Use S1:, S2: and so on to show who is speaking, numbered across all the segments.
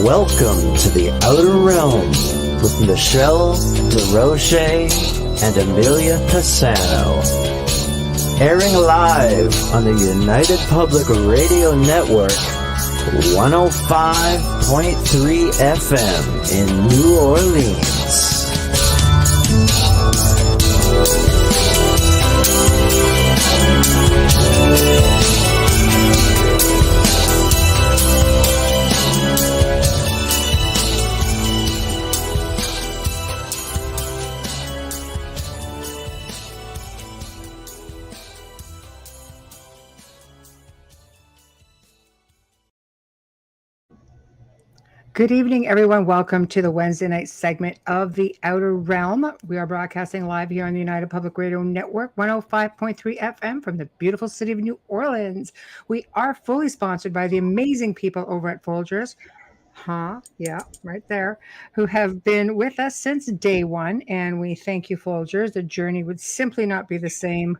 S1: Welcome to the Outer Realm with Michelle DeRoche and Amelia Pisano. Airing live on the United Public Radio Network, 105.3 FM in New Orleans.
S2: Good evening, everyone. Welcome to the Wednesday night segment of The Outer Realm. We are broadcasting live here on the United Public Radio Network, 105.3 FM from the beautiful city of New Orleans. We are fully sponsored by the amazing people over at Folgers. Yeah, right there, who have been with us since day one. And we thank you, Folgers. The journey would simply not be the same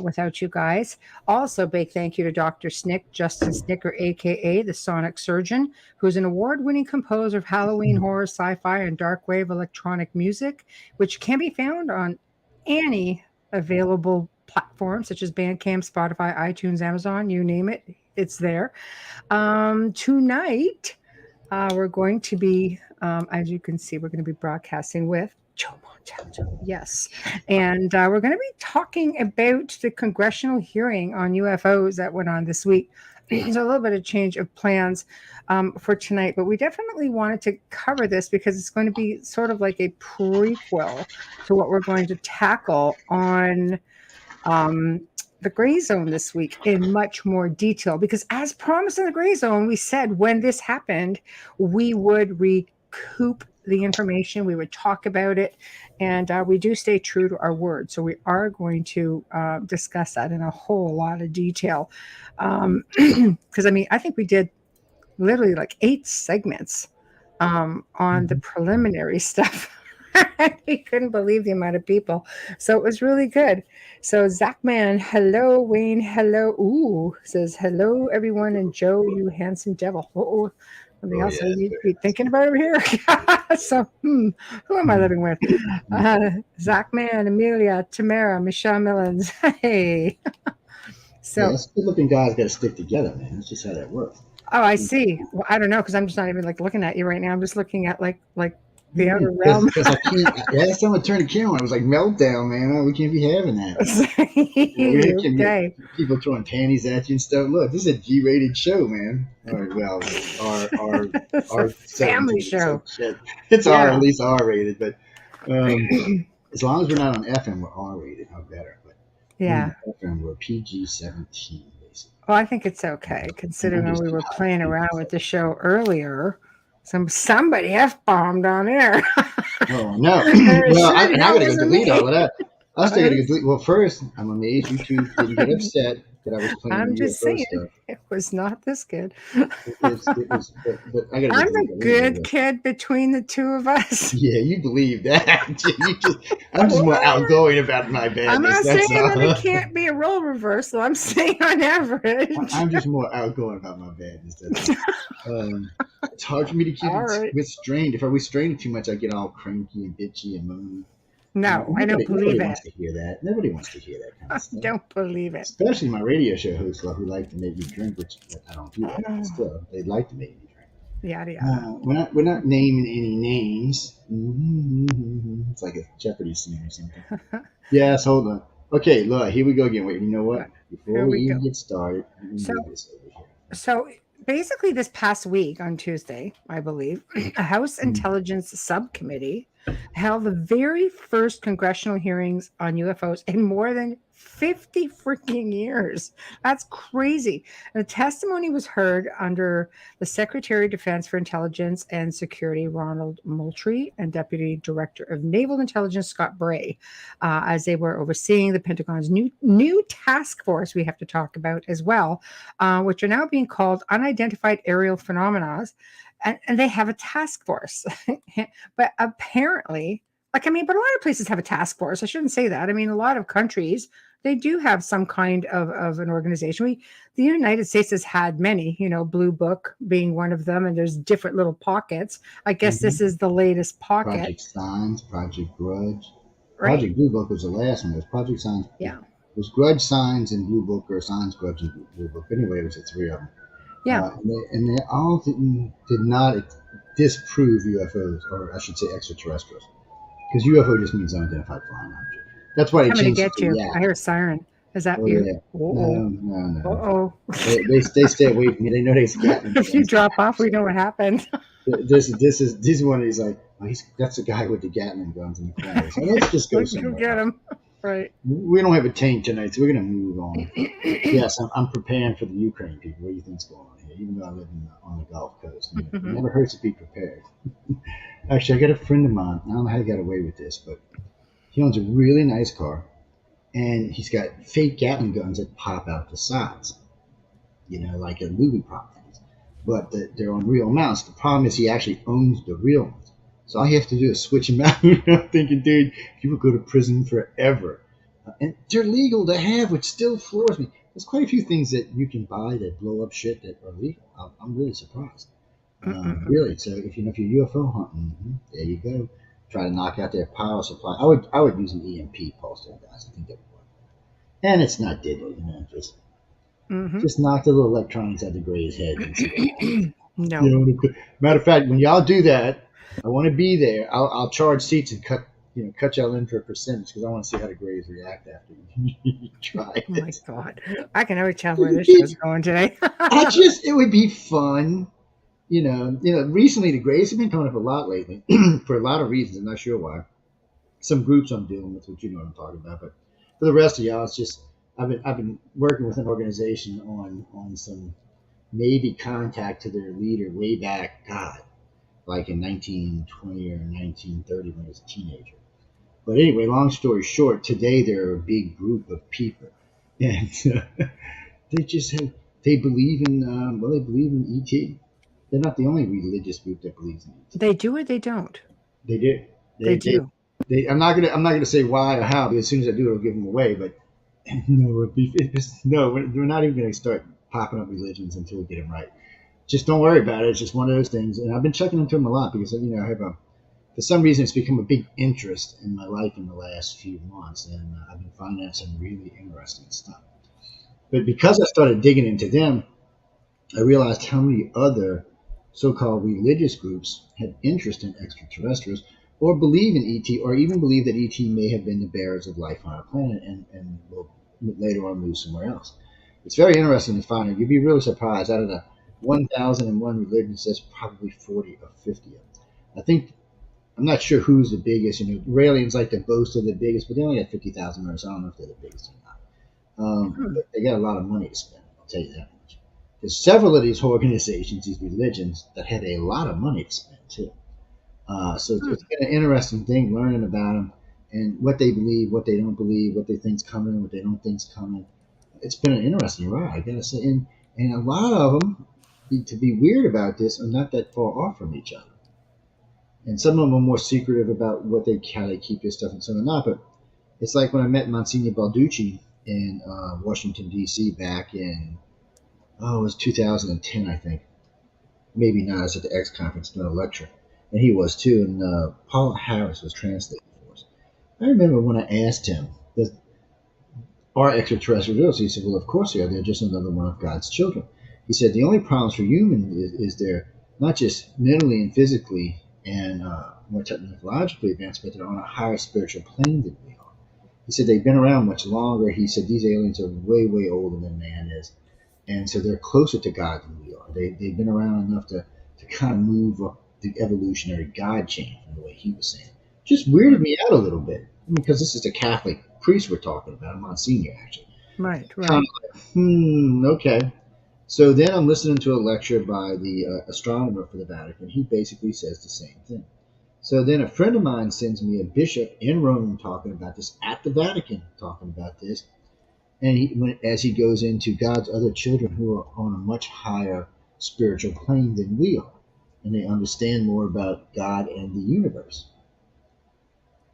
S2: without you guys. Also, big thank you to Dr. Snick, Justin Snicker, a.k.a. the Sonic Surgeon, who's an award-winning composer of Halloween, horror, sci-fi, and dark wave electronic music, which can be found on any available platform, such as Bandcamp, Spotify, iTunes, Amazon, you name it, it's there. Tonight, we're going to be, as you can see, we're going to be broadcasting with Joe Montaldo. Yes. And we're going to be talking about the congressional hearing on UFOs that went on this week. There's a little bit of change of plans for tonight, but we definitely wanted to cover this because it's going to be sort of like a prequel to what we're going to tackle on the Gray Zone this week in much more detail, because as promised in the Gray Zone, we said when this happened, we would recoup the information, we would talk about it, and we do stay true to our word. So we are going to discuss that in a whole lot of detail. Because I think we did literally like 8 segments on the preliminary stuff. We couldn't believe the amount of people. So it was really good. So Zachman, hello. Wayne, hello. Ooh, says hello, everyone. And Joe, you handsome devil. Uh-oh. Something else I need to be thinking about over here. So, who am I living with? Zachman, Amelia, Tamara, Michelle Millens. Hey.
S3: So us good-looking guys got to stick together, man. That's just how that works.
S2: Oh, I see. Well, I don't know, because I'm just not even like looking at you right now. I'm just looking at like the Outer Realm.
S3: Last time I turned the camera on, it was like meltdown, man. We can't be having that.
S2: Okay.
S3: People throwing panties at you and stuff. Look, this is a G-rated show, man. Well, our
S2: family show.
S3: It's at least R-rated, but as long as we're not on FM, we're R-rated. How better? But FM, we're PG-17, basically.
S2: Well, I think it's okay, considering when we were playing around with the show earlier. Somebody F-bombed on air.
S3: Oh, no. Well, I got to go delete all of that. I was thinking to delete. Well, first, I'm amazed you two didn't get upset that I was playing.
S2: I'm just saying, it was not this good.
S3: It was, but I
S2: I'm the good kid between the two of us.
S3: Yeah, you believe that. I'm just more outgoing about my badness.
S2: I'm not saying that it can't be a role reversal. I'm saying on average.
S3: I'm just more outgoing about my badness. It's hard for me to keep it restrained. If I restrain it too much, I get all cranky and bitchy and moany.
S2: No, I don't believe it.
S3: Nobody wants to hear that. Nobody wants to hear that kind of stuff.
S2: I don't believe it.
S3: Especially my radio show hosts who like to make me drink, which I don't do that. But still, they like to make me drink.
S2: Yeah.
S3: We're not naming any names. It's like a Jeopardy scene or something. Yes, hold on. Okay, look, here we go again. Wait, you know what? Before we even get started, let me move this over here.
S2: So basically this past week on Tuesday, I believe, a House Intelligence Subcommittee held the very first congressional hearings on UFOs in more than 50 freaking years. That's crazy. The testimony was heard under the Secretary of Defense for Intelligence and Security, Ronald Moultrie, and Deputy Director of Naval Intelligence, Scott Bray, as they were overseeing the Pentagon's new task force we have to talk about as well, which are now being called Unidentified Aerial Phenomena. And they have a task force. But apparently, Like, I mean, but a lot of places have a task force. I shouldn't say that. I mean, a lot of countries, they do have some kind of an organization. The United States has had many, Blue Book being one of them, and there's different little pockets. I guess this is the latest pocket.
S3: Project Signs, Project Grudge.
S2: Right.
S3: Project Blue Book was the last one. It was Project Signs.
S2: Yeah.
S3: It was Grudge, Signs, and Blue Book, or Signs, Grudge, and Blue Book. Anyway, it was the three of them.
S2: Yeah.
S3: And they all did not disprove UFOs, or I should say extraterrestrials. Because UFO just means unidentified flying object. That's why they
S2: Coming to
S3: changed
S2: get
S3: it to
S2: you.
S3: yeah.
S2: I hear a siren. Is that
S3: Oh,
S2: you?
S3: yeah.
S2: Uh-oh.
S3: No.
S2: Uh-oh.
S3: They stay away from me. They know they got me.
S2: If you drop off, we know what happened.
S3: This is one of these like, that's the guy with the Gatling guns in the corner. So let's just go
S2: Let's go
S3: somewhere.
S2: get him. Right.
S3: We don't have a tank tonight, so we're going to move on. Yes, I'm preparing for the Ukraine people. What do you think's going on here? Even though I live on the Gulf Coast, it never hurts to be prepared. Actually, I got a friend of mine. I don't know how he got away with this, but he owns a really nice car, and he's got fake Gatling guns that pop out the sides, like a movie prop things. But they're on real mounts. The problem is he actually owns the real ones. So all you have to do is switch them out. I'm thinking, dude, you would go to prison forever. And they're legal to have, which still floors me. There's quite a few things that you can buy that blow up shit that are legal. I'm really surprised. Really. So if you're UFO hunting, there you go. Try to knock out their power supply. I would use an EMP pulse there, guys. I think that would work. And it's not deadly, just knock the little electronics out of the Gray's head. And see
S2: No.
S3: Matter of fact, when y'all do that, I want to be there. I'll charge seats and cut y'all in for a percentage because I want to see how the Grays react after you try it.
S2: Oh my God, I can already tell where this show's going today.
S3: It would be fun. Recently the Grays have been coming up a lot lately for a lot of reasons. I'm not sure why. Some groups I'm dealing with, which you know what I'm talking about, but for the rest of y'all, it's just I've been working with an organization on some maybe contact to their leader way back, God, like in 1920 or 1930 when I was a teenager. But anyway, long story short, today they're a big group of people, and they believe in they believe in ET. They're not the only religious group that believes in ET.
S2: They do or they don't.
S3: They do.
S2: They do.
S3: I'm not gonna say why or how, because as soon as I do, it'll give them away. But no, we're not even gonna start popping up religions until we get them right. Just don't worry about it. It's just one of those things. And I've been checking into them a lot because I have for some reason it's become a big interest in my life in the last few months, and I've been finding out some really interesting stuff. But because I started digging into them, I realized how many other so-called religious groups had interest in extraterrestrials or believe in ET or even believe that ET may have been the bearers of life on our planet and will later on move somewhere else. It's very interesting to find out. You'd be really surprised. Out of the 1,001 religions, there's probably 40 or 50 of them. I'm not sure who's the biggest. Raelians like to boast of the biggest, but they only have 50,000 members. I don't know if they're the biggest or not. But they got a lot of money to spend, I'll tell you that much. There's several of these organizations, these religions, that have a lot of money to spend, too. So it's been an interesting thing learning about them and what they believe, what they don't believe, what they think's coming, what they don't think's coming. It's been an interesting ride, I gotta say. And a lot of them, to be weird about this, are not that far off from each other. And some of them are more secretive about how they keep this stuff and some are not. But it's like when I met Monsignor Balducci in Washington, D.C. back in, it was 2010, I think. Maybe not. I was at the X conference doing a lecture. And he was too. And Paula Harris was translating for us. I remember when I asked him, are extraterrestrials? He said, well, of course they are. They're just another one of God's children. He said, the only problems for humans is they're not just mentally and physically and more technologically advanced, but they're on a higher spiritual plane than we are. He said they've been around much longer. He said these aliens are way, way older than man is. And so they're closer to God than we are. They've been around enough to kind of move up the evolutionary God chain from the way he was saying. Just weirded me out a little bit because this is a Catholic priest we're talking about, a Monsignor actually.
S2: Right.
S3: Kind of like, okay. So then I'm listening to a lecture by the astronomer for the Vatican. He basically says the same thing. So then a friend of mine sends me a bishop in Rome talking about this, at the Vatican talking about this. And as he goes into God's other children who are on a much higher spiritual plane than we are. And they understand more about God and the universe.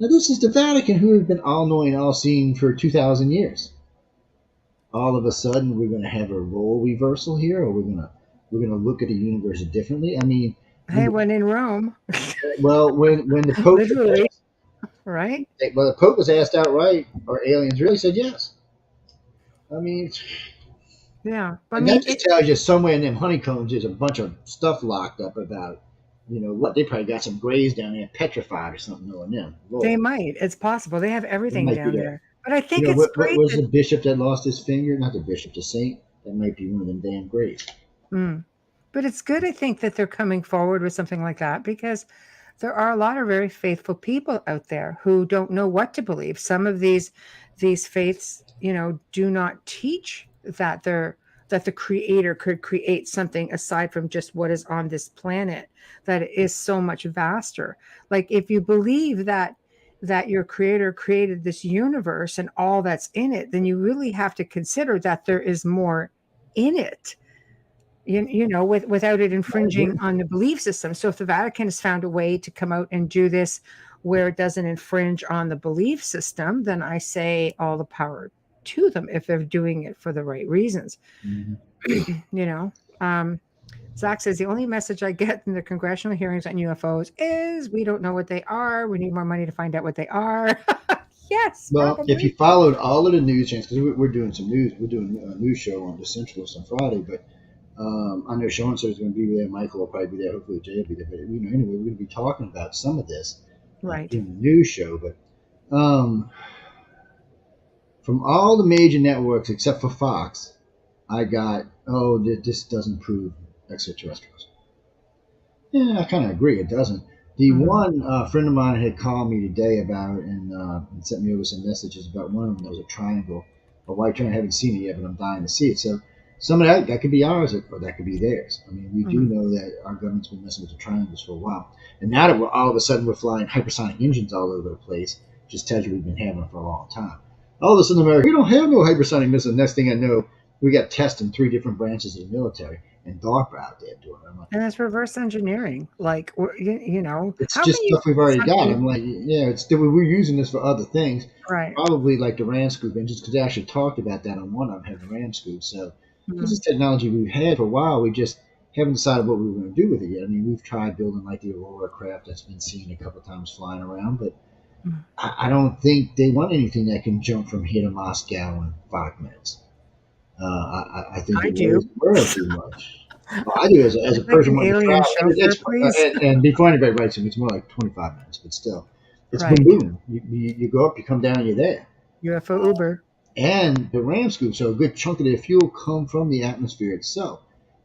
S3: Now, this is the Vatican, who have been all-knowing, all-seeing for 2,000 years. All of a sudden, we're going to have a role reversal here, or we're gonna look at the universe differently. I mean,
S2: Hey, when in Rome,
S3: when the Pope
S2: literally, right?
S3: the Pope was asked outright, are aliens real? He said yes. I mean,
S2: Yeah, I
S3: and
S2: mean,
S3: that just tells you somewhere in them honeycombs there's a bunch of stuff locked up about, what they probably got some graves down there petrified or something, knowing them. Lord,
S2: they might. It's possible they have
S3: it
S2: everything
S3: might be
S2: down
S3: that.
S2: there. But I think it's
S3: What
S2: great
S3: was
S2: that.
S3: the bishop that lost his finger? Not the bishop, the saint. That might be one of them damn graves.
S2: Mm. But it's good, I think, that they're coming forward with something like that, because there are a lot of very faithful people out there who don't know what to believe. Some of these faiths, do not teach that the creator could create something aside from just what is on this planet, that is so much vaster. Like, if you believe that your creator created this universe and all that's in it, then you really have to consider that there is more in it, without it infringing on the belief system. So if the Vatican has found a way to come out and do this where it doesn't infringe on the belief system, then I say all the power to them if they're doing it for the right reasons. Zach says the only message I get in the congressional hearings on UFOs is we don't know what they are. We need more money to find out what they are. Yes,
S3: Well,
S2: probably.
S3: if you followed all of the news channels, because we're doing some news, we're doing a news show on the Centralist on Friday, but I know Sean said he's going to be there. Michael will probably be there. Hopefully Jay will be there. But anyway, we're going to be talking about some of this
S2: Right.
S3: in the news show. But from all the major networks except for Fox, I got, this doesn't prove extraterrestrials. Yeah, I kind of agree. It doesn't. The one friend of mine had called me today about it and sent me over some messages about one of them that was a triangle, a white triangle. I haven't seen it yet, but I'm dying to see it. So some of that could be ours, or that could be theirs. I mean, we do know that our government's been messing with the triangles for a while, and now that all of a sudden we're flying hypersonic engines all over the place, just tells you we've been having them for a long time. All of a sudden, America, we don't have no hypersonic missiles. Next thing I know, we got tests in 3 different branches of the military. And DARPA out there doing it.
S2: And that's reverse engineering. Like,
S3: it's just stuff we've already got. I'm like, we're using this for other things.
S2: Right.
S3: Probably like the RAN scoop engines, because they actually talked about that on one of them, having the RAN scoop. So this is technology we've had for a while. We just haven't decided what we were going to do with it yet. I mean, we've tried building like the Aurora craft that's been seen a couple of times flying around, but I don't think they want anything that can jump from here to Moscow in 5 minutes. I think
S2: I
S3: it
S2: do.
S3: works too much. Well, I do as a person wanting to travel. And before anybody writes it, it's more like 25 minutes, but still, it's boom boom. You go up, you come down, you're there.
S2: UFO Uber.
S3: And the RAM scoop, so a good chunk of their fuel come from the atmosphere itself.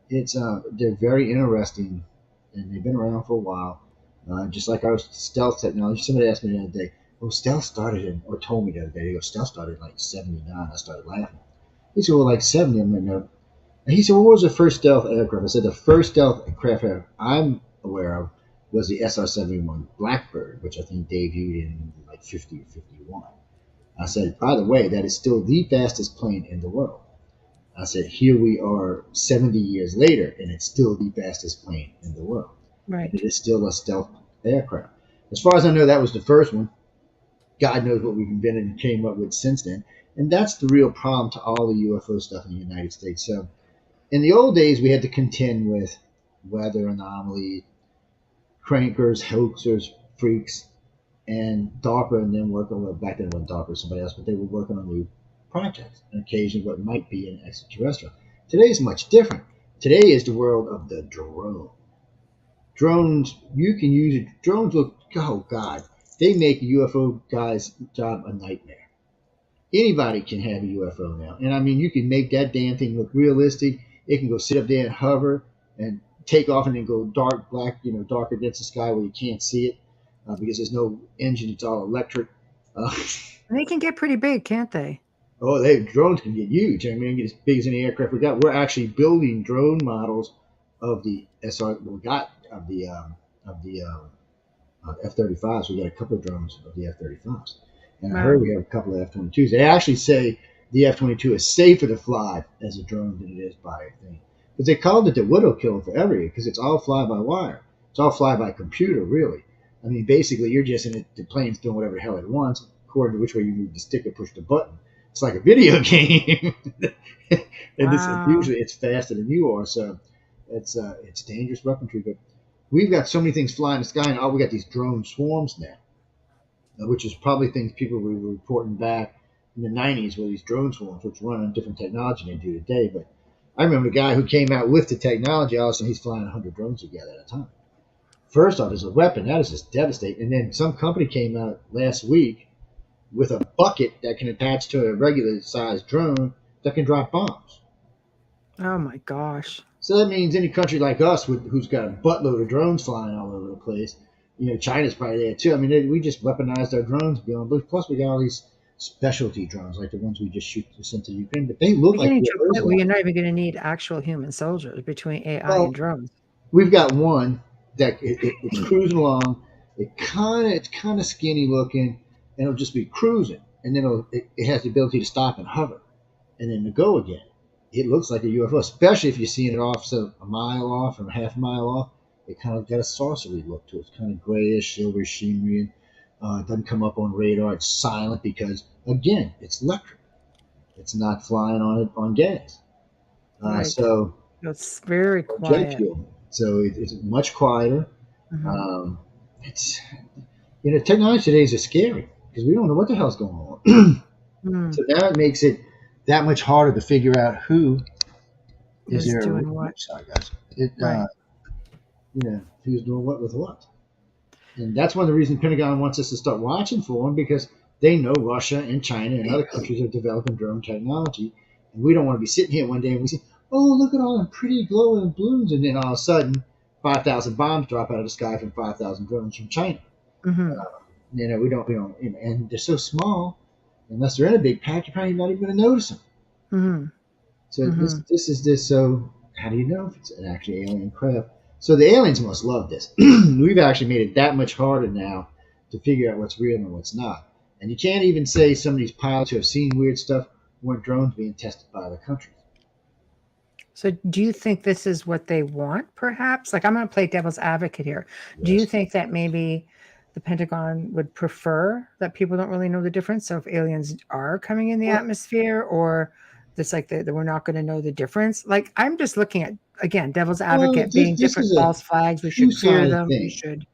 S3: It's they're very interesting, and they've been around for a while. Just like our stealth technology. Somebody asked me the other day, stealth started or told me the other day, stealth started in like 79. I started laughing. He said, like 70. I'm like, no. And he said, what was the first stealth aircraft? I said, the first stealth aircraft I'm aware of was the SR-71 Blackbird, which I think debuted in like 50 or 51. I said, by the way, that is still the fastest plane in the world. I said, here we are 70 years later, and it's still the fastest plane in the world.
S2: Right.
S3: It is still a stealth aircraft. As far as I know, that was the first one. God knows what we've invented and came up with since then. And that's the real problem to all the UFO stuff in the United States. So in the old days, we had to contend with weather anomaly, crankers, hoaxers, freaks, and DARPA, and then working with, back then it wasn't DARPA or somebody else, but they were working on new projects, and occasionally what might be an extraterrestrial. Today is much different. Today is the world of the drone. Drones, you can use it. Drones look, oh God, they make a UFO guy's job a nightmare. Anybody can have a UFO now. And I mean, you can make that damn thing look realistic. It can go sit up there and hover and take off and then go dark, black, dark against the sky where you can't see it because there's no engine. It's all electric.
S2: They can get pretty big, can't they?
S3: Oh, drones can get huge. I mean, get as big as any aircraft we got. We're actually building drone models of the F-35s. We got a couple of drones of the F-35s. And I heard we have a couple of F-22s. They actually say the F-22 is safer to fly as a drone than it is by a thing. Because they called it the widow killer forever because it's all fly-by-wire. It's all fly-by-computer, really. I mean, basically, you're just in it. The plane's doing whatever the hell it wants, according to which way you move the stick or push the button. It's like a video game, and
S2: Wow.
S3: usually it's faster than you are. So it's dangerous weaponry. But we've got so many things flying in the sky, and we got these drone swarms now, which is probably things people were reporting back in the '90s, where these drone swarms, which run on different technology than they do today. But I remember the guy who came out with the technology. All of a sudden, he's flying 100 drones together at a time. First off, as a weapon, that is just devastating. And then some company came out last week with a bucket that can attach to a regular sized drone that can drop bombs.
S2: Oh my gosh.
S3: So that means any country like us, who's got a buttload of drones flying all over the place, China's probably there too. I mean, we just weaponized our drones beyond belief. Plus, we got all these specialty drones like the ones we just sent to Ukraine, but they look
S2: We're
S3: like
S2: getting to a
S3: UFOs
S2: point where
S3: now.
S2: you're not even going to need actual human soldiers between AI and
S3: Well,
S2: drones.
S3: we've got one that it's cruising along. It's kind of skinny looking, and it'll just be cruising, and then it has the ability to stop and hover, and then to go again. It looks like a UFO, especially if you're seeing it off a mile off or half a mile off. It kind of got a saucery look to it. It's kind of grayish, silver shimmery. It doesn't come up on radar. It's silent because again, it's electric. It's not flying on gas.
S2: Right.
S3: So
S2: It's very
S3: jet
S2: quiet.
S3: fuel. So it's much quieter.
S2: Hmm.
S3: Um, it's technology today is scary because we don't know what the hell's going on.
S2: Mm.
S3: So now it makes it that much harder to figure out who is
S2: Is
S3: there.
S2: doing what?
S3: Oops, sorry guys.
S2: Right.
S3: Who's doing what with what, and that's one of the reasons Pentagon wants us to start watching for them because they know Russia and China and other countries are developing drone technology, and we don't want to be sitting here one day and we see, oh, look at all the pretty glowing balloons, and then all of a sudden 5,000 bombs drop out of the sky from 5,000 drones from China.
S2: Hmm.
S3: We don't, and they're so small. Unless they're in a big pack, you're probably not even going to notice them.
S2: Hmm.
S3: So
S2: Hmm.
S3: this is this. So how do you know if it's an actually alien craft? So the aliens must love this. We've actually made it that much harder now to figure out what's real and what's not. And you can't even say some of these pilots who have seen weird stuff weren't drones being tested by other countries.
S2: So do you think this is what they want, perhaps? Like, I'm going to play devil's advocate here. Do you
S3: Yes.
S2: think that maybe the Pentagon would prefer that people don't really know the difference? So if aliens are coming in the
S3: Well,
S2: atmosphere, or this like that we're not going to know the difference? Like, I'm just looking at, again, devil's
S3: well,
S2: advocate, being
S3: this
S2: different
S3: is a
S2: false flags. We should fear
S3: two-sided
S2: them. We
S3: thing.
S2: should,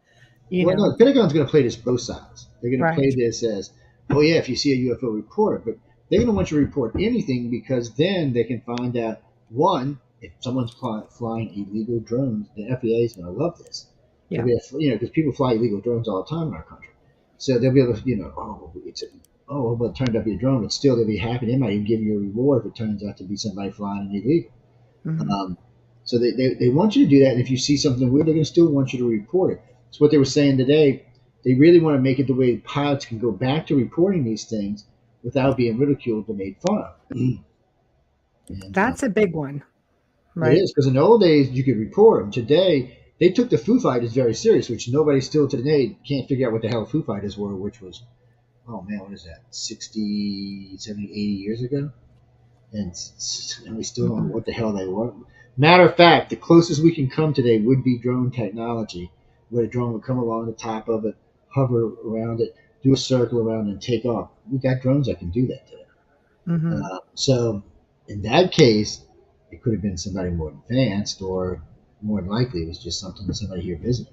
S3: Well, no, the Pentagon's going to play this both sides. They're going to play
S2: right.
S3: this as, oh yeah, if you see a UFO, report it. But they're going to want you to report anything because then they can find out one, if someone's flying illegal drones, the FAA is going to love this. They'll
S2: Yeah.
S3: be, because people fly illegal drones all the time in our country, so they'll be able to, well, it turned out to be a drone, but still they'll be happy. They might even give you a reward if it turns out to be somebody flying an illegal.
S2: Hmm.
S3: Um, so they want you to do that, and if you see something weird, they're going to still want you to report it. So what they were saying today, they really want to make it the way pilots can go back to reporting these things without being ridiculed or made fun of. And
S2: That's a big one,
S3: it
S2: right?
S3: is because in the old days you could report them. Today they took the Foo Fighters very serious, which nobody still today can't figure out what the hell Foo Fighters were, which was, oh man, what is that, 60, 70, 80 years ago? And we still don't know
S2: Hmm.
S3: what the hell they were. Matter of fact, the closest we can come today would be drone technology, where a drone would come along the top of it, hover around it, do a circle around, and take off. We got drones that can do that today.
S2: Hmm.
S3: So in that case, it could have been somebody more advanced, or more than likely it was just somebody here visiting.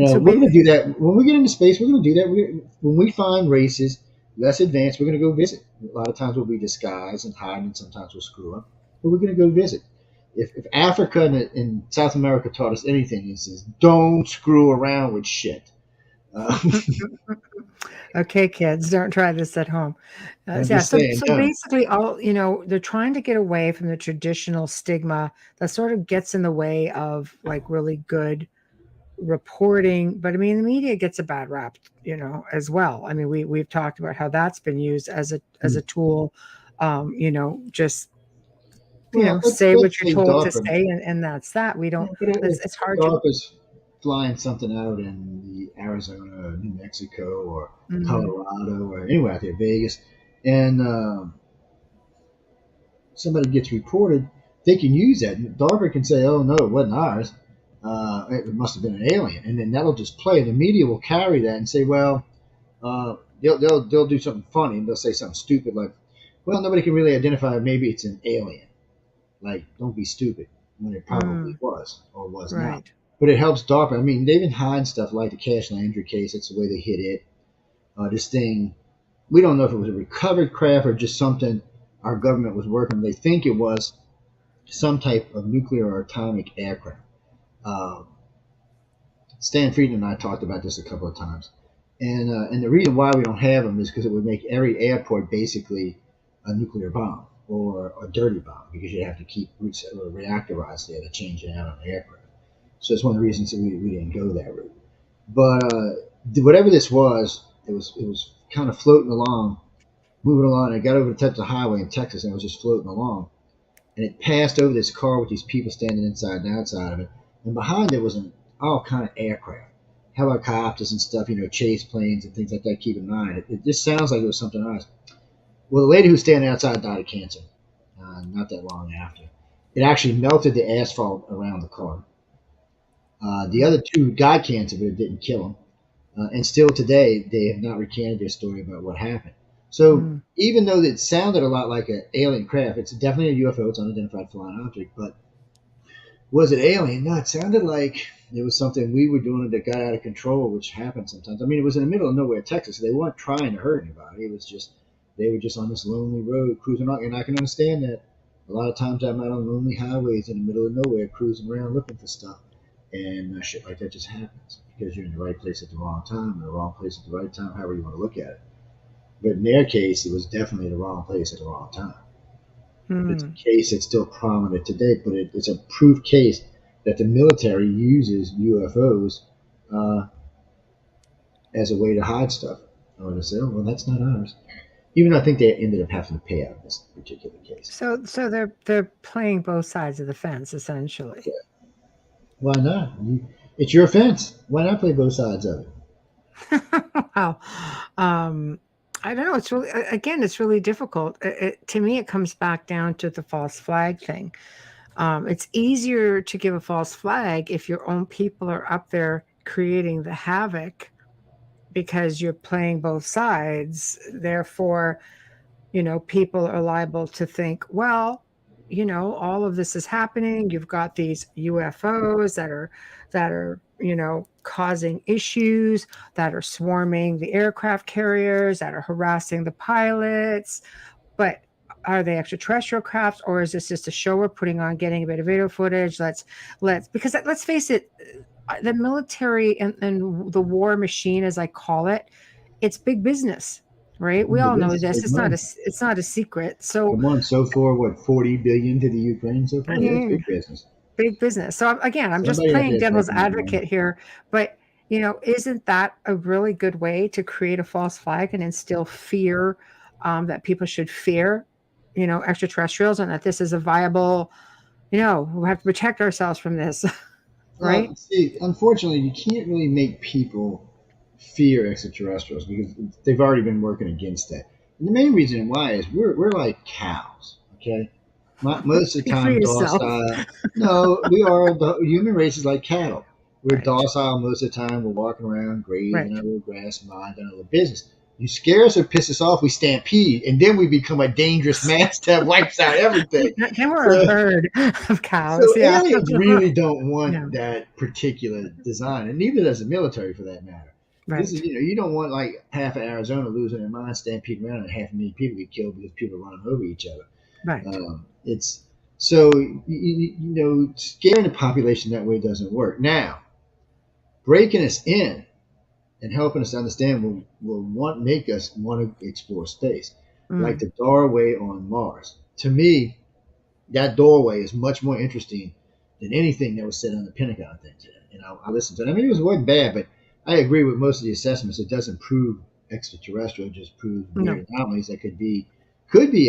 S2: So
S3: We're going to do that when we get into space. We're going to do that. When we find races less advanced, we're going to go visit. A lot of times we'll be disguised and hide, and sometimes we'll screw up. But we're going to go visit. If Africa and South America taught us anything, it says don't screw around with shit. Uh,
S2: Okay, kids, don't try this at home.
S3: I'm
S2: Yeah,
S3: just
S2: so
S3: saying,
S2: so
S3: don't.
S2: basically, they're trying to get away from the traditional stigma that sort of gets in the way of like really good reporting. But I mean, the media gets a bad rap, as well. I mean, we've talked about how that's been used as a tool. Just
S3: Well,
S2: say what
S3: let's
S2: you're
S3: say
S2: told to
S3: DARPA.
S2: say, and that's that. We don't.
S3: But if
S2: It's hard to.
S3: DARPA's flying something out in the Arizona, New Mexico, or
S2: Mhm.
S3: Colorado, or anywhere out there, Vegas, and somebody gets reported, they can use that. DARPA can say, "Oh no, it wasn't ours." It must have been an alien, and then that'll just play, and the media will carry that and say, well, they'll do something funny, and they'll say something stupid like, well, nobody can really identify. Maybe it's an alien. Like, don't be stupid, when it probably was or was not.
S2: Right.
S3: But it helps DARPA. I mean, they've been hiding stuff like the Cash Landry case. That's the way they hid it. This thing, we don't know if it was a recovered craft or just something our government was working. They think it was some type of nuclear or atomic aircraft. Stan Friedman and I talked about this a couple of times. And the reason why we don't have them is because it would make every airport basically a nuclear bomb or a dirty bomb, because you'd have to keep reactor rods there to change it out on the aircraft. So that's one of the reasons that we didn't go that route. But whatever this was, it was kind of floating along, moving along. I got over the top of the highway in Texas, and it was just floating along. And it passed over this car with these people standing inside and outside of it. And behind it was all kind of aircraft, helicopters and stuff, chase planes and things like that. Keep in mind, it just sounds like it was something else. Well, the lady who's standing outside died of cancer not that long after. It actually melted the asphalt around the car. The other two got cancer, but it didn't kill them. And still today, they have not recanted their story about what happened. So even though it sounded a lot like an alien craft, it's definitely a UFO. It's unidentified flying object. But was it alien? No, it sounded like it was something we were doing that got out of control, which happens sometimes. I mean, it was in the middle of nowhere, Texas. So they weren't trying to hurt anybody. It was just, they were just on this lonely road cruising on. And I can understand that. A lot of times I'm out on lonely highways in the middle of nowhere cruising around looking for stuff. And shit like that just happens because you're in the right place at the wrong time, or the wrong place at the right time, however you want to look at it. But in their case, it was definitely the wrong place at the wrong time. It's a case that's still prominent today, but it's a proof case that the military uses UFOs as a way to hide stuff, or to say, oh, well, that's not ours. Even though I think they ended up having to pay out in this particular case.
S2: So they're playing both sides of the fence, essentially.
S3: Okay. Why not? It's your fence. Why not play both sides of it?
S2: Wow. I don't know. It's really, again, it's really difficult. To me, it comes back down to the false flag thing. It's easier to give a false flag if your own people are up there creating the havoc because you're playing both sides. Therefore, people are liable to think, well, all of this is happening. You've got these UFOs that are causing issues, that are swarming the aircraft carriers, that are harassing the pilots. But are they extraterrestrial crafts, or is this just a show we're putting on, getting a bit of video footage? Because let's face it, the military and the war machine, as I call it, it's big business. Right, we all know this. It's not a secret. So
S3: come on, so far, what, $40 billion to the Ukraine so far? That's big business.
S2: Big business. So again, I'm just playing devil's advocate here, but isn't that a really good way to create a false flag and instill fear that people should fear, extraterrestrials, and that this is a viable, we have to protect ourselves from this, right?
S3: See, unfortunately, you can't really make people fear extraterrestrials because they've already been working against that. And the main reason why is we're like cows, okay? Most of the time, docile. No, we are. The human race is like cattle. We're docile most of the time. We're walking around, grazing our little grass, minding our little business. You scare us or piss us off, we stampede, and then we become a dangerous mass that wipes out everything.
S2: Then we're a herd of cows.
S3: So aliens really don't want that particular design, and neither does the military, for that matter. Right. This is, you don't want like half of Arizona losing their mind, stampeding around, and 500,000 people get killed because people are running over each other.
S2: Right.
S3: It's so scaring the population that way doesn't work. Now, breaking us in and helping us understand will make us want to explore space, like the doorway on Mars. To me, that doorway is much more interesting than anything that was said on the Pentagon thing today. And I listened to it. I mean, it wasn't bad, but I agree with most of the assessments. It doesn't prove extraterrestrial; it just proves weird anomalies that could be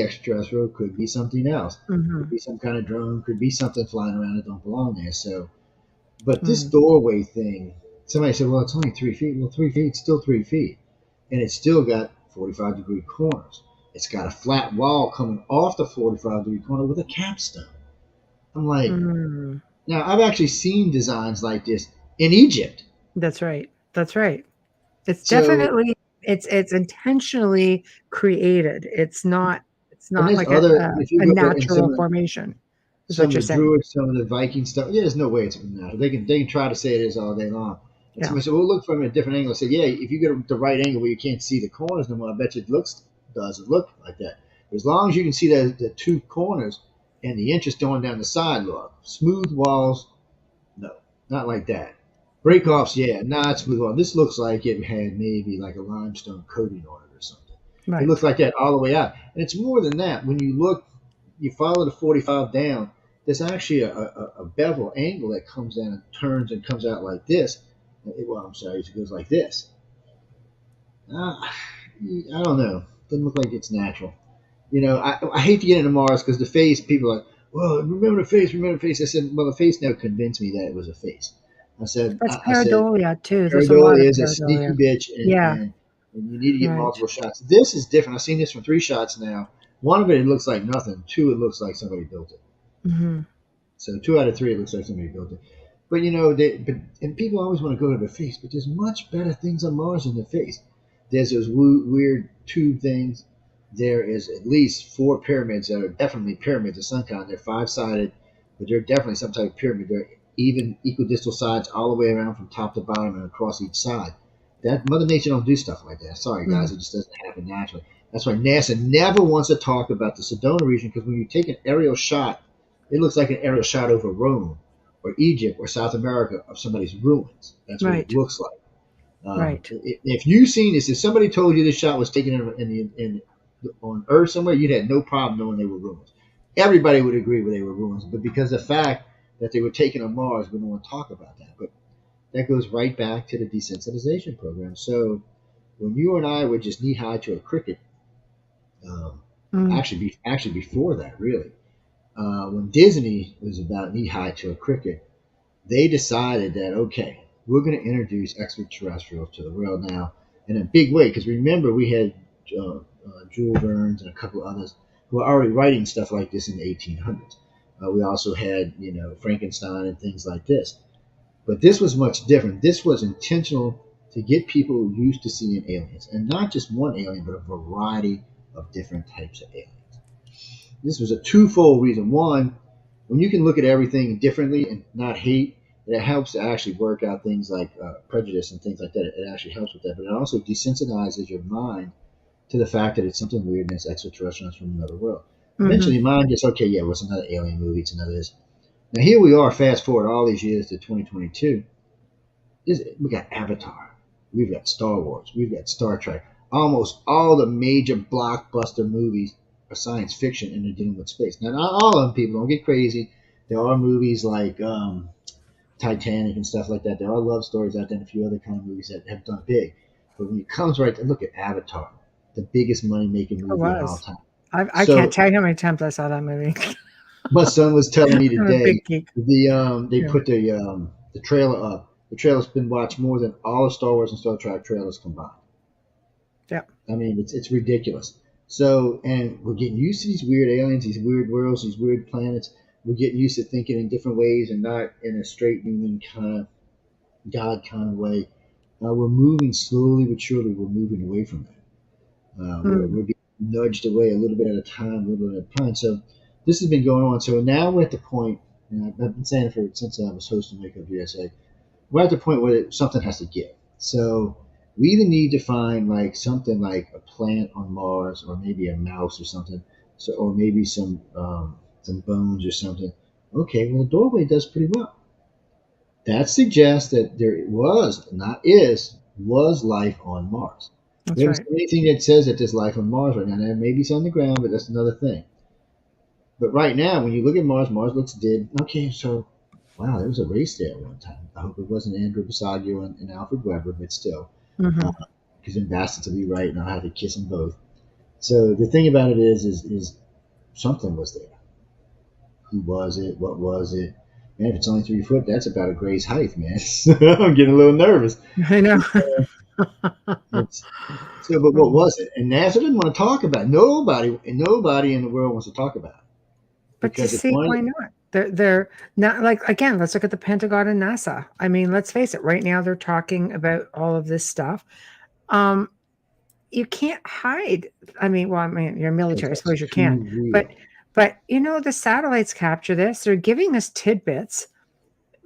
S3: extraterrestrial, could be something else, could be some kind of drone, could be something flying around that don't belong there. So, but this doorway thing, somebody said, well, it's only 3 feet. Well, 3 feet, still 3 feet, and it's still got 45-degree corners. It's got a flat wall coming off the 45-degree corner with a capstone. I'm like, Now, I've actually seen designs like this in Egypt.
S2: That's right. That's right. It's
S3: So,
S2: definitely it's intentionally created. It's
S3: and
S2: not
S3: there's
S2: like
S3: other, if you
S2: a
S3: go in
S2: natural formation, is
S3: some
S2: what
S3: of
S2: you're
S3: the
S2: saying.
S3: Druids, some of the Viking stuff, yeah, there's no way it's natural. They can try to say it is all day long. And
S2: Yeah.
S3: somebody said, well, look from a different angle. I said, yeah, if you get the right angle where you can't see the corners no more, I bet you doesn't look like that. But as long as you can see the two corners and the inches going down the side, look, smooth walls, no, not like that.
S2: Mhm.
S3: Breakoffs, yeah, not smooth wall. This looks like it had maybe like a limestone coating on it or something. It looks
S2: Right.
S3: like that all the way out. And it's more than that. When you look, you follow the 45 down, there's actually a bevel angle that comes down and turns and comes out like this. Well, I'm sorry, it goes like this. Uh, I don't know. Doesn't look like it's natural. I hate to get into Mars because the face, people are like, well, remember the face, remember the face. I said, well, the face never convinced me that it was a face. I said,
S2: That's
S3: I said,
S2: pareidolia too. There's a lot
S3: Pareidolia
S2: of
S3: is a sneaky
S2: pareidolia.
S3: bitch,
S2: Yeah.
S3: and you need to get
S2: Right.
S3: multiple shots. This is different. I've seen this from 3 shots now. One of it, it looks like nothing. Two, it looks like somebody built it.
S2: Hmm.
S3: So 2 out of 3, it looks like somebody built it. But and people always want to go to the face, but there's much better things on Mars than the face. There's those weird tube things. There is at least 4 pyramids that are definitely pyramids of some kind. They're 5-sided, but they're definitely some type of pyramid. They're even equidistal sides all the way around from top to bottom and across each side. That Mother Nature don't do stuff like that. Sorry,
S2: Mm.
S3: guys, it just doesn't happen naturally. That's why NASA never wants to talk about the Sedona region because when you take an aerial shot, it looks like an aerial shot over Rome or Egypt or South America of somebody's ruins. That's what it
S2: Right.
S3: looks like.
S2: Right.
S3: If you've seen this, if somebody told you this shot was taken on Earth somewhere, you'd have no problem knowing they were ruins. Everybody would agree they were ruins, but because of the fact that they were taken on Mars, we don't want to talk about that. But that goes right back to the desensitization program. So when you and I were just knee high to a cricket, um,
S2: Mm.
S3: actually before that, really, when Disney was about knee high to a cricket, they decided that okay, we're going to introduce extraterrestrials to the world now in a big way. Because remember, we had Jules Verne's and a couple of others who were already writing stuff like this in the 1800s. We also had Frankenstein and things like this, but this was much different. This was intentional to get people used to seeing aliens, and not just one alien, but a variety of different types of aliens. This was a twofold reason. One, when you can look at everything differently and not hate, it helps to actually work out things like prejudice and things like that. It actually helps with that, but it also desensitizes your mind to the fact that it's something weird and it's extraterrestrials from another world.
S2: Hmm.
S3: Eventually, your mind gets okay. Yeah, well, it's another alien movie. It's another this. Now here we are. Fast forward all these years to 2022. We got Avatar. We've got Star Wars. We've got Star Trek. Almost all the major blockbuster movies are science fiction and they're dealing with space. Now, not all of them, people don't get crazy. There are movies like Titanic and stuff like that. There are love stories out there and a few other kind of movies that have done big. But when it comes right to look at Avatar, the biggest money making
S2: It
S3: movie in all
S2: was.
S3: time.
S2: I can't
S3: So
S2: tell you how many times I saw that movie.
S3: my son was telling me
S2: I'm a
S3: today
S2: big geek.
S3: they
S2: Yeah.
S3: put the trailer up. The trailer's been watched more than all of Star Wars and Star Trek trailers combined.
S2: Yeah.
S3: I mean, it's ridiculous. So, and we're getting used to these weird aliens, these weird worlds, these weird planets. We're getting used to thinking in different ways and not in a straight human kind of God kind of way. We're moving slowly but surely. We're moving away from that.
S2: Mm.
S3: We're being nudged away a little bit at a time, a little bit at a time. So this has been going on. So now we're at the point, and I've been saying it since I was hosting Wake Up USA. We're at the point where something has to give. So we either need to find like something like a plant on Mars, or maybe a mouse or something, so or maybe some bones or something. Okay, well the doorway does pretty well. That suggests that there was, not is, was life on Mars. We
S2: That's
S3: haven't
S2: right.
S3: seen anything that says that there's life on Mars right now. There may be some on the ground, but that's another thing. But right now, when you look at Mars, Mars looks dead. Okay, so wow, there was a race there at one time. I hope it wasn't Andrew Basagio and Alfred Weber, but still,
S2: Hmm.
S3: because then bastards will be right, and I'll have to kiss them both. So the thing about it is something was there. Who was it? What was it? Man, if it's only 3 foot, that's about a gray's height, man. I'm getting a little nervous.
S2: I know.
S3: It's, so, but what was it? And NASA didn't want to talk about it. Nobody in the world wants to talk about it
S2: But you
S3: because it's
S2: see,
S3: one.
S2: why not? They're not like, again, let's look at the Pentagon and NASA. I mean, let's face it, right now they're talking about all of this stuff. You can't hide. I mean, well, I mean, you're military, I
S3: That's
S2: suppose you
S3: too
S2: can, but
S3: real.
S2: the satellites capture this. They're giving us tidbits,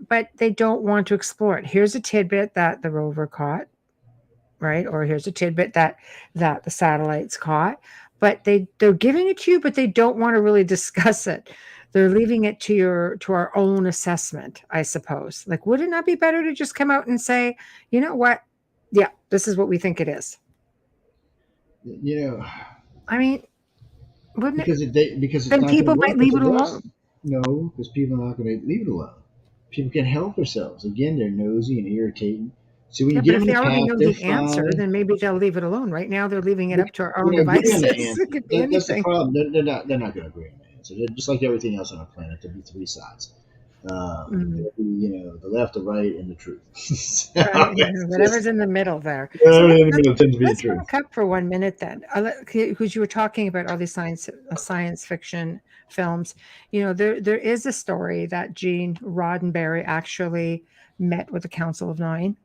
S2: but they don't want to explore it. Here's a tidbit that the rover caught, right? Or here's a tidbit that the satellites caught, but they're giving it to you, but they don't want to really discuss it. They're leaving it to our own assessment, I suppose. Like, would it not be better to just come out and say, you know what? Yeah, this is what we think it is.
S3: You know,
S2: I mean, wouldn't it?
S3: because it's
S2: Then
S3: not going
S2: people
S3: to
S2: might
S3: work with
S2: leave
S3: the
S2: it
S3: rest.
S2: alone.
S3: No, because people are not going to leave it alone. People can help themselves. Again, they're nosy and irritating. So when
S2: Yeah,
S3: you
S2: but
S3: get
S2: if
S3: them
S2: they
S3: the
S2: already
S3: path,
S2: know
S3: they're
S2: the answer,
S3: fine.
S2: then maybe they'll leave it alone. Right now, they're leaving it
S3: They're
S2: up to our
S3: going
S2: own
S3: to agree on the
S2: devices. It
S3: answer.
S2: could be
S3: That's the
S2: anything.
S3: problem. They're not going to agree on the answer. They're just like everything else on our planet. There'll be three sides.
S2: Mm.
S3: There'll be, the left, the right, and the truth. So
S2: Right,
S3: it's
S2: whatever's
S3: just
S2: in the middle there. So
S3: whatever in the middle tends to be the
S2: let's
S3: truth.
S2: back up for 1 minute then, because you were talking about all these science fiction films. There is a story that Gene Roddenberry actually met with the Council of Nine,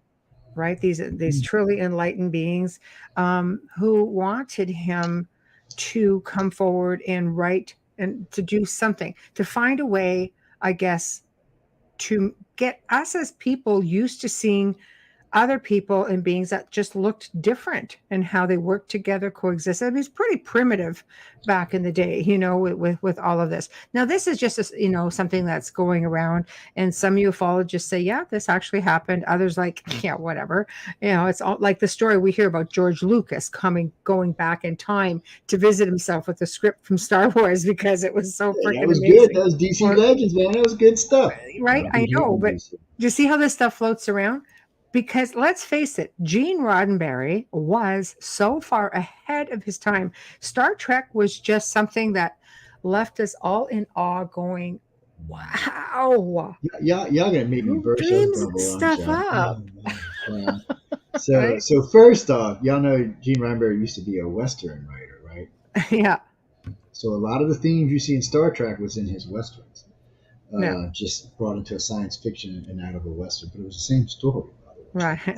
S2: right? These truly enlightened beings, who wanted him to come forward and write and to do something, to find a way, I guess, to get us as people used to seeing other people and beings that just looked different and how they worked together, coexisted. I mean, it's pretty primitive back in the day, with all of this. Now, this is just something that's going around, and some ufologists say, yeah, this actually happened. Others like, yeah, whatever. It's all like the story we hear about George Lucas going back in time to visit himself with the script from Star Wars because it was so
S3: Yeah, that
S2: freaking
S3: was good.
S2: amazing.
S3: That was DC
S2: Or
S3: Legends, man. That was good stuff. I
S2: right,
S3: don't
S2: I
S3: be hating
S2: know,
S3: on
S2: but
S3: DC.
S2: do you see how this stuff floats around? Because let's face it, Gene Roddenberry was so far ahead of his time. Star Trek was just something that left us all in awe, going, wow,
S3: Y'all gonna make me
S2: who
S3: burst your
S2: dreams
S3: bubble,
S2: this
S3: aren't
S2: stuff
S3: y'all?
S2: up?
S3: Oh my god. So
S2: Right?
S3: so first off, y'all know Gene Roddenberry used to be a Western writer, right?
S2: Yeah,
S3: So a lot of the themes you see in Star Trek was in his westerns,
S2: yeah,
S3: just brought into a science fiction and out of a western, but it was the same story, by the
S2: right.
S3: way.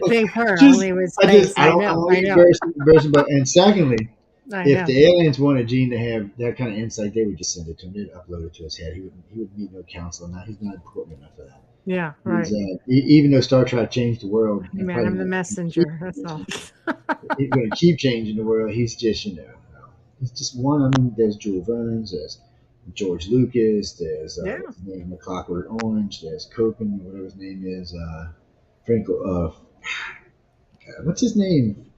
S2: They were
S3: just
S2: only with
S3: I just
S2: space. I
S3: I don't
S2: know,
S3: want
S2: I
S3: you to
S2: know,
S3: burst but and secondly,
S2: I
S3: if
S2: know.
S3: the aliens wanted Gene to have that kind of insight, they would just send it to him. They'd upload it to his head. He would need no counsel. Now he's not important enough for that.
S2: Yeah,
S3: He's
S2: right.
S3: even though Star Trek changed the world
S2: Hey,
S3: and
S2: man,
S3: probably
S2: I'm the
S3: going to keep
S2: messenger. That's all.
S3: changing the world. He's just he's just one. I mean, there's Jules Verne's, there's George Lucas, there's
S2: Yeah.
S3: what's his name, The Clockwork Orange, there's Copen, whatever his name is, Franco. What's his name?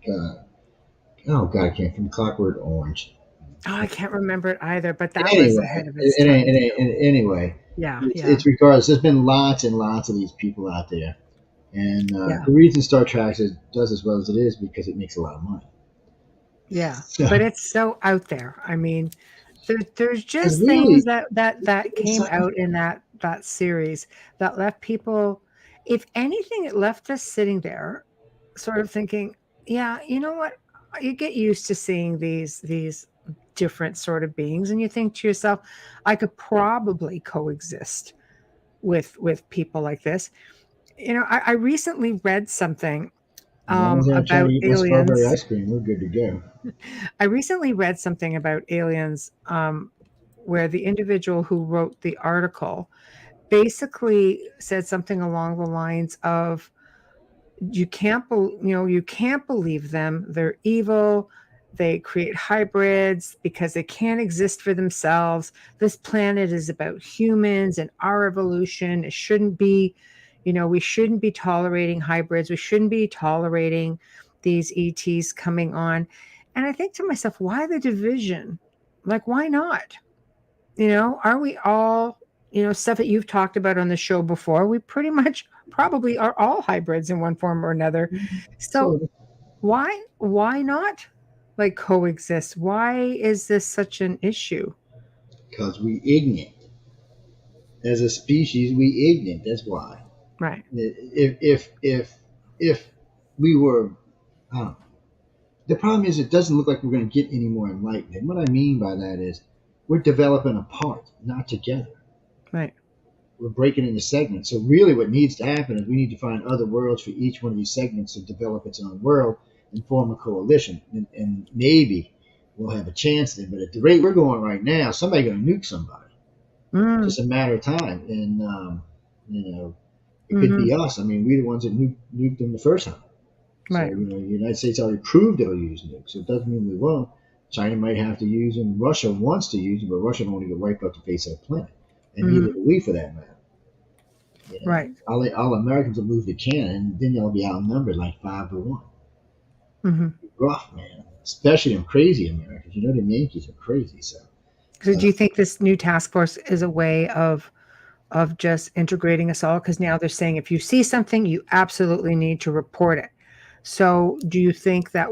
S3: Oh God, I can't from Clockwork Orange.
S2: Oh, I can't remember it either, but that was
S3: Anyway,
S2: ahead of its time too.
S3: anyway,
S2: Yeah, yeah,
S3: it's regardless. There's been lots and lots of these people out there, and
S2: yeah,
S3: the reason Star Trek does as well as it is because it makes a lot of money.
S2: yeah.
S3: So,
S2: But it's so out there. I mean, there's
S3: and
S2: just things
S3: really,
S2: that
S3: it's
S2: came out in that series that left people, if anything, it left us sitting there, sort of thinking, yeah, you know what? You get used to seeing these different sort of beings, and you think to yourself, I could probably coexist with people like this. I recently read something
S3: as long as they're not trying
S2: about
S3: to eat my strawberry
S2: aliens.
S3: ice cream, we're good to go.
S2: I recently read something about aliens, where the individual who wrote the article basically said something along the lines of, you can't believe them. They're evil. They create hybrids because they can't exist for themselves. This planet is about humans and our evolution. It shouldn't be, we shouldn't be tolerating hybrids. We shouldn't be tolerating these ETs coming on. And I think to myself, why the division? Like, why not? Are we all, stuff that you've talked about on the show before? We pretty much probably are all hybrids in one form or another. So
S3: So
S2: why not like coexist? Why is this such an issue?
S3: because we ignorant as a species, we ignorant. That's why.
S2: Right.
S3: If we were, I don't know. The problem is it doesn't look like we're going to get any more enlightened. And what I mean by that is we're developing apart, not together.
S2: Right.
S3: We're breaking into segments. So really what needs to happen is we need to find other worlds for each one of these segments to develop its own world and form a coalition. And maybe we'll have a chance then. But at the rate we're going right now, somebody's going to nuke somebody. Just a matter of time. And, it could be us. I mean, we're the ones that nuked them the first time.
S2: Right.
S3: So, the United States already proved it'll use nukes. So it doesn't mean we won't. China might have to use them. Russia wants to use them, but Russia don't want to get wiped off the face of the planet. And neither do we, for that matter.
S2: Right.
S3: All Americans will move to Canada, and then they'll be outnumbered like 5-1. Rough, man. Especially them crazy Americans. The Yankees are crazy. So
S2: do you think this new task force is a way of just integrating us all? Because now they're saying if you see something, you absolutely need to report it. So do you think that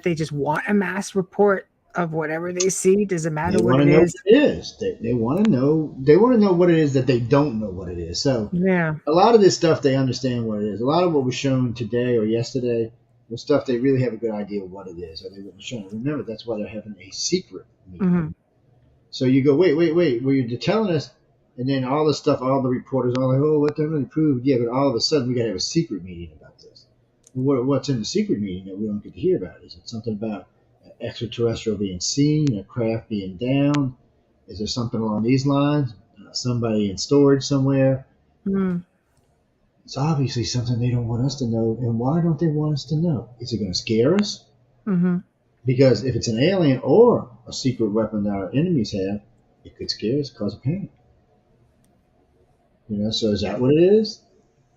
S2: they just want a mass report of whatever they see? Does it matter what it is?
S3: They want to know. They want to know what it is that they don't know what it is. So
S2: yeah,
S3: a lot of this stuff they understand what it is. A lot of what was shown today or yesterday was stuff they really have a good idea of what it is, or they wouldn't show it. Remember, that's why they're having a secret meeting. So you go, wait. Well, you're telling us, and then all this stuff, all the reporters are like, oh, what they really proved? Yeah, but all of a sudden we got to have a secret meeting about this. What's in the secret meeting that we don't get to hear about? Is it something about extraterrestrial being seen, a craft being down? Is there something along these lines? Somebody in storage somewhere? It's obviously something they don't want us to know. And why don't they want us to know? Is it going to scare us? Because if it's an alien or a secret weapon that our enemies have, it could scare us, cause a panic. So is that what it is?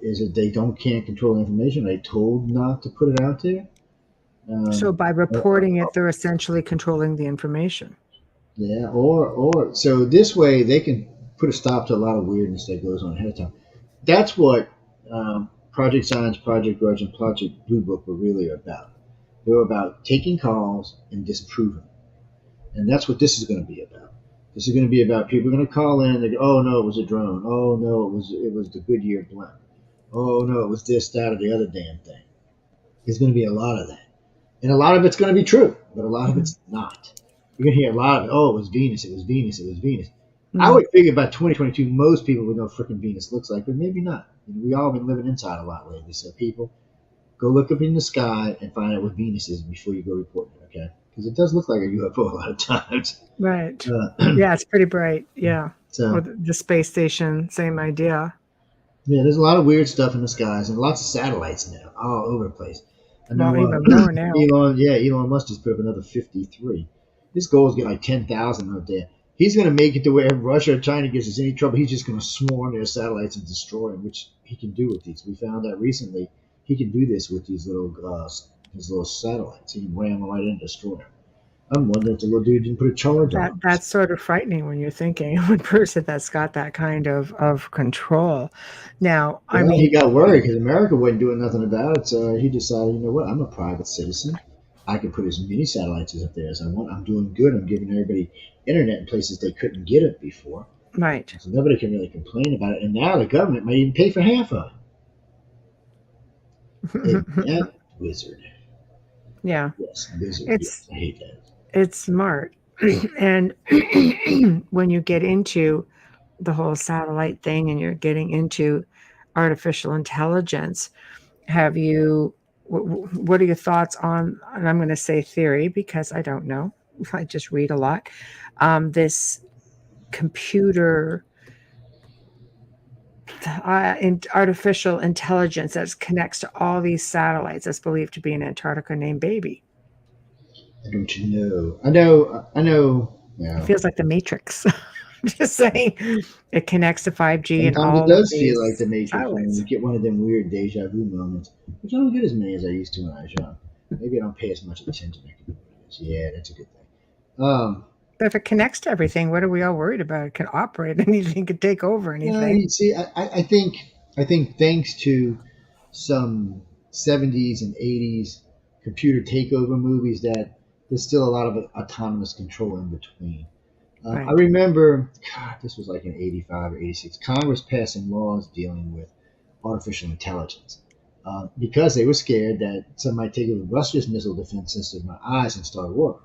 S3: Is it they can't control the information? Are they told not to put it out there?
S2: So by reporting it, they're essentially controlling the information.
S3: Yeah, or so this way they can put a stop to a lot of weirdness that goes on ahead of time. That's what Project Science, Project Grudge, and Project Blue Book were really about. They were about taking calls and disproving. And that's what this is going to be about. This is going to be about people going to call in and they go, oh no, it was a drone. Oh no, it was the Goodyear blimp. Oh no, it was this, that, or the other damn thing. There's going to be a lot of that. And a lot of it's going to be true, but a lot of it's not. You're going to hear a lot of, oh, it was Venus, it was Venus, it was Venus. I would figure by 2022, most people would know what freaking Venus looks like, but maybe not. We all been living inside a lot lately, so people, go look up in the sky and find out what Venus is before you go reporting it, okay? Because it does look like a UFO a lot of times.
S2: Right. Yeah, it's pretty bright. Yeah.
S3: So,
S2: or the space station, same idea.
S3: Yeah, there's a lot of weird stuff in the skies and lots of satellites now, all over the place. I know,
S2: even more now.
S3: Elon Musk just put up another 53. His goal is to get like 10,000 up there. He's going to make it to where Russia or China gives us any trouble. He's just going to swarm their satellites and destroy them, which he can do with these. We found out recently he can do this with these little satellites. He can ram them right in and destroy them. I'm wondering if the little dude didn't put a charge on them.
S2: That's sort of frightening when you're thinking of a person that's got that kind of control. Now, I mean,
S3: he got worried because America wasn't doing nothing about it, so he decided, you know what, I'm a private citizen. I can put as many satellites up there as I want. I'm doing good. I'm giving everybody internet in places they couldn't get it before.
S2: Right.
S3: So nobody can really complain about it. And now the government might even pay for half of it. That wizard.
S2: Yeah.
S3: Yes, wizard. I hate that.
S2: It's smart. And when you get into the whole satellite thing and you're getting into artificial intelligence, what are your thoughts on, and I'm going to say theory because I don't know, I just read a lot, this computer artificial intelligence that connects to all these satellites that's believed to be in Antarctica named Baby?
S3: I don't know. I know. Yeah.
S2: It feels like the Matrix. Just saying, it connects to 5G.
S3: Sometimes
S2: and all
S3: it does
S2: of
S3: feel like the Matrix
S2: satellites.
S3: when you get one of them weird deja vu moments, which I don't get as many as I used to when I was young. Maybe I don't pay as much attention to it. Yeah, that's a good thing.
S2: But if it connects to everything, what are we all worried about? It can operate anything, could take over anything.
S3: You see, I think thanks to some 70s and 80s computer takeover movies that there's still a lot of autonomous control in between. Right. I remember, this was like in 85 or 86, Congress passing laws dealing with artificial intelligence because they were scared that somebody might take over Russia's missile defense system, our eyes, and start war.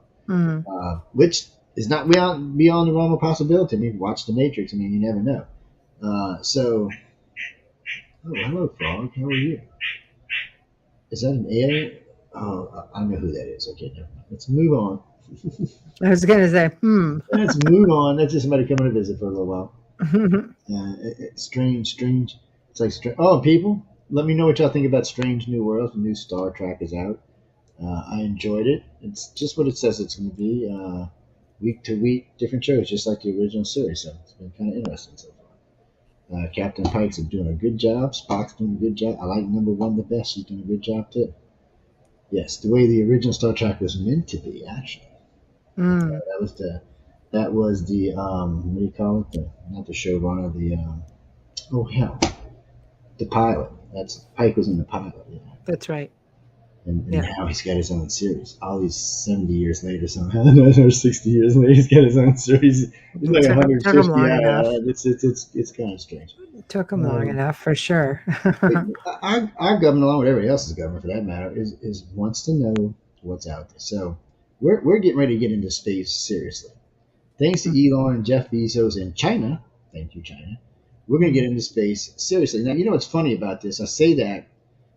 S3: which is not beyond the realm of possibility. I mean, watch The Matrix. I mean, you never know. Oh, hello, Frog. How are you? Is that an alien? Oh, I know who that is. Okay, never mind. Let's move on.
S2: I was going to say,
S3: Let's move on. That's just somebody coming to visit for a little while. It's strange. It's like strange. Oh, people, let me know what y'all think about Strange New Worlds. The new Star Trek is out. I enjoyed it. It's just what it says it's going to be. Week to week, different shows, just like the original series. So it's been kind of interesting so far. Captain Pike's doing a good job. Spock's doing a good job. I like number one the best. She's doing a good job too. Yes, the way the original Star Trek was meant to be, actually. That was the what do you call it? Not the showrunner, oh hell, the pilot. That's Pike was in the pilot. Yeah.
S2: That's right.
S3: And now he's got his own series. All these 70 years later, somehow, or 60 years later, he's got his own series. He's like 150.
S2: Took him long enough.
S3: It's kind of strange.
S2: It took him long enough for sure.
S3: Our government, along with everybody else's government for that matter, is wants to know what's out there. So we're getting ready to get into space seriously. Thanks to Elon and Jeff Bezos and China. Thank you, China. We're going to get into space seriously. Now, you know what's funny about this? I say that.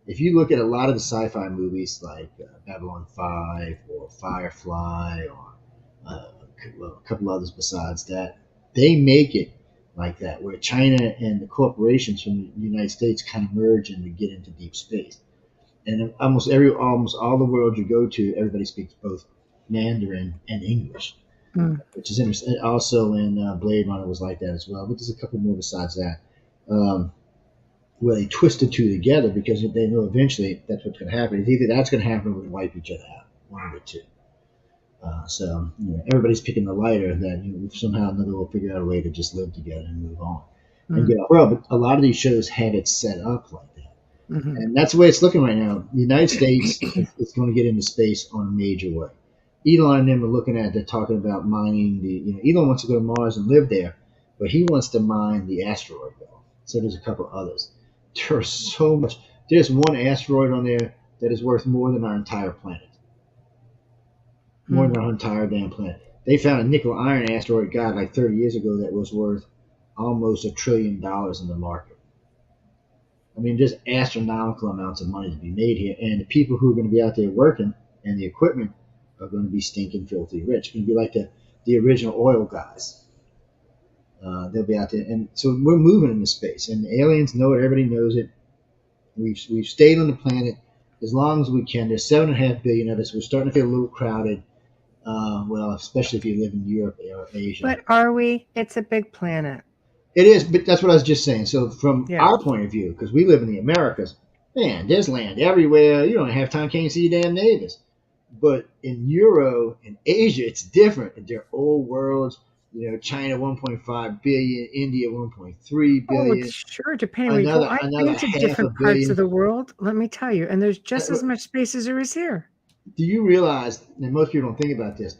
S3: If you look at a lot of the sci-fi movies like Babylon 5 or Firefly or a couple others besides that, they make it like that, where China and the corporations from the United States kind of merge and to get into deep space. And almost all the world you go to, everybody speaks both Mandarin and English, which is interesting. Also in Blade Runner was like that as well, but there's a couple more besides that. Where they twist the two together because they know eventually that's what's going to happen. It's either that's going to happen or we're going to wipe each other out, one of the two. So everybody's picking the lighter that somehow or another we'll figure out a way to just live together and move on. And get off. Well, but a lot of these shows have it set up like that. And that's the way it's looking right now. The United States is going to get into space on a major way. Elon and them are looking at, they're talking about mining Elon wants to go to Mars and live there, but he wants to mine the asteroid belt. So there's a couple others. There's so much. There's one asteroid on there that is worth more than our entire planet. More than our entire damn planet. They found a nickel iron asteroid, God, like 30 years ago that was worth almost $1 trillion in the market. I mean, just astronomical amounts of money to be made here. And the people who are going to be out there working and the equipment are going to be stinking filthy rich. It's going to be like the original oil guys. They'll be out there, and so we're moving into space, and the aliens know it. Everybody knows it. We've stayed on the planet as long as we can. There's 7.5 billion of us. We're starting to feel a little crowded. Well, especially if you live in Europe or Asia.
S2: But are we? It's a big planet.
S3: It is, but that's what I was just saying. So from our point of view, because we live in the Americas, man, there's land everywhere. You don't have time, can't see your damn neighbors. But in Euro and Asia, it's different. They're old worlds. China 1.5 billion, India 1.3 billion.
S2: Oh, sure, depending where you go. I've been to different parts of the world, let me tell you, and there's just as much space as there is here.
S3: Do you realize, and most people don't think about this,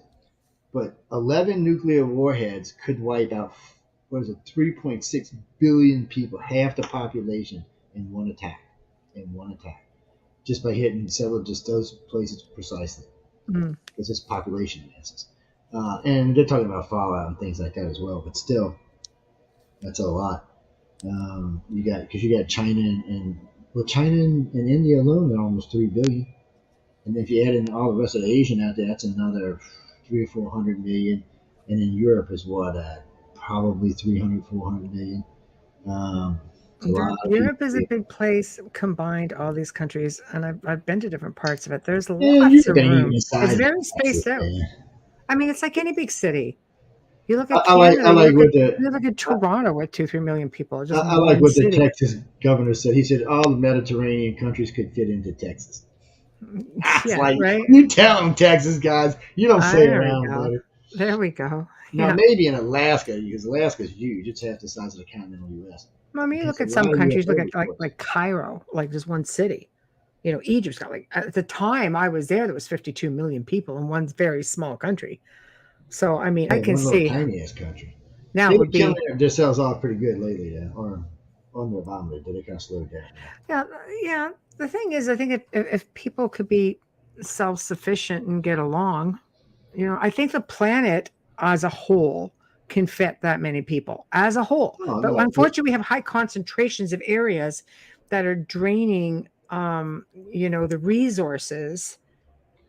S3: but 11 nuclear warheads could wipe out, 3.6 billion people, half the population in one attack. Just by hitting several just those places precisely. Because it's population masses. And they're talking about fallout and things like that as well, but still, that's a lot. You got China and China and India alone are almost 3 billion, and if you add in all the rest of the Asian out there, that's another 300 or 400 million, and in Europe is probably 300, 400 million.
S2: Europe is a big place, combined all these countries, and I've been to different parts of it. There's lots of room. It's very spaced out. I mean, it's like any big city. You look at Canada, you look at Toronto with 2-3 million people.
S3: I like what the Texas governor said. He said all the Mediterranean countries could fit into Texas. Right? You tell them, Texas guys. You don't play around about it.
S2: There we go.
S3: Now, maybe in Alaska, because Alaska's huge. It's half the size of the continental U.S.
S2: Well, I mean, you look at some countries, look at like Cairo, like just one city. Egypt's got at the time I was there was 52 million people in one very small country. So, I mean, I can see.
S3: Tiny ass country.
S2: Now
S3: they
S2: would be
S3: themselves off pretty good lately, or under Obama, did they kind of slow down?
S2: Yeah. The thing is, I think if people could be self-sufficient and get along, I think the planet as a whole can fit that many people as a whole.
S3: Oh,
S2: But
S3: no,
S2: unfortunately, we have high concentrations of areas that are draining, the resources,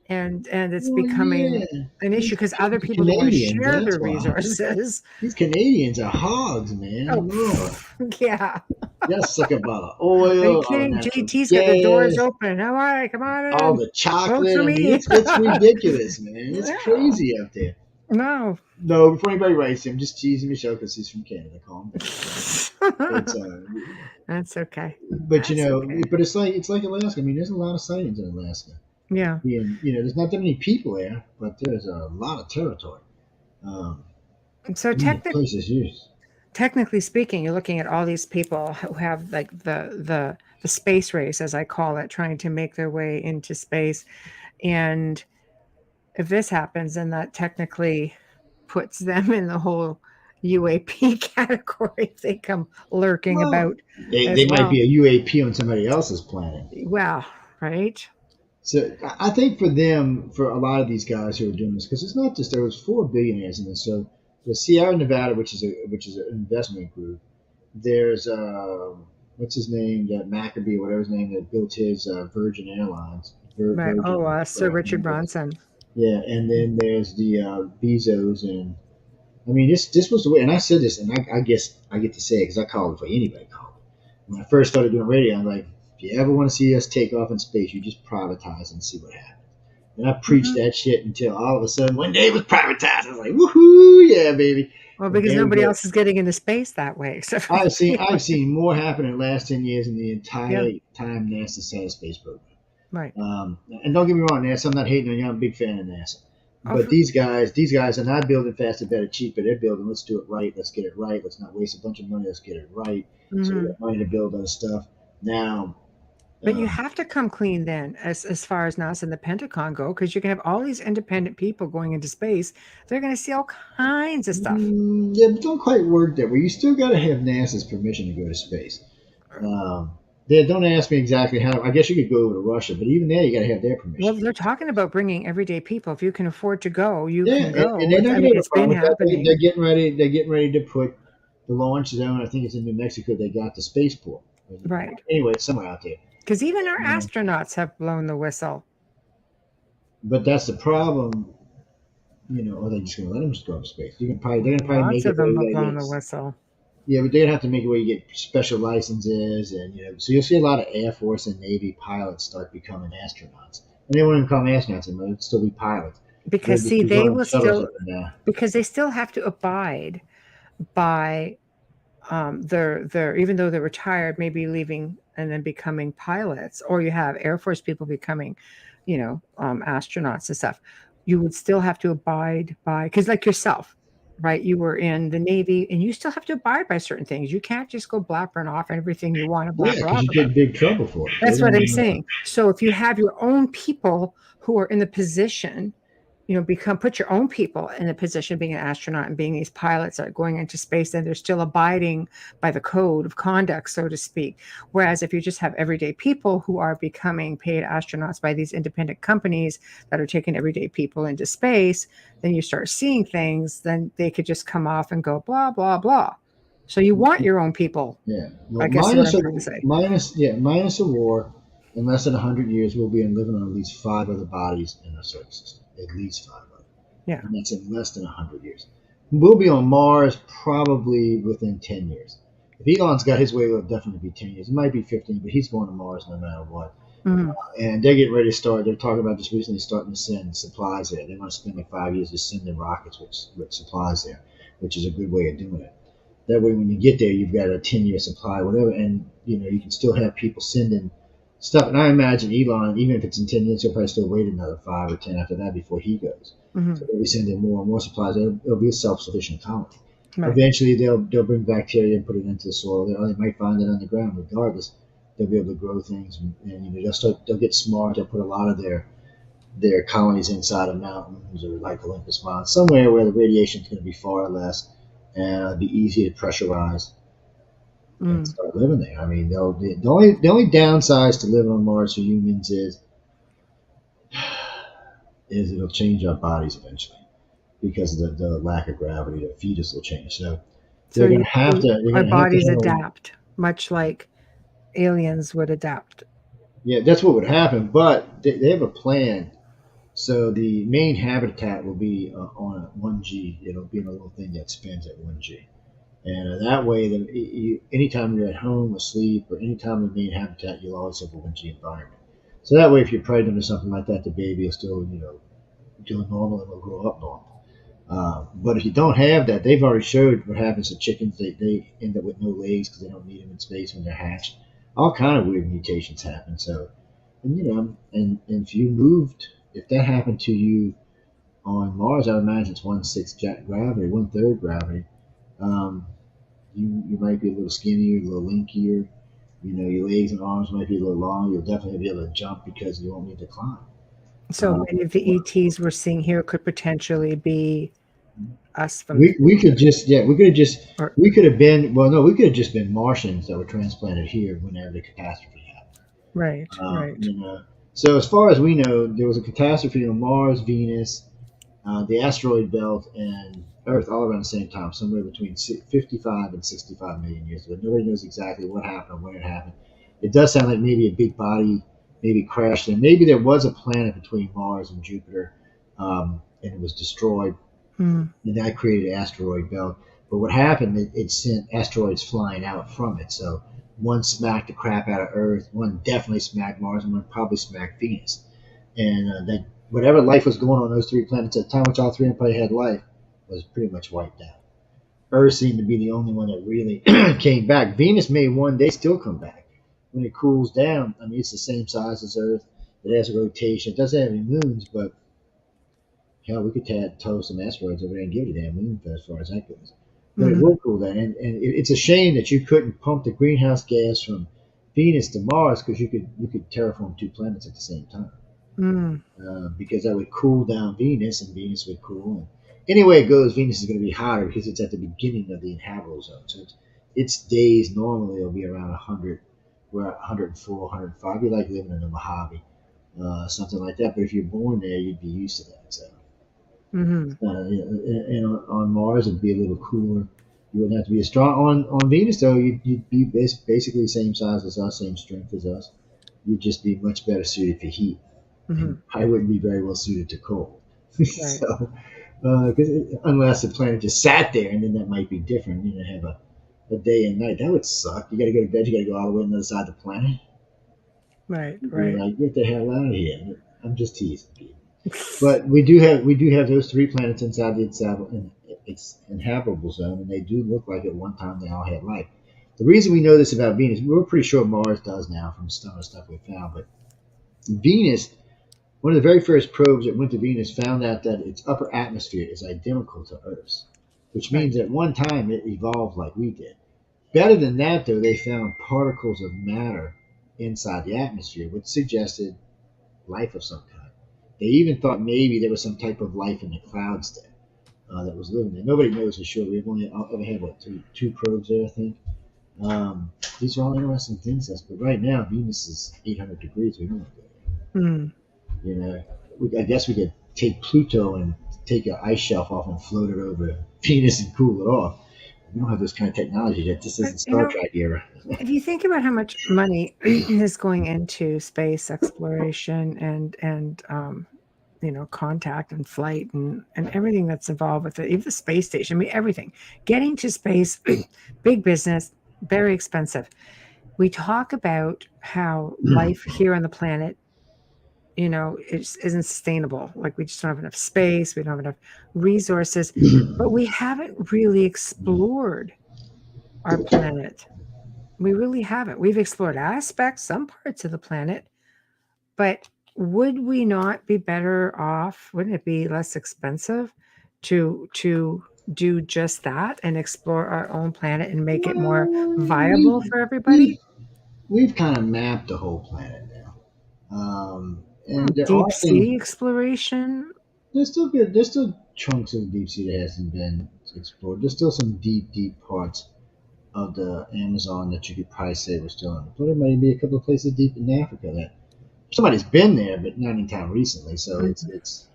S2: and it's
S3: well,
S2: becoming
S3: yeah.
S2: an issue because other
S3: The
S2: people don't want to
S3: Canadians,
S2: share
S3: that's
S2: their
S3: why.
S2: resources.
S3: These Canadians are hogs,
S2: Oh,
S3: man. Lord.
S2: yeah.
S3: Y'all suck about
S2: Are you
S3: oil, all the
S2: kidding?
S3: natural
S2: JT's got the doors
S3: gas,
S2: open. All right, come on
S3: all
S2: in.
S3: the
S2: Vote
S3: chocolate.
S2: for
S3: I mean,
S2: me.
S3: it's ridiculous, man. It's
S2: Yeah.
S3: crazy up there.
S2: No.
S3: No, before anybody writes him, just teasing Michelle because he's from Canada. Calm down. It's
S2: That's okay.
S3: but
S2: That's okay.
S3: but it's like Alaska. I mean, there's a lot of sightings in Alaska.
S2: Yeah.
S3: And there's not that many people there, but there's a lot of territory. Um,
S2: So
S3: the place is huge.
S2: technically speaking, you're looking at all these people who have like the space race, as I call it, trying to make their way into space. And if this happens, then that technically puts them in the whole UAP category if they come lurking
S3: Well,
S2: about
S3: they
S2: as
S3: might
S2: well.
S3: be a UAP on somebody else's planet.
S2: Well, right?
S3: So I think for them, for a lot of these guys who are doing this, because it's not just there was four billionaires in this. So the Sierra Nevada, which is an investment group. There's what's his name, that Maccabee, whatever his name, that built his Virgin Airlines,
S2: Right.
S3: Virgin.
S2: Oh, Sir Richard Branson.
S3: Yeah, and then there's the Bezos, and I mean this was the way. And I said this, and I guess I get to say it because I called it for anybody called it. When I first started doing radio, I'm like, if you ever want to see us take off in space, you just privatize and see what happens. And I preached
S2: Mhm.
S3: that shit until all of a sudden one day it was privatized. I was like, woohoo, yeah, baby.
S2: Well,
S3: And
S2: because
S3: there we
S2: nobody
S3: go.
S2: else is getting into space that way, except for
S3: I've
S2: the
S3: seen
S2: people.
S3: I've seen more happen in the last 10 years in the
S2: Yeah.
S3: entire time NASA had a space program.
S2: Right.
S3: And don't get me wrong, NASA. I'm not hating on you. I'm a big fan of NASA.
S2: Oh,
S3: But these guys are not building faster, better, cheaper. They're building. Let's do it right. Let's get it right. Let's not waste a bunch of money. Let's get it right. So we
S2: mhm.
S3: got money to build other stuff. Now,
S2: But you
S3: um,
S2: have to come clean then, as far as NASA and the Pentagon go, because you can have all these independent people going into space. They're going to see all kinds of stuff.
S3: yeah, but don't quite work that way. You still got to have NASA's permission to go to space. Um, don't ask me exactly how. I guess you could go over to Russia, but even there, you got to have their
S2: Well,
S3: permission.
S2: they're talking about bringing everyday people. If you can afford to go, you
S3: Yeah,
S2: can
S3: and
S2: go.
S3: they're not
S2: I
S3: gonna
S2: mean,
S3: have a
S2: it's
S3: problem
S2: been
S3: with that. They're
S2: happening.
S3: getting ready. They're getting ready to put the launch zone. I think it's in New Mexico. They got the spaceport.
S2: Right.
S3: Anyway, it's somewhere out there.
S2: Because even our
S3: Um,
S2: astronauts have blown the whistle.
S3: but that's the problem. Are they just gonna let them just go up to space? They're gonna probably
S2: Lots
S3: make it
S2: of
S3: where
S2: them
S3: you
S2: have
S3: gotta
S2: blown
S3: get.
S2: the whistle.
S3: Yeah, but they're gonna have to make it where you get special licenses, and so you'll see a lot of Air Force and Navy pilots start becoming astronauts, and they won't even become astronauts anymore; they'll still be pilots. They'll
S2: Because
S3: just
S2: see,
S3: be
S2: they
S3: running
S2: will
S3: shuttles
S2: still
S3: up and down.
S2: because they still have to abide by their even though they're retired, maybe leaving and then becoming pilots, or you have Air Force people becoming, astronauts and stuff. You would still have to abide by because, like yourself, right? You were in the Navy, and you still have to abide by certain things. You can't just go blabbering off everything you want to
S3: Yeah,
S2: blabber
S3: because
S2: off
S3: you get
S2: about.
S3: in big trouble for it. They
S2: That's what
S3: don't.
S2: I'm saying. So if you have your own people who are in the position, put your own people in the position of being an astronaut and being these pilots that are going into space, and they're still abiding by the code of conduct, so to speak. Whereas if you just have everyday people who are becoming paid astronauts by these independent companies that are taking everyday people into space, then you start seeing things, then they could just come off and go blah, blah, blah. So you want your own people,
S3: Yeah.
S2: I
S3: Well,
S2: guess is what I'm trying to say.
S3: minus a war, in less than 100 years, we'll be living on at least five other bodies in our solar system. At least five other,
S2: Yeah.
S3: and that's in less than 100 years. We'll be on Mars probably within 10 years. If Elon's got his way, it'll definitely be 10 years. It might be 15, but he's going to Mars no matter what.
S2: Mm-hmm.
S3: And they're getting ready to start. They're talking about just recently starting to send supplies there. They want to spend like 5 years just sending rockets with supplies there, which is a good way of doing it. That way, when you get there, you've got a 10-year supply, whatever, and you can still have people sending stuff. And I imagine Elon, even if it's in 10 years, he'll probably still wait another 5 or 10 after that before he goes.
S2: Mm-hmm.
S3: So they'll be sending more and more supplies. It'll be a self-sufficient colony.
S2: Right.
S3: Eventually, they'll bring bacteria and put it into the soil. They might find it underground. Regardless, they'll be able to grow things, and they'll get smart. They'll put a lot of their colonies inside of mountains or like Olympus Mons, somewhere where the radiation is going to be far less and it'll be easy to pressurize and start living there. I mean, the only downside to living on Mars for humans is is it'll change our bodies eventually because of the lack of gravity. The fetus will change. So they're going to have to. They're
S2: our
S3: going to have to
S2: bodies
S3: have.
S2: adapt, much like aliens would adapt.
S3: Yeah, that's what would happen. But they have a plan. So the main habitat will be on a 1G. It'll be in a little thing that spins at 1G. And that way, anytime you're at home, asleep, or anytime in the main habitat, you'll always have a 1G environment. So that way, if you're pregnant or something like that, the baby will still, do normal and will grow up normal. But if you don't have that, they've already showed what happens to chickens. They end up with no legs because they don't need them in space when they're hatched. All kind of weird mutations happen. So, and if you moved, if that happened to you on Mars, I would imagine it's 1/6 gravity, 1/3 gravity. Um, you might be a little skinnier, a little linkier. Your legs and arms might be a little long. You'll definitely be able to jump because you won't need to climb.
S2: So many of the ETs we're seeing here could potentially be us from
S3: we could just we could have been we could have just been Martians that were transplanted here whenever the catastrophe happened.
S2: Right, right.
S3: So as far as we know, there was a catastrophe on Mars, Venus, the asteroid belt, and Earth all around the same time, somewhere between 55 and 65 million years ago. Nobody knows exactly what happened or when it happened. It does sound like maybe a big body maybe crashed, and maybe there was a planet between Mars and Jupiter, and it was destroyed, and that created an asteroid belt. But what happened, it sent asteroids flying out from it. So one smacked the crap out of Earth, one definitely smacked Mars, and one probably smacked Venus. And that whatever life was going on those three planets at the time, which all three of them probably had life, was pretty much wiped out. Earth seemed to be the only one that really came back. Venus may one day still come back when it cools down. I mean, it's the same size as Earth. It has a rotation. It doesn't have any moons, but hell, we could tow some asteroids over there and give it a damn moon as far as that goes. But it will cool down, and it's a shame that you couldn't pump the greenhouse gas from Venus to Mars because you could terraform two planets at the same time. Because that would cool down Venus, and Venus would cool. And anyway it goes, Venus is going to be hotter because it's at the beginning of the inhabitable zone. So its days normally will be around 100, we're at 104, 105. You're like living in a Mojave, something like that. But if you're born there, you'd be used to that. So, and on Mars, it'd be a little cooler. You wouldn't have to be as strong. On Venus, though, you'd be basically the same size as us, same strength as us. You'd just be much better suited for heat. I wouldn't be very well suited to cold. Right. So, unless the planet just sat there, and then that might be different. Have a day and night. That would suck. You got to go to bed. You got to go all the way on the other side of the planet.
S2: Right.
S3: You're like, get the hell out of here. I'm just teasing people. But we do have those three planets inside the inhabitable zone, and they do look like at one time they all had life. The reason we know this about Venus, we're pretty sure Mars does now from some of the stuff we found, but Venus, one of the very first probes that went to Venus found out that its upper atmosphere is identical to Earth's, which means at one time it evolved like we did. Better than that, though, they found particles of matter inside the atmosphere, which suggested life of some kind. They even thought maybe there was some type of life in the clouds there that was living there. Nobody knows for sure. We've only ever had, two probes there, I think. These are all interesting things, but right now Venus is 800 degrees. We don't want to go there. I guess we could take Pluto and take an ice shelf off and float it over Venus and cool it off. We don't have this kind of technology yet. This isn't Star Trek era.
S2: If you think about how much money is going into space exploration and contact and flight and everything that's involved with it, even the space station, I mean, everything. Getting to space, big business, very expensive. We talk about how life here on the planet, it isn't sustainable. Like we just don't have enough space. We don't have enough resources, but we haven't really explored our planet. We really haven't. We've explored some parts of the planet, but would we not be better off? Wouldn't it be less expensive to do just that and explore our own planet and make it more viable for everybody?
S3: We've kind of mapped the whole planet now. And
S2: deep sea exploration.
S3: There's still chunks of the deep sea that hasn't been explored. There's still some deep parts of the Amazon that you could probably say we're still in. But there may be a couple of places deep in Africa that somebody's been there, but not anytime recently. So it's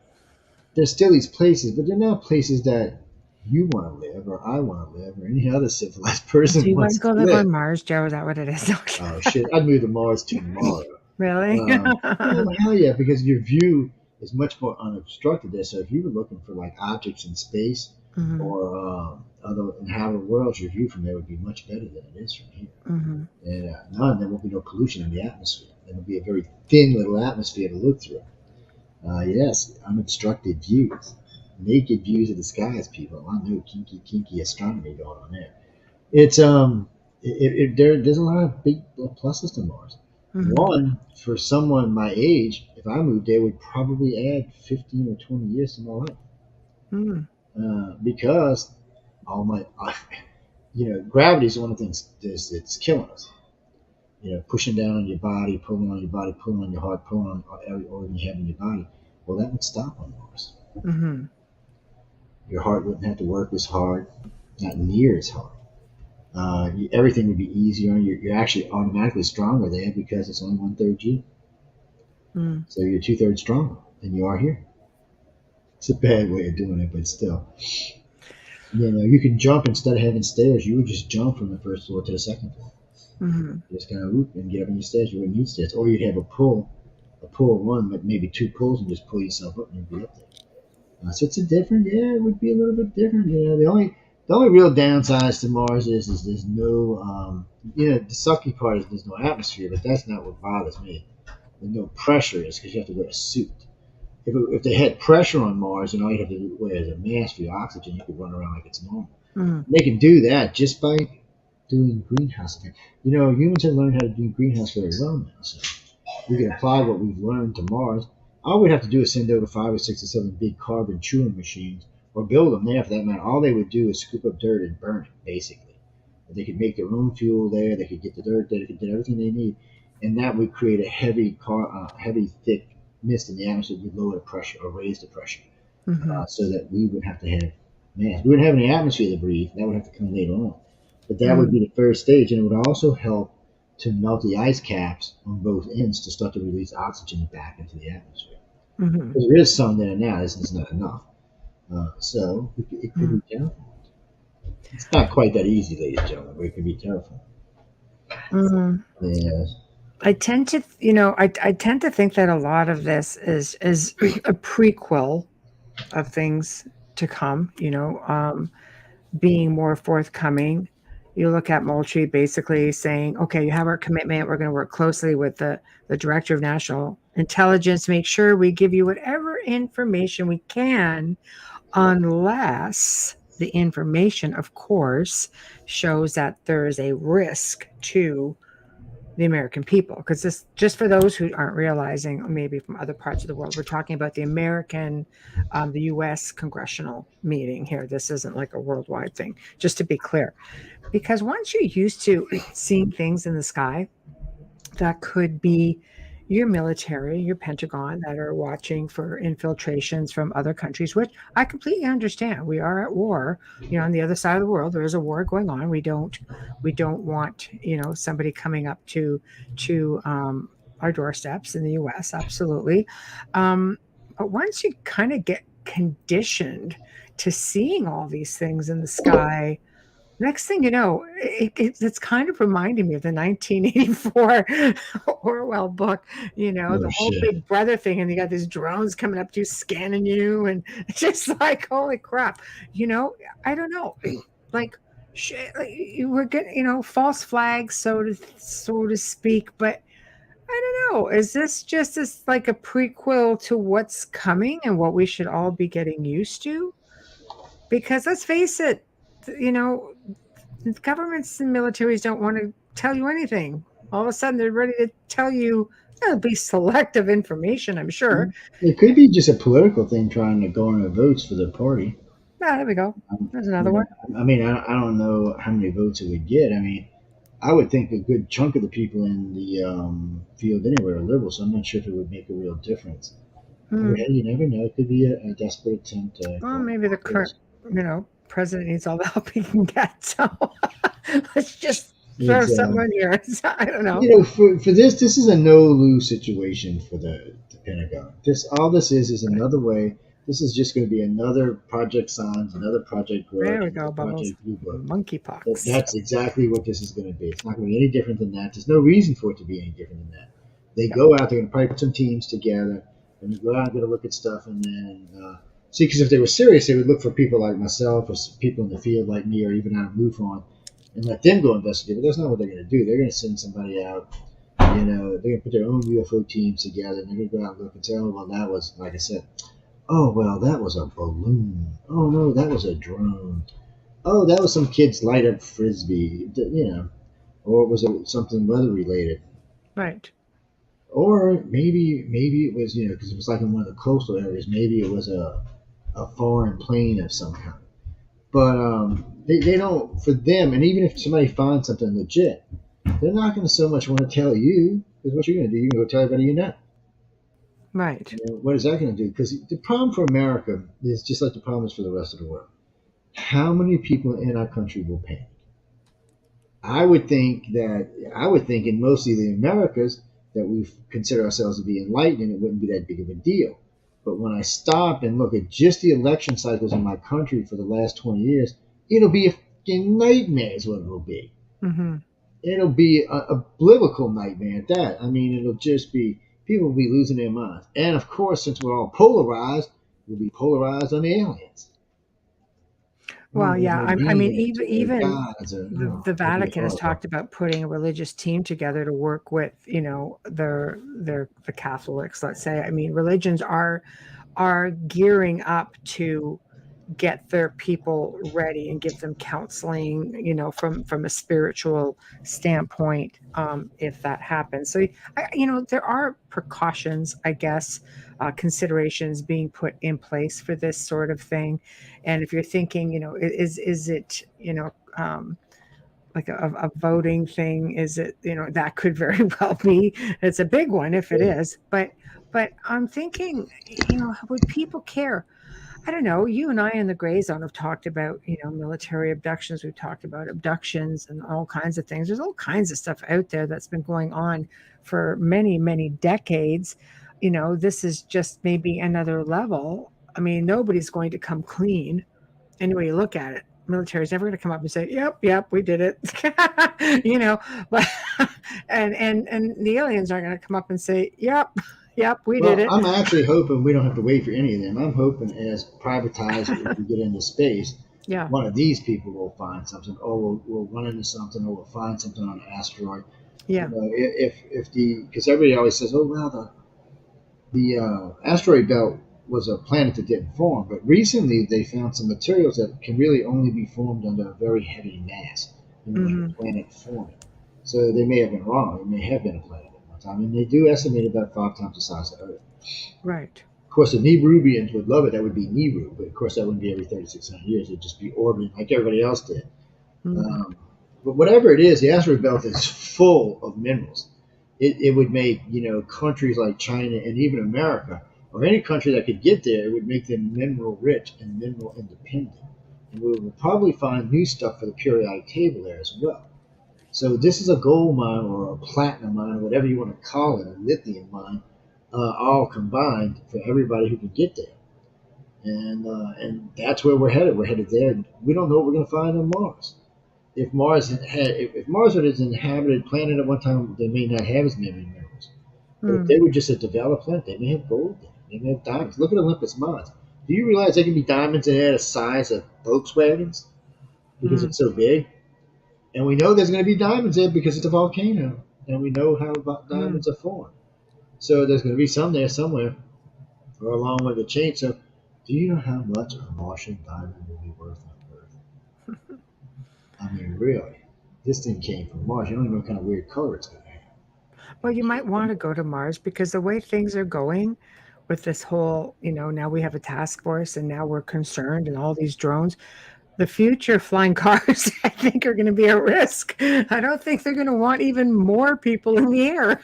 S3: there's still these places, but they're not places that you want to live, or I want to live, or any other civilized
S2: Do
S3: person
S2: you want
S3: wants
S2: to go
S3: to
S2: live
S3: live.
S2: on Mars, Joe? Is that what it is?
S3: Oh shit! I'd move to Mars tomorrow.
S2: Really?
S3: Oh hell yeah! Because your view is much more unobstructed there. So if you were looking for like objects in space
S2: Mm-hmm.
S3: or other inhabited worlds, your view from there would be much better than it is from here.
S2: Mm-hmm.
S3: And there won't be no pollution in the atmosphere. There will be a very thin little atmosphere to look through. Yes, unobstructed views, naked views of the skies, people. I know kinky astronomy going on there. It's there's a lot of big pluses to Mars.
S2: Mm-hmm.
S3: One, for someone my age, if I moved there, would probably add 15 or 20 years to my life.
S2: Mm-hmm.
S3: Because all my, gravity is one of the things that's killing us. Pushing down on your body, pulling on your body, pulling on your heart, pulling on every organ you have in your body. Well, that would stop on Mars.
S2: Mm-hmm.
S3: Your heart wouldn't have to work as hard, not near as hard. Everything would be easier. You're actually automatically stronger there because it's only 1/3 G.
S2: Mm-hmm.
S3: So you're 2/3 stronger than you are here. It's a bad way of doing it, but still. You can jump instead of having stairs. You would just jump from the first floor to the second floor.
S2: Mm-hmm.
S3: Just kind of whoop and get up on your stairs. You wouldn't need stairs. Or you'd have a pull one, but maybe two pulls and just pull yourself up and you'd be up there. So it's it would be a little bit different. The only real downsides to Mars is there's no, the sucky part is there's no atmosphere, but that's not what bothers me. There's no pressure is because you have to wear a suit. If they had pressure on Mars and all you have to wear is a mask for your oxygen, you could run around like it's normal.
S2: Mm-hmm.
S3: They can do that just by doing greenhouse effect. Humans have learned how to do greenhouse very well now, so we can apply what we've learned to Mars. All we'd have to do is send over 5 or 6 or 7 big carbon chewing machines, or build them there for that matter. All they would do is scoop up dirt and burn it, basically. They could make their own fuel there. They could get the dirt there. They could get everything they need, and that would create a heavy, thick mist in the atmosphere. Would lower the pressure or raise the pressure,
S2: Mm-hmm.
S3: so that we would have to have mass. We wouldn't have any atmosphere to breathe. That would have to come later on, but that would be the first stage, and it would also help to melt the ice caps on both ends to start to release oxygen back into the atmosphere.
S2: Mm-hmm.
S3: There is some there now. It's not enough. So it could be terrifying. It's not quite that easy, ladies and gentlemen, but it could be terrifying.
S2: Mm-hmm.
S3: Yes.
S2: I tend to, I tend to think that a lot of this is a prequel of things to come. Being more forthcoming. You look at Moultrie basically saying, okay, you have our commitment. We're going to work closely with the Director of National Intelligence, make sure we give you whatever information we can, unless the information, of course, shows that there is a risk to the American people. Because this, just for those who aren't realizing, maybe from other parts of the world, we're talking about the the U.S. congressional meeting here. This isn't like a worldwide thing, just to be clear. Because once you're used to seeing things in the sky that could be your military, your Pentagon that are watching for infiltrations from other countries, which I completely understand. We are at war, on the other side of the world. There is a war going on. We don't want, somebody coming up to our doorsteps in the U.S. Absolutely. But once you kind of get conditioned to seeing all these things in the sky, next thing you know, it's kind of reminding me of the 1984 Orwell book, the whole
S3: Shit.
S2: Big Brother thing, and you got these drones coming up to you, scanning you, and it's just like, holy crap, I don't know, like we're getting, false flags, so to speak, but I don't know. Is this just as like a prequel to what's coming and what we should all be getting used to? Because let's face it, governments and militaries don't want to tell you anything. All of a sudden, they're ready to tell you. It'll be selective information, I'm sure.
S3: It could be just a political thing trying to garner votes for their party.
S2: Ah, there we go. There's another one.
S3: I mean, I don't know how many votes it would get. I mean, I would think a good chunk of the people in the field anyway are liberal, so I'm not sure if it would make a real difference.
S2: Hmm.
S3: Hey, you never know. It could be a desperate attempt.
S2: Well, maybe the current, president needs all the help he can get. So let's just throw something in here. I don't know.
S3: For this is a no lose situation for the Pentagon. All this is another way This is just going to be another Project Signs, another Project Grudge,
S2: There we
S3: another
S2: go, Bubbles.
S3: Project Blue Book.
S2: Monkeypox.
S3: That's exactly what this is going to be. It's not going to be any different than that. There's no reason for it to be any different than that. They go out, they're going to probably put some teams together, and go out and going to look at stuff, and then see, because if they were serious, they would look for people like myself or people in the field like me, or even out of MUFON, and let them go investigate. But that's not what they're going to do. They're going to send somebody out. They're going to put their own UFO teams together, and they're going to go out and look and say, oh, well, that was, like I said, oh, well, that was a balloon. Oh, no, that was a drone. Oh, that was some kid's light up frisbee, or was it something weather related?
S2: Right.
S3: Or maybe it was, because it was like in one of the coastal areas, maybe it was a foreign plane of some kind. But they don't, for them, and even if somebody finds something legit, they're not going to so much want to tell you, because what you're going to do, you're going to go tell everybody you know.
S2: Right.
S3: What is that going to do? Because the problem for America is just like the problem is for the rest of the world. How many people in our country will panic? I would think in mostly the Americas that we consider ourselves to be enlightened, and it wouldn't be that big of a deal. But when I stop and look at just the election cycles in my country for the last 20 years, it'll be a fucking nightmare is what it'll be.
S2: Mm-hmm.
S3: It'll be a biblical nightmare at that. I mean, it'll just be, people will be losing their minds. And of course, since we're all polarized, we'll be polarized on the aliens.
S2: Well, yeah. I mean, even the Vatican has talked about putting a religious team together to work with, the Catholics, let's say. I mean, religions are gearing up to get their people ready and give them counseling, from a spiritual standpoint, if that happens. So, there are precautions, I guess, considerations being put in place for this sort of thing. And if you're thinking, is it, like a voting thing? Is it, that could very well be. It's a big one if it is. But I'm thinking, would people care? I don't know. You and I in the gray zone have talked about, military abductions. We've talked about abductions and all kinds of things. There's all kinds of stuff out there that's been going on for many, many decades. This is just maybe another level. I mean, nobody's going to come clean. Any way you look at it, military is never going to come up and say, "Yep, we did it," But and the aliens aren't going to come up and say, "Yep, we did it."
S3: I'm actually hoping we don't have to wait for any of them. I'm hoping as privatized if we get into space, one of these people will find something, or we'll run into something, or we'll find something on an asteroid.
S2: Yeah.
S3: Because everybody always says, "Oh well, the asteroid belt was a planet that didn't form," but recently they found some materials that can really only be formed under a very heavy mass, like a planet forming. So they may have been wrong. It may have been a planet. I mean, they do estimate about 5 times the size of Earth.
S2: Right.
S3: Of course, the Nerubians would love it. That would be Neru, but of course, that wouldn't be every 3,600 years. It'd just be orbiting like everybody else did. But whatever it is, the asteroid belt is full of minerals. It would make countries like China and even America, or any country that could get there, it would make them mineral rich and mineral independent. And we will probably find new stuff for the periodic table there as well. So this is a gold mine or a platinum mine, or whatever you want to call it, a lithium mine, all combined for everybody who can get there. And that's where we're headed. We're headed there. We don't know what we're going to find on Mars. If Mars was an inhabited planet at one time, they may not have as many minerals. But if they were just a developed planet, they may have gold there. They may have diamonds. Look at Olympus Mons. Do you realize there can be diamonds in there the size of Volkswagens because it's so big? And we know there's going to be diamonds there because it's a volcano, and we know how diamonds are formed. So there's going to be some there somewhere, or along with the chain. So, do you know how much a Martian diamond will be worth on Earth? I mean, really, this thing came from Mars. You don't even know what kind of weird color it's going to have.
S2: Well, you might want to go to Mars because the way things are going with this whole, now we have a task force and now we're concerned and all these drones. The future flying cars, I think, are going to be a risk. I don't think they're going to want even more people in the air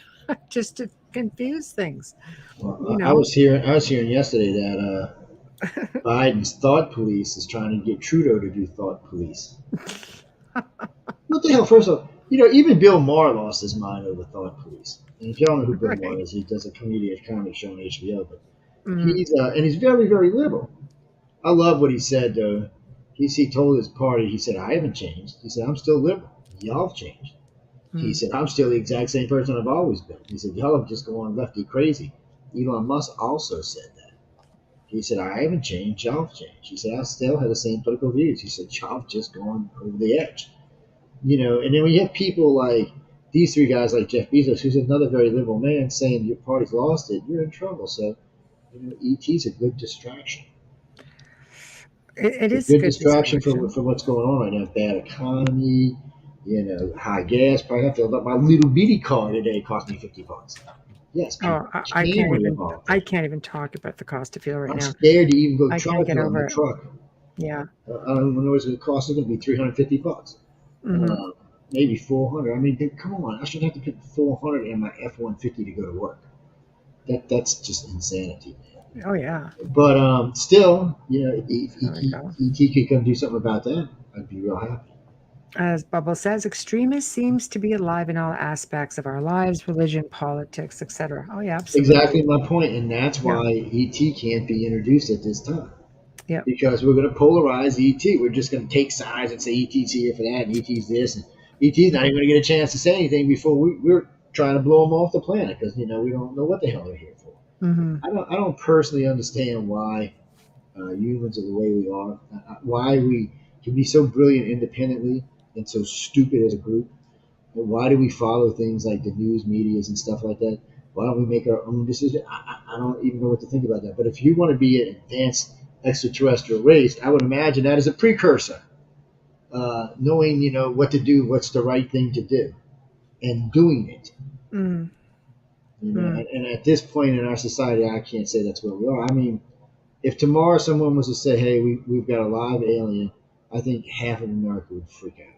S2: just to confuse things.
S3: Well, I was hearing yesterday that Biden's thought police is trying to get Trudeau to do thought police. What the hell? First of all, even Bill Maher lost his mind over thought police. And if y'all know who Bill Maher is, he does a comedy show on HBO. But He's very, very liberal. I love what he said, though. He told his party, he said, I haven't changed. He said, I'm still liberal. Y'all have changed. He said, I'm still the exact same person I've always been. He said, y'all have just gone lefty crazy. Elon Musk also said that. He said, I haven't changed. Y'all have changed. He said, I still have the same political views. He said, y'all have just gone over the edge. And then when you have people like these three guys, like Jeff Bezos, who's another very liberal man, saying your party's lost it, you're in trouble. So, ET's a good distraction.
S2: It is
S3: a
S2: a
S3: good distraction
S2: distraction
S3: for what's going on right now. Bad economy, high gas price. I filled up my little bitty car today. It cost me $50. Yes,
S2: I can't even talk about the cost of fuel right now.
S3: I'm scared to even go
S2: I
S3: charge it on the truck.
S2: Yeah,
S3: I don't know what it's going to cost. It's going to be $350. Maybe 400. I mean, come on! I should have to pay 400 in my F-150 to go to work. That's just insanity, man.
S2: Oh yeah.
S3: But still, if ET could come do something about that, I'd be real happy.
S2: As Bubble says, extremist seems to be alive in all aspects of our lives, religion, politics, etc. Oh yeah, absolutely.
S3: Exactly my point, and that's why ET can't be introduced at this time.
S2: Yeah.
S3: Because we're going to polarize ET. We're just going to take sides and say ET's here for that, and ET's this, and ET's not even going to get a chance to say anything before we're trying to blow them off the planet because we don't know what the hell they're here for. I don't personally understand why humans are the way we are, why we can be so brilliant independently and so stupid as a group. And why do we follow things like the news medias and stuff like that? Why don't we make our own decisions? I don't even know what to think about that. But if you want to be an advanced extraterrestrial race, I would imagine that is a precursor. Knowing, what to do, what's the right thing to do, and doing it. And at this point in our society, I can't say that's where we are. I mean, if tomorrow someone was to say, hey, we've got a live alien, I think half of America would freak out.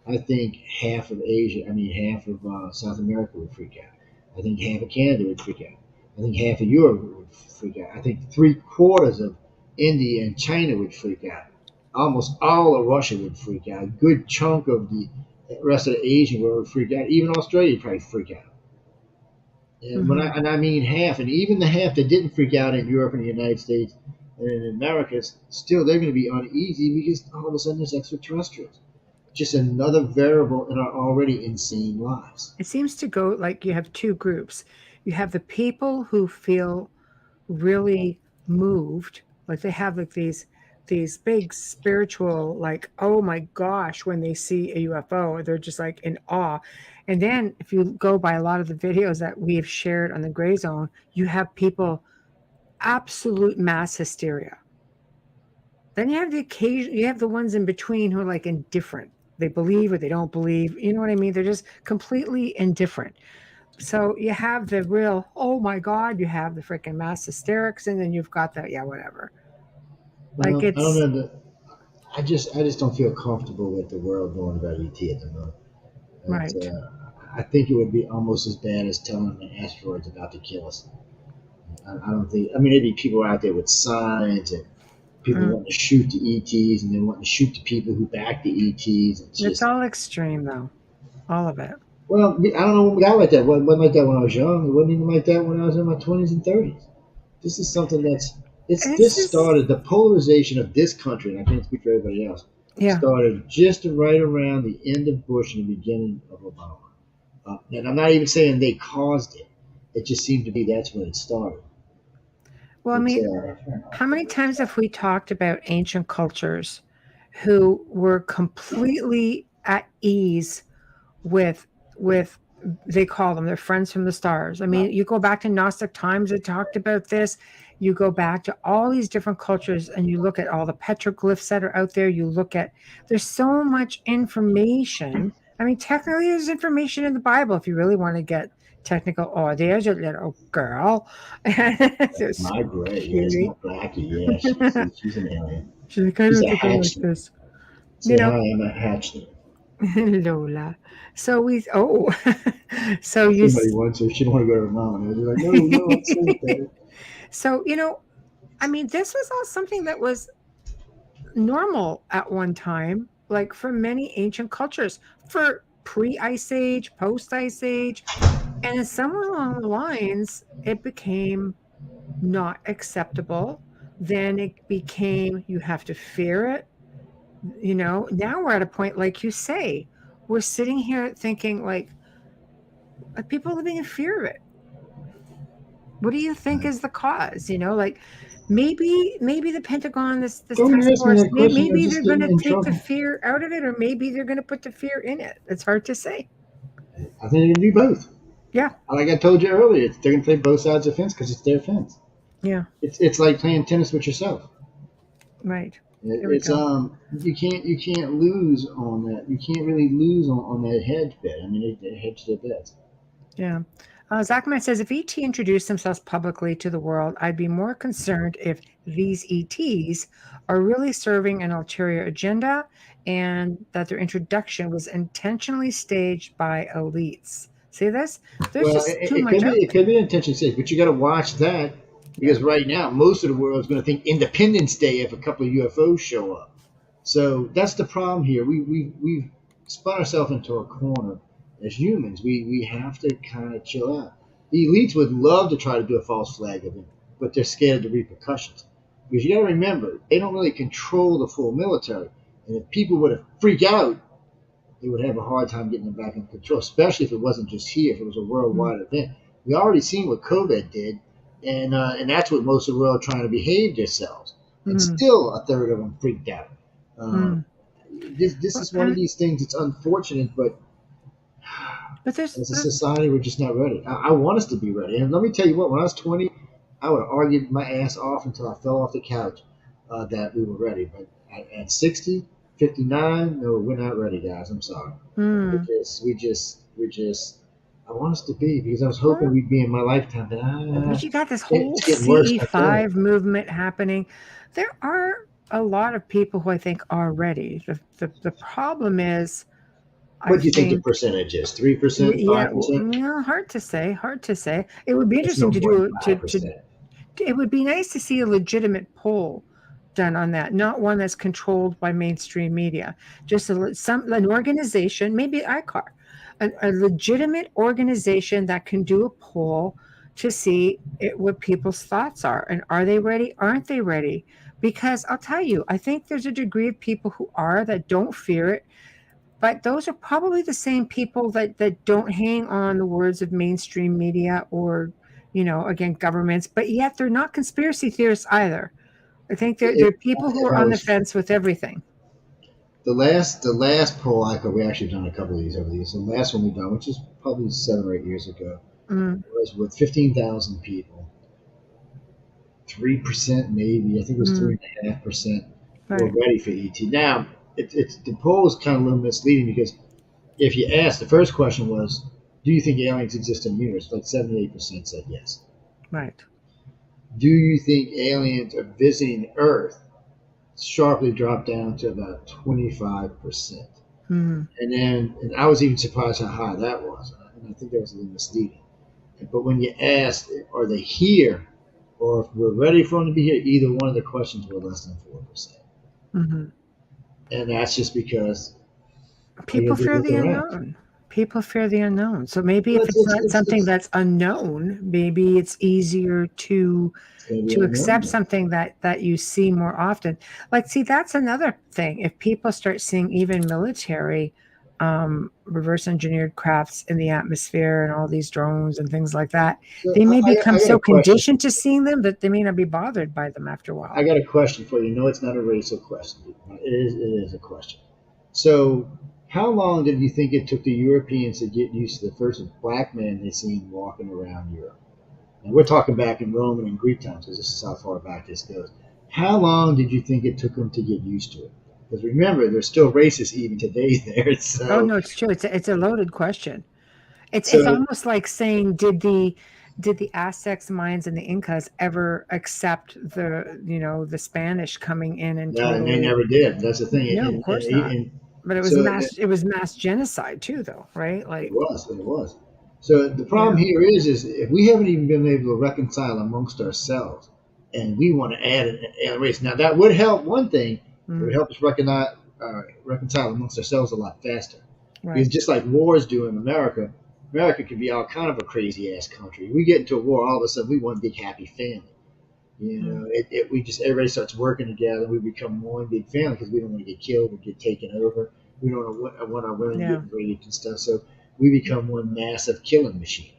S3: I think half of half of South America would freak out. I think half of Canada would freak out. I think half of Europe would freak out. I think 3/4 of India and China would freak out. Almost all of Russia would freak out. A good chunk of the rest of the Asian world would freak out. Even Australia would probably freak out. And I mean half, and even the half that didn't freak out in Europe and the United States and in America, still they're going to be uneasy because all of a sudden there's extraterrestrials. Just another variable in our already insane lives.
S2: It seems to go like you have two groups. You have the people who feel really moved, like they have like these big spiritual, like, oh my gosh, when they see a UFO, they're just like in awe. And then if you go by a lot of the videos that we have shared on the Gray Zone, you have people absolute mass hysteria. Then you have the ones in between who are like indifferent. They believe or they don't believe. You know what I mean? They're just completely indifferent. So you have the real, oh my God, you have the freaking mass hysterics, and then you've got that, yeah, whatever.
S3: Well, I don't know. I just don't feel comfortable with the world knowing about ET at the moment.
S2: Right.
S3: I think it would be almost as bad as telling an asteroid's about to kill us. I don't think. I mean, there'd be people out there with signs and people wanting to shoot the ETs and then wanting to shoot the people who back the ETs.
S2: It's all extreme, though. All of it.
S3: Well, I don't know when we got like that. It wasn't like that when I was young. It wasn't even like that when I was in my 20s and 30s. This is something this started, the polarization of this country, and I can't speak for everybody else, started just right around the end of Bush and the beginning of Obama. And I'm not even saying they caused it. It just seemed to be that's when it started.
S2: Well, I mean, how many times have we talked about ancient cultures who were completely at ease with they call them, they're friends from the stars. I mean, you go back to Gnostic times, they talked about this. You go back to all these different cultures and you look at all the petroglyphs that are out there. You look at, there's so much information. I mean, technically there's information in the Bible if you really want to get technical. Oh, there's a little girl.
S3: That's my gray. Yeah, it's not Blackie. Yeah, she's an alien.
S2: She's like, I don't think I like this.
S3: Say hi, I'm a hatchling.
S2: Lola. So so
S3: somebody wants her. She don't want to go to her mom. And they're like, no, I'm safe.
S2: So, I mean, this was all something that was normal at one time, like for many ancient cultures, for pre-Ice Age, post-Ice Age, and somewhere along the lines, it became not acceptable. Then it became you have to fear it. Now we're at a point, like you say, we're sitting here thinking like people living in fear of it. What do you think is the cause? Like maybe the Pentagon, this
S3: Don't
S2: task
S3: ask me
S2: force,
S3: that question. You'll
S2: maybe
S3: just
S2: they're
S3: get
S2: going
S3: me
S2: to
S3: in
S2: take the
S3: trouble.
S2: fear out of it, or maybe they're going to put the fear in it. It's hard to say.
S3: I think they can do both.
S2: Yeah.
S3: Like I told you earlier, they're going to play both sides of the fence because it's their fence.
S2: Yeah.
S3: It's like playing tennis with yourself.
S2: Right. There we
S3: It's
S2: go.
S3: you can't lose on that. You can't really lose on that hedge bet. I mean, they hedge their bets.
S2: Yeah. Zachman says, if ET introduced themselves publicly to the world, I'd be more concerned if these ETs are really serving an ulterior agenda and that their introduction was intentionally staged by elites. See this? There's
S3: Well,
S2: just too
S3: it
S2: much
S3: could be
S2: out
S3: it
S2: there.
S3: could be intention safe, but you got to watch that
S2: Yeah.
S3: because right now most of the world is going to think Independence Day if a couple of UFOs show up. So that's the problem here. We've spun ourselves into a corner as humans. We have to kind of chill out. The elites would love to try to do a false flag event, but they're scared of the repercussions. Because you got to remember, they don't really control the full military, and if people were to freak out, they would have a hard time getting them back in control, especially if it wasn't just here, if it was a
S2: Mm,
S3: worldwide event. We already seen what COVID did, and that's what most of the world are trying to behave themselves. And
S2: mm,
S3: still, a third of them freaked out. Uh,
S2: mm.
S3: this
S2: Well,
S3: is one of these things. It's unfortunate, but
S2: but there's
S3: as a society, we're just not ready. I want us to be ready. And let me tell you what: when I was 20, I would have argued my ass off until I fell off the couch that we were ready. But at 60, 59, no, we're not ready, guys. I'm sorry.
S2: mm.
S3: We just. I want us to be because I was hoping
S2: Well,
S3: we'd be in my lifetime, but
S2: but you got this whole
S3: it's getting worse. I tell you.
S2: CE5 movement happening. There are a lot of people who I think are ready. The problem is, I
S3: What do you think the
S2: think,
S3: percentage is? 3%,
S2: yeah,
S3: 5%?
S2: hard to say, hard to say. It would be
S3: It's no
S2: interesting to
S3: more than
S2: do
S3: five percent.
S2: it would be nice to see a legitimate poll done on that, not one that's controlled by mainstream media. Just an organization, maybe ICAR, a legitimate organization that can do a poll to see what people's thoughts are and are they ready? Aren't they ready? Because I'll tell you, I think there's a degree of people who are that don't fear it, but those are probably the same people that don't hang on the words of mainstream media or, again, governments, but yet they're not conspiracy theorists either. I think they're people who
S3: If
S2: are
S3: I
S2: on the
S3: was
S2: fence with everything.
S3: the last poll I could, we actually done a couple of these over the years. The last one we done, which is probably 7 or 8 years ago,
S2: Mm,
S3: was with 15,000 people. 3% maybe, I think it was
S2: mm,
S3: 3.5% were
S2: right.
S3: ready for ET. Now, it's the poll is kind of a little misleading because if you ask, the first question was, do you think aliens exist in the universe? Like 78% said yes.
S2: Right.
S3: Do you think aliens are visiting Earth? Sharply dropped down to about 25%.
S2: Mm,
S3: And I was even surprised how high that was. And I think that was a little misleading. But when you asked, are they here, or if we're ready for them to be here, either one of the questions were less than 4%.
S2: mhm.
S3: And that's just because all you
S2: People
S3: gotta do is
S2: fear
S3: look
S2: the
S3: around.
S2: unknown. People fear the unknown. So maybe
S3: Well,
S2: if it's not something that's unknown, maybe it's easier
S3: it's going to be
S2: to accept
S3: unknown.
S2: something that you see more often. Like, see, that's another thing. If people start seeing even military reverse engineered crafts in the atmosphere and all these drones and things like that,
S3: So
S2: they may become
S3: I got
S2: so
S3: a question.
S2: conditioned to seeing them that they may not be bothered by them after a while.
S3: I got a question for you. No, it's not a racial question. It is a question. So, how long did you think it took the Europeans to get used to the first black man they seen walking around Europe? And we're talking back in Roman and Greek times because this is how far back this goes. How long did you think it took them to get used to it? Because remember, they're still racist even today there.
S2: Oh
S3: So,
S2: no, it's true. It's a loaded question. It's
S3: so
S2: almost like saying, did the Aztecs, Mayans, and the Incas ever accept the Spanish coming in and
S3: no, and they
S2: totally?
S3: never did. That's the thing.
S2: No, of
S3: And, and,
S2: course not.
S3: and
S2: But it was
S3: so
S2: mass genocide too, though, right?
S3: it
S2: Like,
S3: was. It was. So the problem
S2: yeah,
S3: here is if we haven't even been able to reconcile amongst ourselves, and we want to add an alien race, now that would help. One thing, it would
S2: mm,
S3: help us reconcile amongst ourselves a lot faster. Because
S2: right,
S3: just like wars do in America, America can be all kind of a crazy ass country. We get into a war, all of a sudden we one big happy family. We just everybody starts working together. We become one big family because we don't want to get killed or get taken over. We don't want our women getting raped and stuff. So we become one massive killing machine.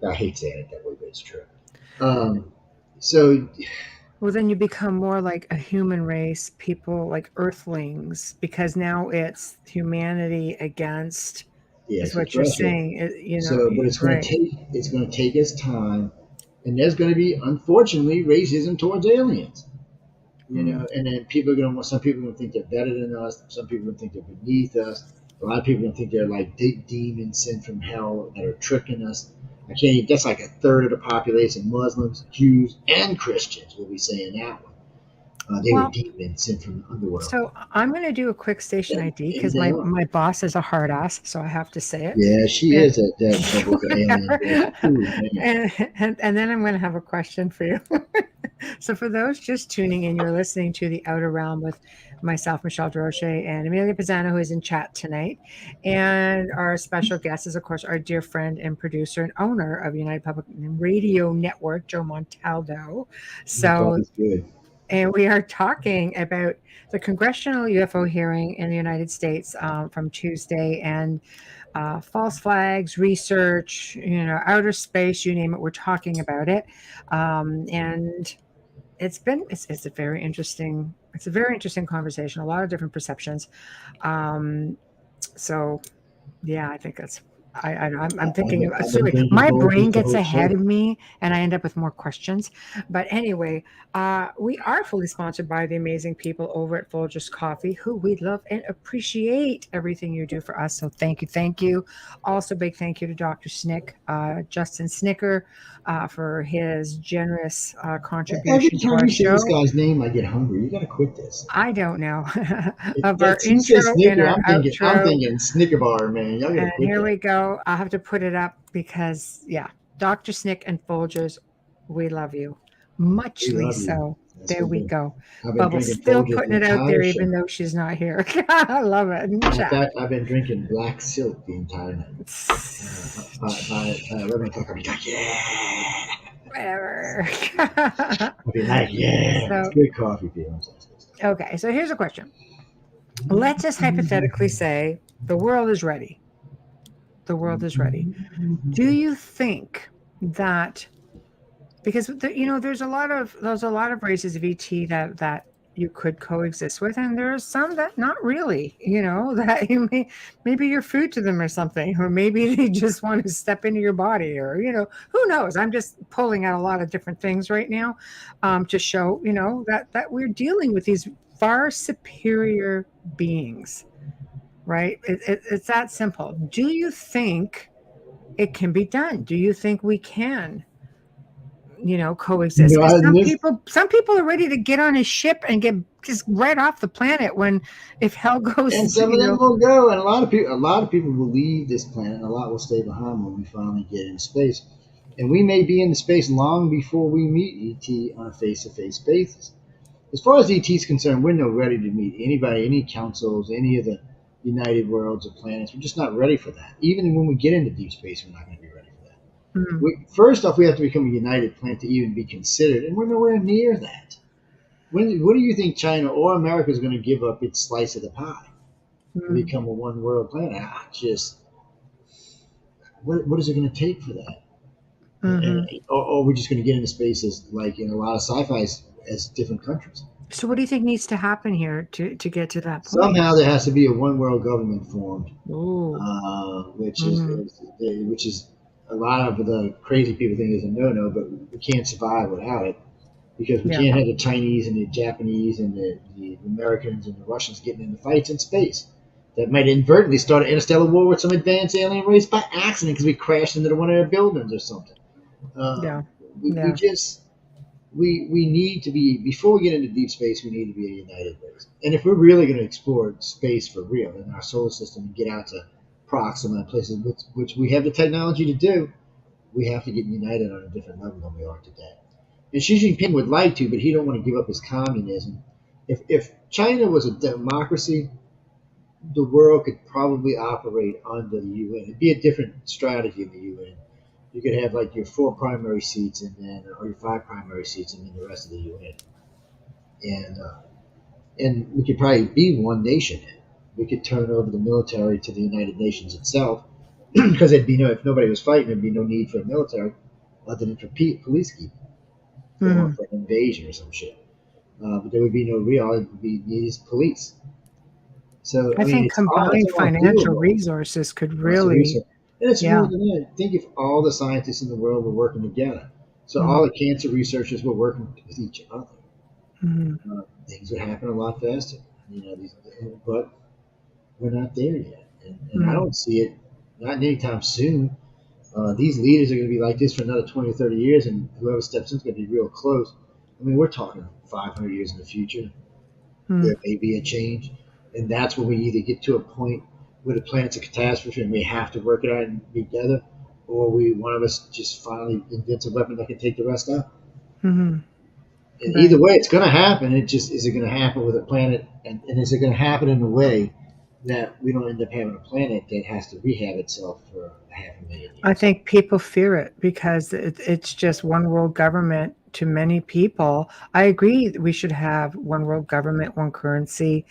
S3: I hate saying it that way, but it's true.
S2: Well, then you become more like a human race, people like earthlings, because now it's humanity against. Is what you're saying.
S3: But it's going to take us time, and there's going to be, unfortunately, racism towards aliens. And then some people are going to think they're better than us. Some people are going to think they're beneath us. A lot of people are going to think they're like demons sent from hell that are tricking us. That's like a third of the population: Muslims, Jews, and Christians will be saying that one. They were demons sent from the underworld.
S2: So I'm going to do a quick station ID because my boss is a hard ass, so I have to say it.
S3: Yeah, she is that alien.
S2: And then I'm going to have a question for you. So for those just tuning in, you're listening to The Outer Realm with myself, Michelle Drochet, and Amelia Pisano, who is in chat tonight. And our special guest is, of course, our dear friend and producer and owner of United Public Radio Network, Joe Montaldo. So, and we are talking about the congressional UFO hearing in the United States from Tuesday, and false flags, research, outer space, you name it, we're talking about it. And it's a very interesting conversation, a lot of different perceptions. So yeah, I think that's I'm thinking my brain gets ahead of me and I end up with more questions. But anyway, we are fully sponsored by the amazing people over at Folgers Coffee, who we love and appreciate everything you do for us. So thank you. Also, big thank you to Dr. Snick, Justin Snicker, for his generous contribution to our show.
S3: This guy's name, I get hungry. You got to quit this.
S2: I don't know. Of our intro and our outro.
S3: I'm thinking Snicker bar, man. Y'all gotta quit
S2: here we go. I'll have to put it up because, Dr. Snick and Folgers, we love you. Muchly so. There we go. Bubble's still putting it out there, even though she's not here. I love it.
S3: In fact, I've been drinking black silk the entire night. By 11 o'clock, I'll be like, yeah.
S2: Whatever.
S3: I'll be like, yeah. So, it's good coffee, people.
S2: Okay, so here's a question. Let's just hypothetically say the world is ready. The world is ready. Do you think that, because there's a lot of races of ET that you could coexist with, and there's some that not really, that maybe you're food to them or something, or maybe they just want to step into your body, or who knows? I'm just pulling out a lot of different things right now to show that we're dealing with these far superior beings, right? It's that simple. Do you think it can be done? Do you think we can coexist? Some people are ready to get on a ship and get just right off the planet if hell goes.
S3: And some of them will go, and a lot of people will leave this planet, and a lot will stay behind when we finally get into space. And we may be in the space long before we meet ET on a face-to-face basis. As far as ET is concerned, we're not ready to meet anybody, any councils, any of the United Worlds or planets. We're just not ready for that. Even when we get into deep space, we're not going to be ready for that. Mm-hmm. First off, we have to become a united planet to even be considered, and we're nowhere near that. What do you think China or America is going to give up its slice of the pie to become a one-world planet? What is it going to take for that? Mm-hmm. Or we're just going to get into space as, like in a lot of sci-fi, as different countries.
S2: So what do you think needs to happen here to get to that point?
S3: Somehow there has to be a one-world government formed, which is a lot of the crazy people think is a no-no, but we can't survive without it, because we can't have the Chinese and the Japanese and the Americans and the Russians getting into fights in space. That might inadvertently start an interstellar war with some advanced alien race by accident because we crashed into one of their buildings or something. We need to be, before we get into deep space, we need to be a united race. And if we're really going to explore space for real in our solar system and get out to Proxima and places which we have the technology to do, we have to get united on a different level than we are today. And Xi Jinping would like to, but he don't want to give up his communism. If China was a democracy, the world could probably operate under the UN. It'd be a different strategy in the UN. You could have like your 4 primary seats, and then or your 5 primary seats, and then the rest of the UN. And we could probably be one nation. We could turn over the military to the United Nations itself, because there'd be no if nobody was fighting, there'd be no need for a military other than for police keeping or for an invasion or some shit. But there would be no real. It would be these police. So
S2: I
S3: I mean,
S2: think
S3: it's
S2: combined
S3: all
S2: financial
S3: doable.
S2: resources could
S3: Lots of
S2: really,
S3: research. And it's more
S2: yeah.
S3: than that. Think if all the scientists in the world were working together. So all
S2: Mm-hmm.
S3: the cancer researchers were working with each other.
S2: Mm-hmm.
S3: Things would happen a lot faster. You know, but we're not there yet, and I
S2: Mm-hmm.
S3: don't see it not anytime soon. These leaders are going to be like this for another 20 or 30 years, and whoever steps in is going to be real close. I mean, we're talking 500 years in the future.
S2: Mm-hmm.
S3: There may be a change, and that's when we either get to a point where the planet's a catastrophe and we have to work it out and be together, or one of us just finally invents a weapon that can take the rest out.
S2: Mm-hmm.
S3: And
S2: Right.
S3: either way, it's going to happen. It just is it going to happen with a planet, and is it going to happen in a way that we don't end up having a planet that has to rehab itself for 500,000 years?
S2: I think people fear it because it's just one world government to many people. I agree that we should have one world government, one currency.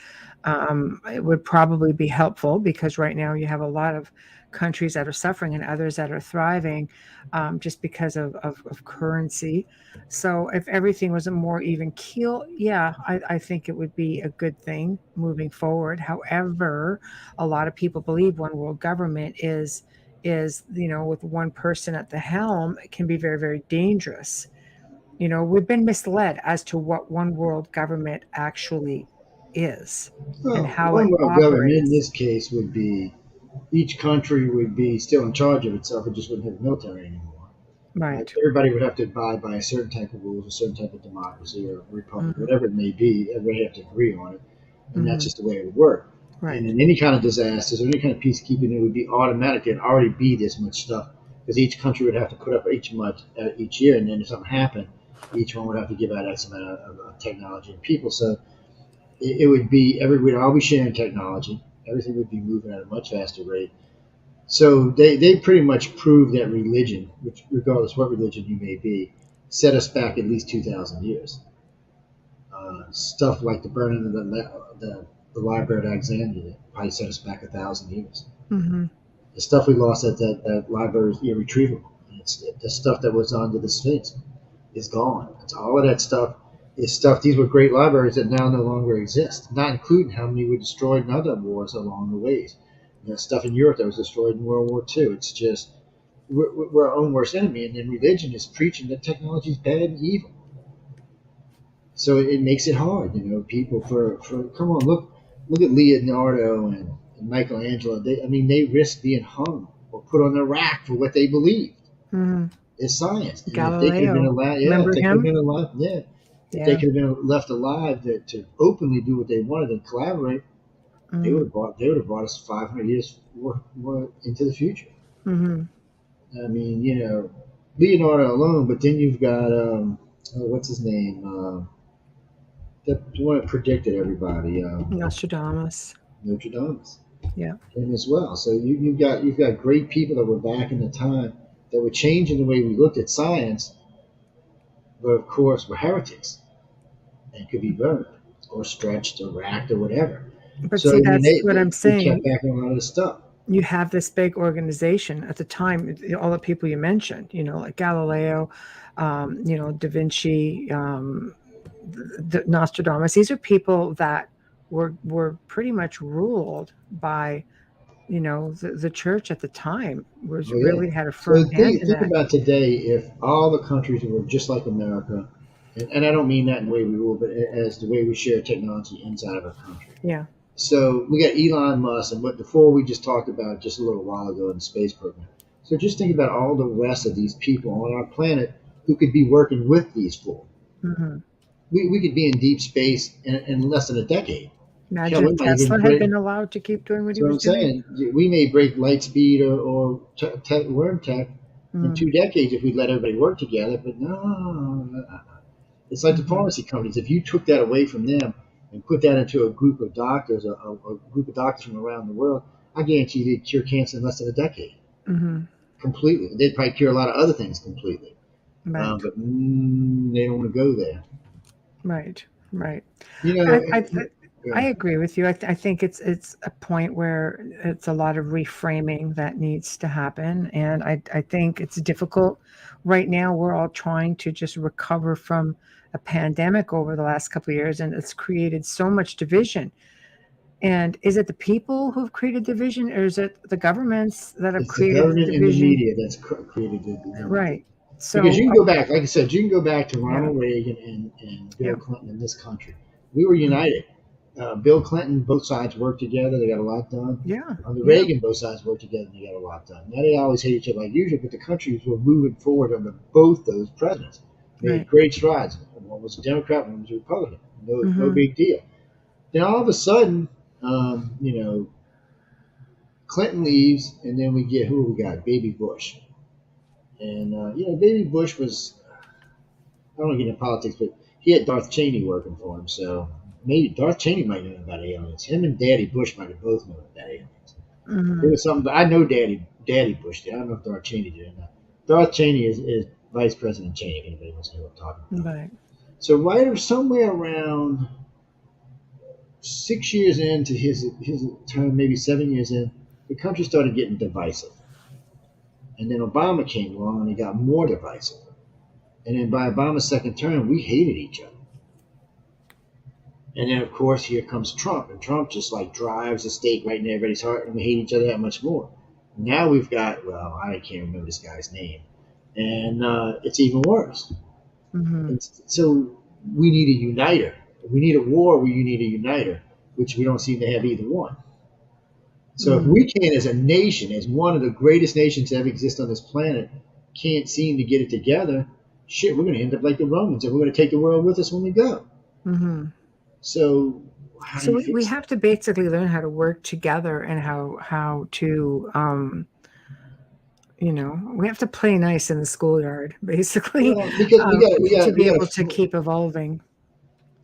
S2: It would probably be helpful because right now you have a lot of countries that are suffering and others that are thriving just because of currency. So if everything was a more even keel, yeah, I think it would be a good thing moving forward. However, a lot of people believe one world government is with one person at the helm, it can be very, very dangerous. We've been misled as to what one world government actually is and
S3: Well,
S2: how
S3: one
S2: it
S3: world government in
S2: operates.
S3: this case would be each country would be still in charge of itself. It just wouldn't have military anymore.
S2: Right.
S3: Everybody would have to abide by a certain type of rules, a certain type of democracy or republic,
S2: Hmm.
S3: whatever it may be. Everybody have to agree on it, and that's
S2: Hmm.
S3: just the way it would work. And
S2: Right.
S3: in any kind of disasters or any kind of peacekeeping, it would be automatic. There'd already be this much stuff because each country would have to put up each year, and then if something happened, each one would have to give out X amount of technology and people. So it would be we'd all be sharing technology. Everything would be moving at a much faster rate. So they pretty much prove that religion, which regardless what religion you may be, set us back at least 2,000 years. Stuff like the burning of the Library of Alexandria probably set us back 1,000 years.
S2: Hmm.
S3: The stuff we lost at that library is irretrievable. And it's the stuff that was under the Sphinx is gone. It's all of that stuff is stuff. These were great libraries that now no longer exist, not including how many were destroyed in other wars along the ways. Stuff in Europe that was destroyed in World War II. It's just we're our own worst enemy, and then religion is preaching that technology is bad and evil. So it makes it hard, people for come on, look at Leonardo and Michelangelo. They risked being hung or put on the rack for what they believed.
S2: Hmm.
S3: It's science, and if they could have been
S2: Galileo,
S3: allowed, yeah, if
S2: remember
S3: they could have
S2: him?
S3: been allowed, yeah, if they
S2: Yeah.
S3: could have been left alive to openly do what they wanted and collaborate,
S2: Hmm.
S3: they would have brought us 500 years more into the future.
S2: Hmm.
S3: I mean, Leonardo alone, but then you've got what's his name, the one that predicted everybody,
S2: Nostradamus.
S3: Notre Dame,
S2: Yeah.
S3: him as well. So you've got great people that were back in the time that were changing the way we looked at science, but of course were heretics and could be burned or stretched or racked or whatever.
S2: But
S3: So
S2: see,
S3: I mean,
S2: that's what I'm
S3: they kept
S2: saying.
S3: back on a lot of this stuff.
S2: You have this big organization at the time, all the people you mentioned, like Galileo, Da Vinci, the Nostradamus. These are people that were pretty much ruled by, the church at the time was
S3: Oh yeah.
S2: really had a
S3: So
S2: firm hand in
S3: think
S2: that.
S3: about today if all the countries were just like America, and I don't mean that in the way we rule, but as the way we share technology inside of our country.
S2: Yeah.
S3: So we got Elon Musk, and what before we just talked about just a little while ago in the space program. So just think about all the rest of these people on our planet who could be working with these four.
S2: Hmm.
S3: We could be in deep space in less than a decade. Hell,
S2: Imagine
S3: we
S2: if
S3: might even
S2: Tesla had
S3: break.
S2: been allowed to keep doing what he
S3: So
S2: was
S3: I'm
S2: doing.
S3: saying we may break light speed or worm tech in
S2: Mm-hmm.
S3: 2 decades if we let everybody work together. But no, it's like the
S2: Mm-hmm.
S3: pharmacy companies. If you took that away from them and put that into a group of doctors, a group of doctors from around the world, I guarantee they'd cure cancer in less than a decade.
S2: Mm-hmm.
S3: completely. They'd probably cure a lot of other things completely.
S2: Right.
S3: But they don't want to go there.
S2: Right. Right.
S3: You know,
S2: I agree with you. I think it's a point where it's a lot of reframing that needs to happen, and I think it's difficult right now. We're all trying to just recover from a pandemic over the last couple of years, and it's created so much division. And is it the people who've created division, or is it the governments that have
S3: it's the
S2: created the
S3: government and the
S2: division?
S3: media that's created the
S2: Right.
S3: because
S2: So,
S3: you can go back, like I said, you can go back to
S2: yeah,
S3: Ronald Reagan and Bill
S2: yeah,
S3: Clinton in this country. We were
S2: mm,
S3: united. Bill Clinton, both sides worked together. They got a lot done.
S2: yeah,
S3: Under
S2: yeah,
S3: Reagan, both sides worked together and they got a lot done. Now they always hate each other like usual, but the countries were moving forward under both those presidents. Made
S2: right.
S3: great strides. One was a Democrat, one was a Republican. No
S2: Hmm.
S3: big deal. Then all of a sudden, you know, Clinton leaves, and then we get who we got? Baby Bush. And Baby Bush was, I don't want to get into politics, but he had Darth Cheney working for him, so maybe Darth Cheney might know about aliens. Him and Daddy Bush might have both known about aliens. There
S2: Hmm.
S3: was something, but I know Daddy Bush did. I don't know if Darth Cheney did or not. Darth Cheney is Vice President Cheney, if anybody wants to know what I'm talking about.
S2: Right.
S3: So somewhere around 6 years into his term, maybe 7 years in, the country started getting divisive. And then Obama came along and it got more divisive. And then by Obama's second term, we hated each other. And then, of course, here comes Trump. And Trump just like drives the stake right in everybody's heart, and we hate each other that much more. Now we've got, well, I can't remember this guy's name. And it's even worse.
S2: Hmm.
S3: And so we need a uniter. We need a war where you need a uniter, which we don't seem to have either one. So if
S2: Hmm.
S3: we can't, as a nation, as one of the greatest nations to ever exist on this planet, can't seem to get it together, shit, we're going to end up like the Romans, and we're going to take the world with us when we go.
S2: Hmm.
S3: So how do
S2: So
S3: you
S2: we
S3: fix
S2: have
S3: that?
S2: to basically learn how to work together and how to we have to play nice in the schoolyard, basically,
S3: Well, because
S2: to be
S3: we got
S2: able to
S3: to
S2: keep evolving.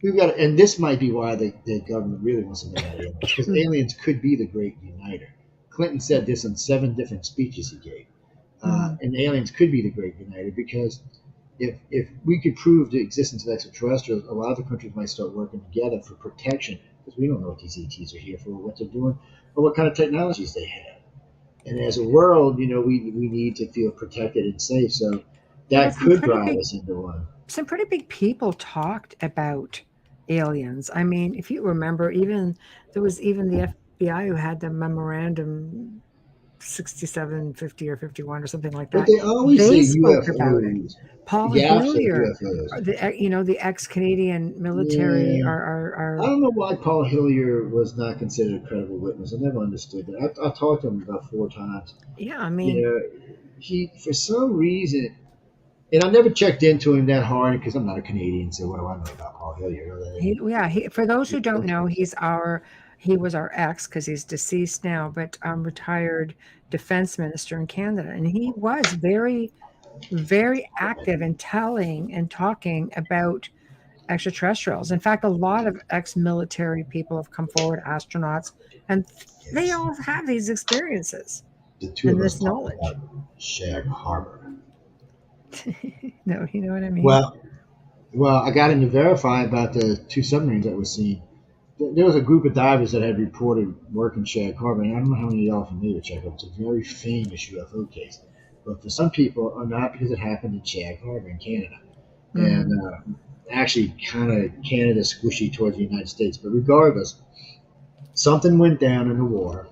S3: we've got, and this might be why the government really wants to know about aliens, because aliens could be the great uniter. Clinton said this in 7 different speeches he gave,
S2: Hmm.
S3: and aliens could be the great uniter because if we could prove the existence of extraterrestrials, a lot of the countries might start working together for protection because we don't know what these ETs are here for, what they're doing, or what kind of technologies they have. And as a world, we need to feel protected and safe. So
S2: Well,
S3: that could drive us into one.
S2: some pretty big people talked about aliens. I mean, if you remember, even there was even the FBI who had the memorandum 67, 50, or 51 or something like
S3: But
S2: that.
S3: they always say
S2: They spoke about it.
S3: UFOs,
S2: Paul
S3: gaps of
S2: Hillier,
S3: UFOs.
S2: the ex-Canadian military,
S3: Yeah. I
S2: are
S3: don't know why Paul Hillier was not considered a credible witness. I never understood that. I talked to him about 4 times.
S2: yeah. I
S3: You
S2: mean,
S3: know, he for some reason, and I never checked into him that hard because I'm not a Canadian, so what do I know about Paul Hillier other than
S2: for those who
S3: he's
S2: don't know,
S3: French?
S2: he was our ex because he's deceased now, but retired defense minister in Canada, and he was very, very active in telling and talking about extraterrestrials. In fact, a lot of ex-military people have come forward, astronauts, and they
S3: Yes.
S2: all have these experiences
S3: The two
S2: and
S3: of us
S2: this
S3: talked
S2: knowledge.
S3: about Shag Harbor.
S2: No, you know what I mean?
S3: Well, I got him to verify about the 2 submarines that were seen. There was a group of divers that had reported work in Shag Harbor, and I don't know how many of y'all are familiar with Shag Harbor. It's a very famous UFO case. But for some people, or not because it happened in Shag Harbor in Canada. And
S2: Hmm.
S3: actually, kind of Canada squishy towards the United States. But regardless, something went down in the water.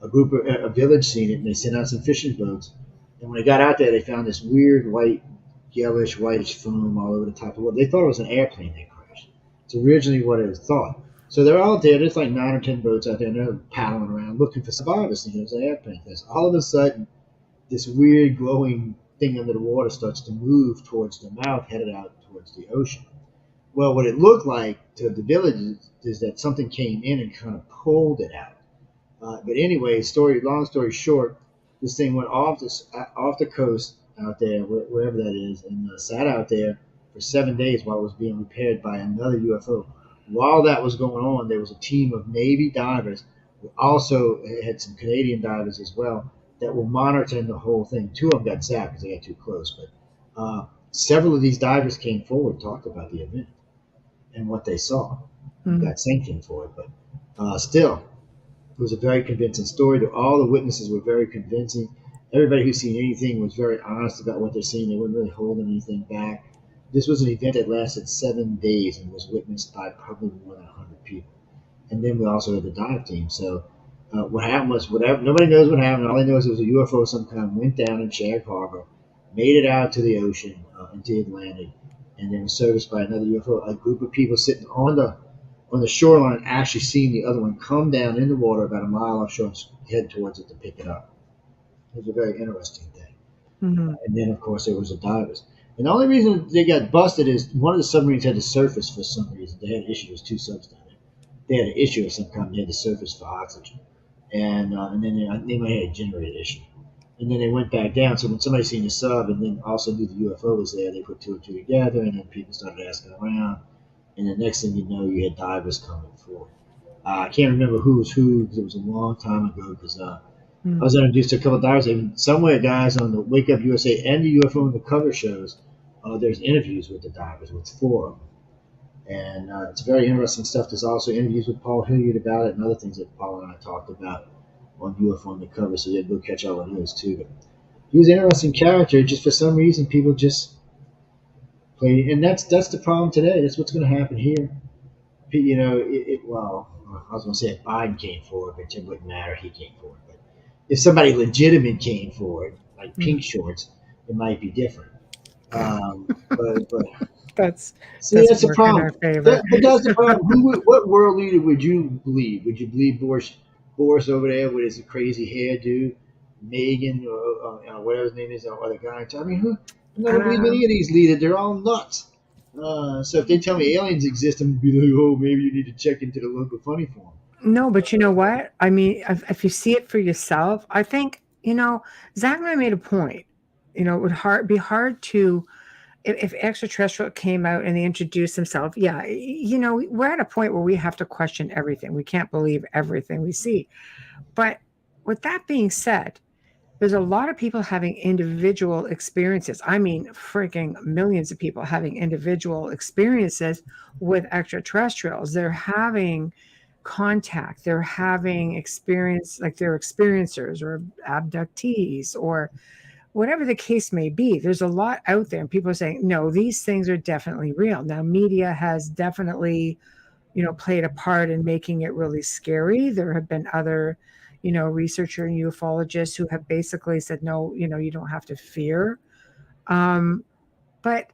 S3: A village seen it, and they sent out some fishing boats. And when they got out there, they found this weird white, yellowish, whitish foam all over the top of the water. They thought it was an airplane that crashed. It's originally what it was thought. So they're out there. There's like 9 or 10 boats out there, and they're paddling around looking for survivors, thinking it was an airplane. Because all of a sudden, this weird glowing thing under the water starts to move towards the mouth, headed out towards the ocean. Well, what it looked like to the villagers is that something came in and kind of pulled it out. But anyway, long story short, this thing went off the coast out there, wherever that is, and sat out there for 7 days while it was being repaired by another UFO. While that was going on, there was a team of Navy divers, who also had some Canadian divers as well, that were monitoring the whole thing. Two of them got zapped because they got too close, but several of these divers came forward and talked about the event and what they saw and got sanctioned for it. But still, it was a very convincing story. All the witnesses were very convincing. Everybody who's seen anything was very honest about what they're seeing. They weren't really holding anything back. This was an event that lasted 7 days and was witnessed by probably more than 100 people. And then we also had the dive team. So what happened was, whatever, nobody knows what happened. All they know is it was a UFO of some kind went down in Shag Harbor, made it out to the ocean, into the Atlantic, and then was serviced by another UFO. A group of people sitting on the shoreline actually seeing the other one come down in the water about a mile offshore and head towards it to pick it up. It was a very interesting thing. And then, of course, there was the divers. And the only reason they got busted is one of the submarines had to surface for some reason. They had an issue with two subs down there. They had an issue of some kind. They had to surface for oxygen. And then they might have a generator issue. And then they went back down. So when somebody seen the sub and then also knew the UFO was there, they put two and two together, and then people started asking around. And the next thing you know, you had divers coming forward. I can't remember who was who because it was a long time ago. Because I was introduced to a couple of divers. And somewhere, guys, on the Wake Up USA and the UFO and the cover shows, there's interviews with the divers, with four of them. And it's very interesting stuff. There's also interviews with Paul Hilliard about it and other things that Paul and I talked about on UFO on the cover. So you go catch up on those too. But he was an interesting character. Just for some reason, people just played. And that's the problem today. That's what's going to happen here. You know, well, I was going to say if Biden came forward, but it wouldn't matter. He came forward. But if somebody legitimate came forward, like Pink Shorts, it might be different. But
S2: that's
S3: the problem. But that's the problem. What world leader would you believe? Would you believe Boris over there with his crazy hairdo, Megan, or whatever his name is, or the guy? I mean, I'm not believe any of these leaders. They're all nuts. So if they tell me aliens exist, I'm gonna be like, oh, maybe you need to check into the local funny farm.
S2: No, but you know what? I mean, if you see it for yourself, I think, Zach and I made a point. It would be hard to, if extraterrestrial came out and they introduced themselves, yeah, we're at a point where we have to question everything. We can't believe everything we see. But with that being said, there's a lot of people having individual experiences. I mean, freaking millions of people having individual experiences with extraterrestrials. They're having contact. They're having experience, like they're experiencers or abductees or whatever the case may be. There's a lot out there, and people are saying, no, these things are definitely real. Now, media has definitely, played a part in making it really scary. There have been other, researcher and ufologists who have basically said, no, you don't have to fear. But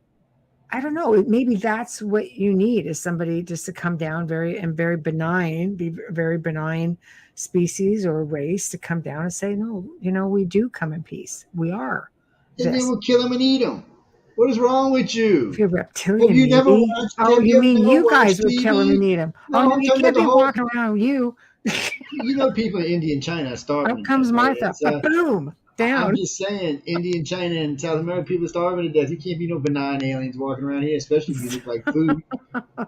S2: I don't know, maybe that's what you need, is somebody just to come down be very benign species or race to come down and say, no, we do come in peace. We are.
S3: And then we'll kill them and eat them. What is wrong with you?
S2: If you're reptilian,
S3: have you never watched?
S2: Oh, you mean you guys would kill them and eat them?
S3: No,
S2: you can't be walking around you.
S3: People in India and China are starving.
S2: Out comes Martha. Boom. Down.
S3: I'm just saying, India and China and South America, people are starving to death. You can't be no benign aliens walking around here, especially if you look like food.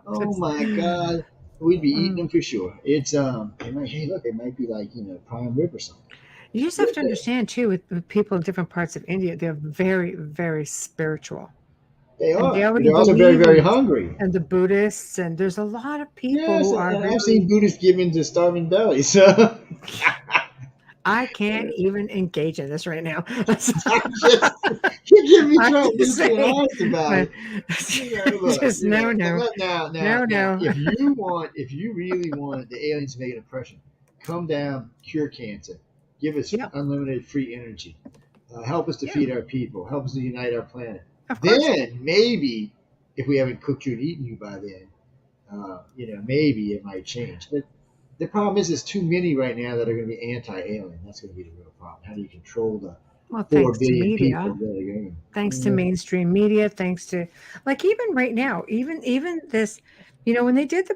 S3: Oh my God, we'd be eating them for sure. It's hey, look, it might be like prime rib or something.
S2: You just have to understand too, with people in different parts of India, they're very, very spiritual.
S3: They are. They're also very, very hungry.
S2: And the Buddhists, and there's a lot of people who are.
S3: I've seen Buddhists giving to starving bellies. So.
S2: I can't even engage in this right now.
S3: You give me trouble. Just being honest about it.
S2: Just no.
S3: Now, if you really want the aliens to make an impression, come down, cure cancer, give us unlimited free energy, help us to feed our people, help us to unite our planet. Then maybe, if we haven't cooked you and eaten you by then, maybe it might change. But the problem is, there's too many right now that are going to be anti-alien. That's going to be the real problem. How do you control the 4 billion people that are going?
S2: Thanks to mainstream media, thanks to, like, even right now, even this, when they did the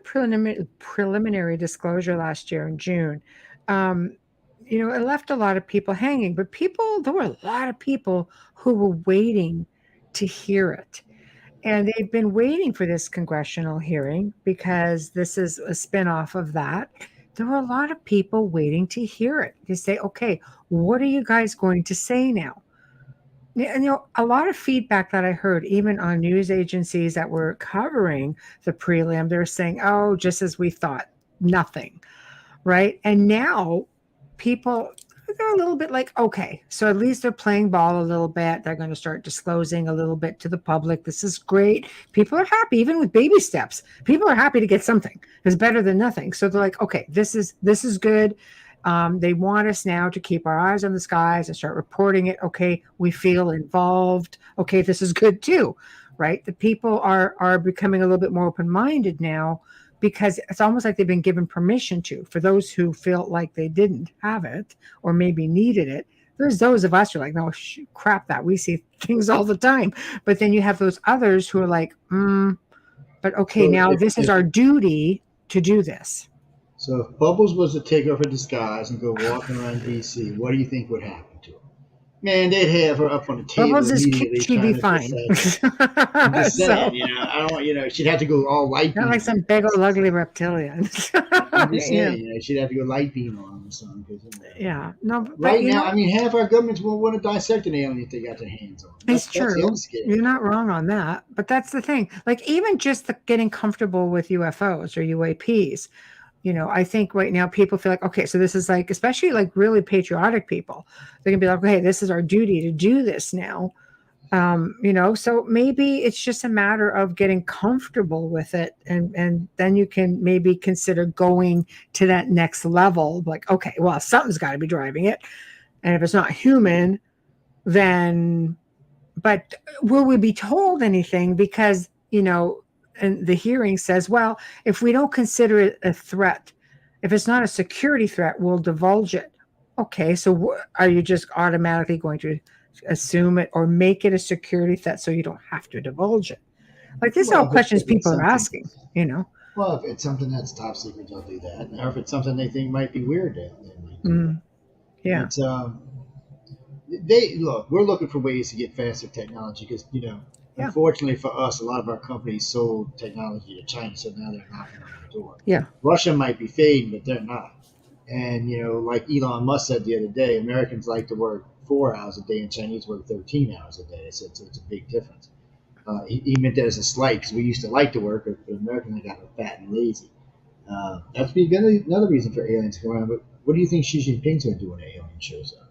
S2: preliminary disclosure last year in June, it left a lot of people hanging. But there were a lot of people who were waiting to hear it. And they've been waiting for this congressional hearing because this is a spinoff of that. there were a lot of people waiting to hear it, to say, okay, what are you guys going to say now? And a lot of feedback that I heard, even on news agencies that were covering the prelim, they're saying, oh, just as we thought, nothing. Right. And now people, they're a little bit like, okay, so at least they're playing ball a little bit. They're going to start disclosing a little bit to the public. This is great. People are happy, even with baby steps. People are happy to get something. It's better than nothing. So they're like, okay, this is good. They want us now to keep our eyes on the skies and start reporting it. Okay, we feel involved. Okay, this is good too, right? The people are becoming a little bit more open-minded now, because it's almost like they've been given permission to. For those who felt like they didn't have it or maybe needed it, there's those of us who are like, no, crap that. We see things all the time. But then you have those others who are like, but okay,
S3: So
S2: now this is our duty to do this.
S3: So if Bubbles was to take off her disguise and go walking around D.C., what do you think would happen to her? Man, they'd have her up on the table
S2: Bubbles is
S3: immediately.
S2: cute. She'd be fine.
S3: I'm just saying, I don't want, she'd have to go all light beam.
S2: Not like some big old ugly reptilian.
S3: I'm just saying, she'd have to go light beam on them or something.
S2: Yeah, no. But
S3: right now, half our governments won't want to dissect an alien if they got their hands on it.
S2: It's true. You're not wrong on that. But that's the thing. Like, even just getting comfortable with UFOs or UAPs. I think right now people feel like, okay, so this is like, especially like really patriotic people, they're gonna be like, okay, this is our duty to do this now. So maybe it's just a matter of getting comfortable with it, and then you can maybe consider going to that next level. Like, okay, well, something's got to be driving it, and if it's not human, then, but will we be told anything? Because and the hearing says, well, if we don't consider it a threat, if it's not a security threat, we'll divulge it. Okay, so are you just automatically going to assume it or make it a security threat so you don't have to divulge it? Like, these are all questions people are asking,
S3: Well, if it's something that's top secret, they'll do that. Or if it's something they think might be weird, they might do that.
S2: Yeah.
S3: It's, we're looking for ways to get faster technology because, unfortunately for us, a lot of our companies sold technology to China, so now they're knocking on the door.
S2: Yeah.
S3: Russia might be fading, but they're not. And, like Elon Musk said the other day, Americans like to work 4 hours a day and Chinese work 13 hours a day. So it's a big difference. He meant that as a slight because we used to like to work, but Americans got fat and lazy. That's be another reason for aliens to come around. But what do you think Xi Jinping's going to do when an alien shows up?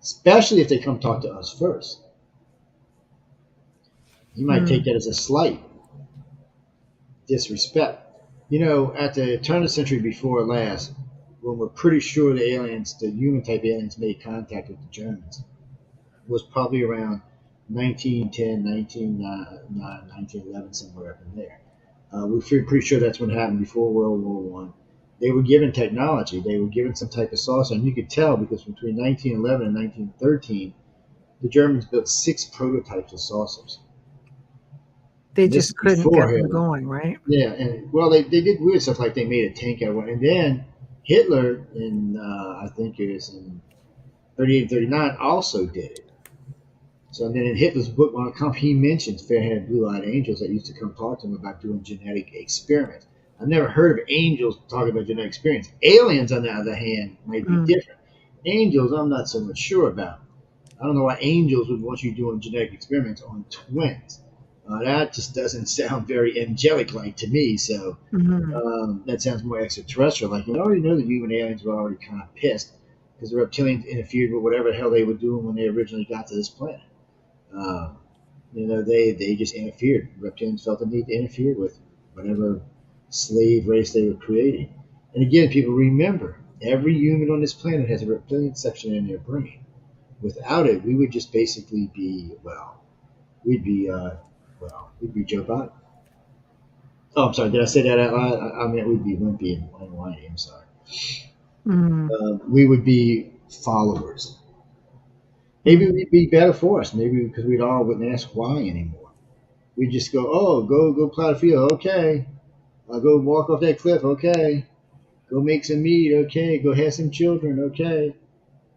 S3: Especially if they come talk to us first. You might take that as a slight disrespect. At the turn of the century before last, when we're pretty sure the human type aliens made contact with the Germans, was probably around 1910, 1909, 1911, somewhere up in there. We're pretty sure that's what happened before World War One. They were given technology. They were given some type of saucer, and you could tell because between 1911 and 1913, the Germans built 6 prototypes of saucers.
S2: They just couldn't get them going, right?
S3: Yeah, and they did weird stuff like they made a tank out of one, and then Hitler I think it was in 38, 39 also did it. So then in Hitler's book, he mentions fair-haired, blue-eyed angels that used to come talk to him about doing genetic experiments. I've never heard of angels talking about genetic experiments. Aliens, on the other hand, might be different. Angels, I'm not so much sure about. I don't know why angels would want you doing genetic experiments on twins. That just doesn't sound very angelic-like to me. So that sounds more extraterrestrial. Like, we already know that human aliens were already kind of pissed because the reptilians interfered with whatever the hell they were doing when they originally got to this planet. They just interfered. Reptilians felt the need to interfere with whatever slave race they were creating. And again, people remember, every human on this planet has a reptilian section in their brain. Without it, we would just basically be, we'd be Joe Biden. Oh, I'm sorry. Did I say that out loud? I mean, we'd be wimpy and whiny. I'm sorry. We would be followers. Maybe it would be better for us. Maybe because we'd all wouldn't ask why anymore. We'd just go, go plow the field. Okay. I'll go walk off that cliff. Okay. Go make some meat. Okay. Go have some children. Okay.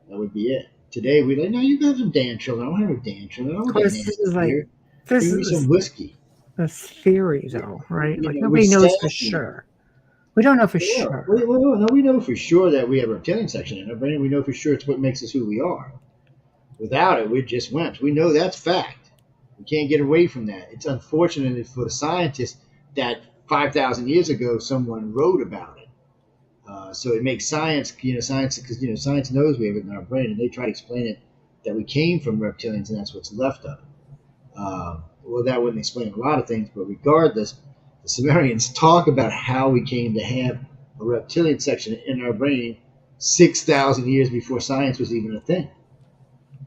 S3: That would be it. Today, we'd like, no, you can have some damn children. I don't have no damn children. I don't want
S2: this is like,
S3: here. Give me some whiskey.
S2: A theory, though, right? Like, nobody knows for sure. We don't know for
S3: Well,
S2: sure.
S3: no, we know for sure that we have a reptilian section in our brain. We know for sure it's what makes us who we are. Without it, we're just wimps. We know that's fact. We can't get away from that. It's unfortunate for the scientists that 5,000 years ago someone wrote about it. So it makes science, science, because science knows we have it in our brain, and they try to explain it that we came from reptilians, and that's what's left of it. Well, that wouldn't explain a lot of things, but regardless, the Sumerians talk about how we came to have a reptilian section in our brain 6,000 years before science was even a thing.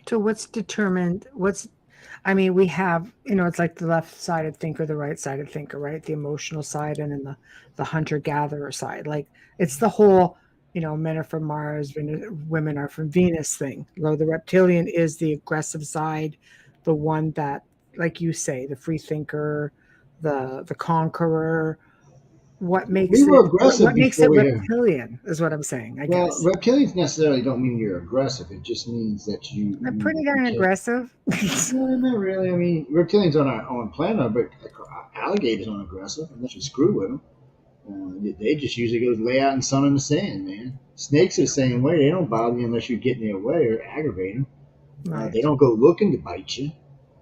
S2: So what's determined? We have, it's like the left-sided thinker, the right-sided thinker, right? The emotional side, and then the hunter-gatherer side. Like it's the whole, men are from Mars, women are from Venus thing. Though the reptilian is the aggressive side, the one that, like you say, the free thinker, the conqueror. What
S3: We
S2: makes
S3: were
S2: it
S3: aggressive
S2: what makes it
S3: before we had.
S2: reptilian is what I'm saying, I
S3: Well,
S2: guess.
S3: reptilians necessarily don't mean you're aggressive. It just means that
S2: They're
S3: you
S2: pretty darn
S3: take.
S2: aggressive.
S3: No, not really. I mean, reptilians on our own planet, but alligators aren't aggressive unless you screw with them. They just usually go lay out in the sun and the sand, man. Snakes are the same way. They don't bother you unless you get in their way or aggravate them. They
S2: Right.
S3: don't go looking to bite you.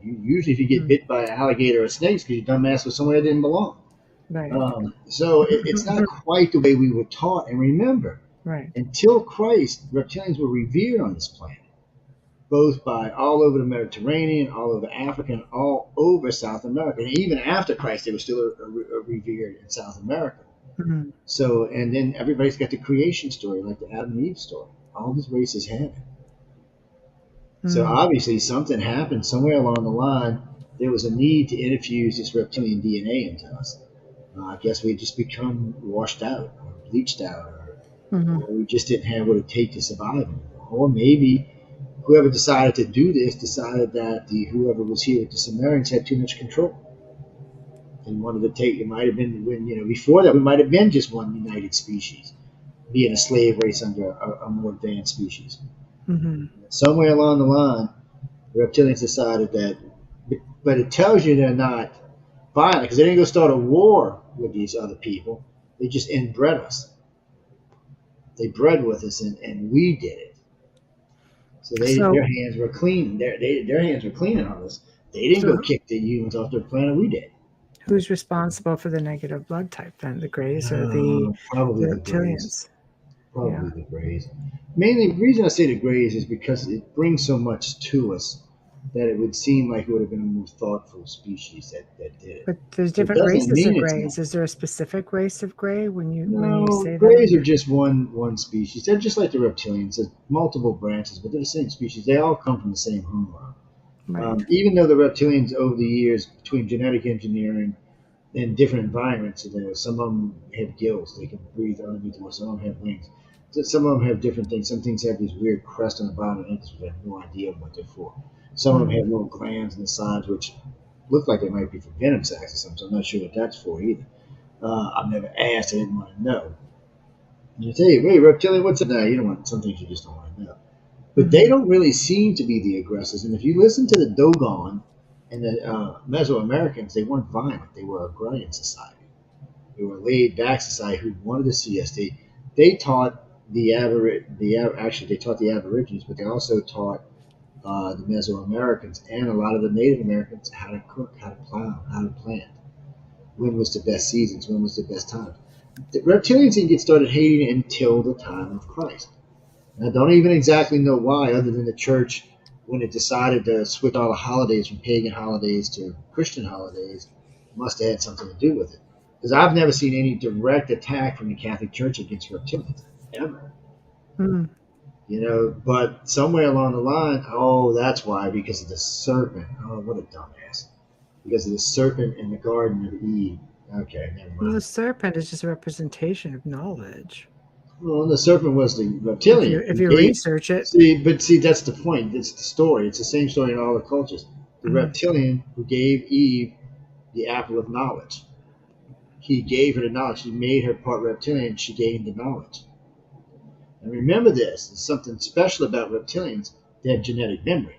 S3: Usually, if you get
S2: Mm,
S3: bit by an alligator or snakes, because you dumbass was somewhere that didn't belong.
S2: right.
S3: So it's not quite the way we were taught. And remember,
S2: Right.
S3: until Christ, reptilians were revered on this planet, both by all over the Mediterranean, all over Africa, and all over South America. And even after Christ, they were still revered in South America.
S2: Mm,
S3: So, and then everybody's got the creation story, like the Adam and Eve story. All these races have it. So
S2: mm.
S3: obviously, something happened somewhere along the line. There was a need to infuse this reptilian DNA into us. I guess we just become washed out or bleached out,
S2: Mhm.
S3: or we just didn't have what it takes to survive anymore. Or maybe whoever decided to do this decided that whoever was here with the Sumerians had too much control and wanted to take. It might have been when before that we might have been just one united species, being a slave race under a more advanced species.
S2: Mhm.
S3: Somewhere along the line, the reptilians decided that, but it tells you they're not violent because they didn't go start a war with these other people. They just inbred us. They bred with us, and we did it. So their
S2: So
S3: hands were clean. Their hands were cleaning on us. They didn't go
S2: so
S3: kick the humans off their planet. We did.
S2: who's responsible for the negative blood type then? The Greys or the
S3: Probably the Greys.
S2: reptilians?
S3: Probably
S2: Yeah.
S3: the Greys. Mainly, the reason I say the Greys is because it brings so much to us that it would seem like it would have been a more thoughtful species that did it.
S2: But there's
S3: It
S2: different
S3: doesn't
S2: races of
S3: mean it's not.
S2: Greys. Is there a specific race of Grey when you
S3: No,
S2: say that?
S3: Greys are just one species. They're just like the reptilians. There's multiple branches, but they're the same species. They all come from the same homeworld.
S2: Right.
S3: Even though the reptilians over the years, between genetic engineering in different environments. Some of them have gills; they can breathe underneath them. Some of them have wings. Some of them have different things. Some things have these weird crests on the bottom of the necks. We have no idea what they're for. Some of them have
S2: Mm.
S3: little glands on the sides, which look like they might be for venom sacs or something. So I'm not sure what that's for either. I've never asked. I didn't want to know. And you say, "Hey, reptilian, what's it?" No, you don't want. Some things you just don't want to know. But they
S2: Mhm.
S3: don't really seem to be the aggressors. And if you listen to the Dogon and the Mesoamericans, they weren't violent. They were a agrarian society. They were a laid back society who wanted to see us. They taught actually they taught the Aborigines, but they also taught the Mesoamericans and a lot of the Native Americans how to cook, how to plow, how to plant. When was the best seasons? When was the best time? The reptilians didn't get started hating it until the time of Christ. And I don't even exactly know why, other than the church, when it decided to switch all the holidays from pagan holidays to Christian holidays, must have had something to do with it. Because I've never seen any direct attack from the Catholic Church against reptilians, ever.
S2: Mm.
S3: But somewhere along the line, oh, that's why, because of the serpent. Oh, what a dumbass. Because of the serpent in the Garden of Eve. Okay, never
S2: Well, the
S3: mind.
S2: serpent is just a representation of knowledge.
S3: Well, the serpent was the
S2: If you
S3: reptilian
S2: if
S3: who
S2: you
S3: gave.
S2: research it.
S3: See, that's the point. It's the story. It's the same story in all the cultures. The
S2: Mm.
S3: reptilian who gave Eve the apple of knowledge. He gave her the knowledge. He made her part reptilian. She gained the knowledge. And remember this: there's something special about reptilians. They have genetic memory.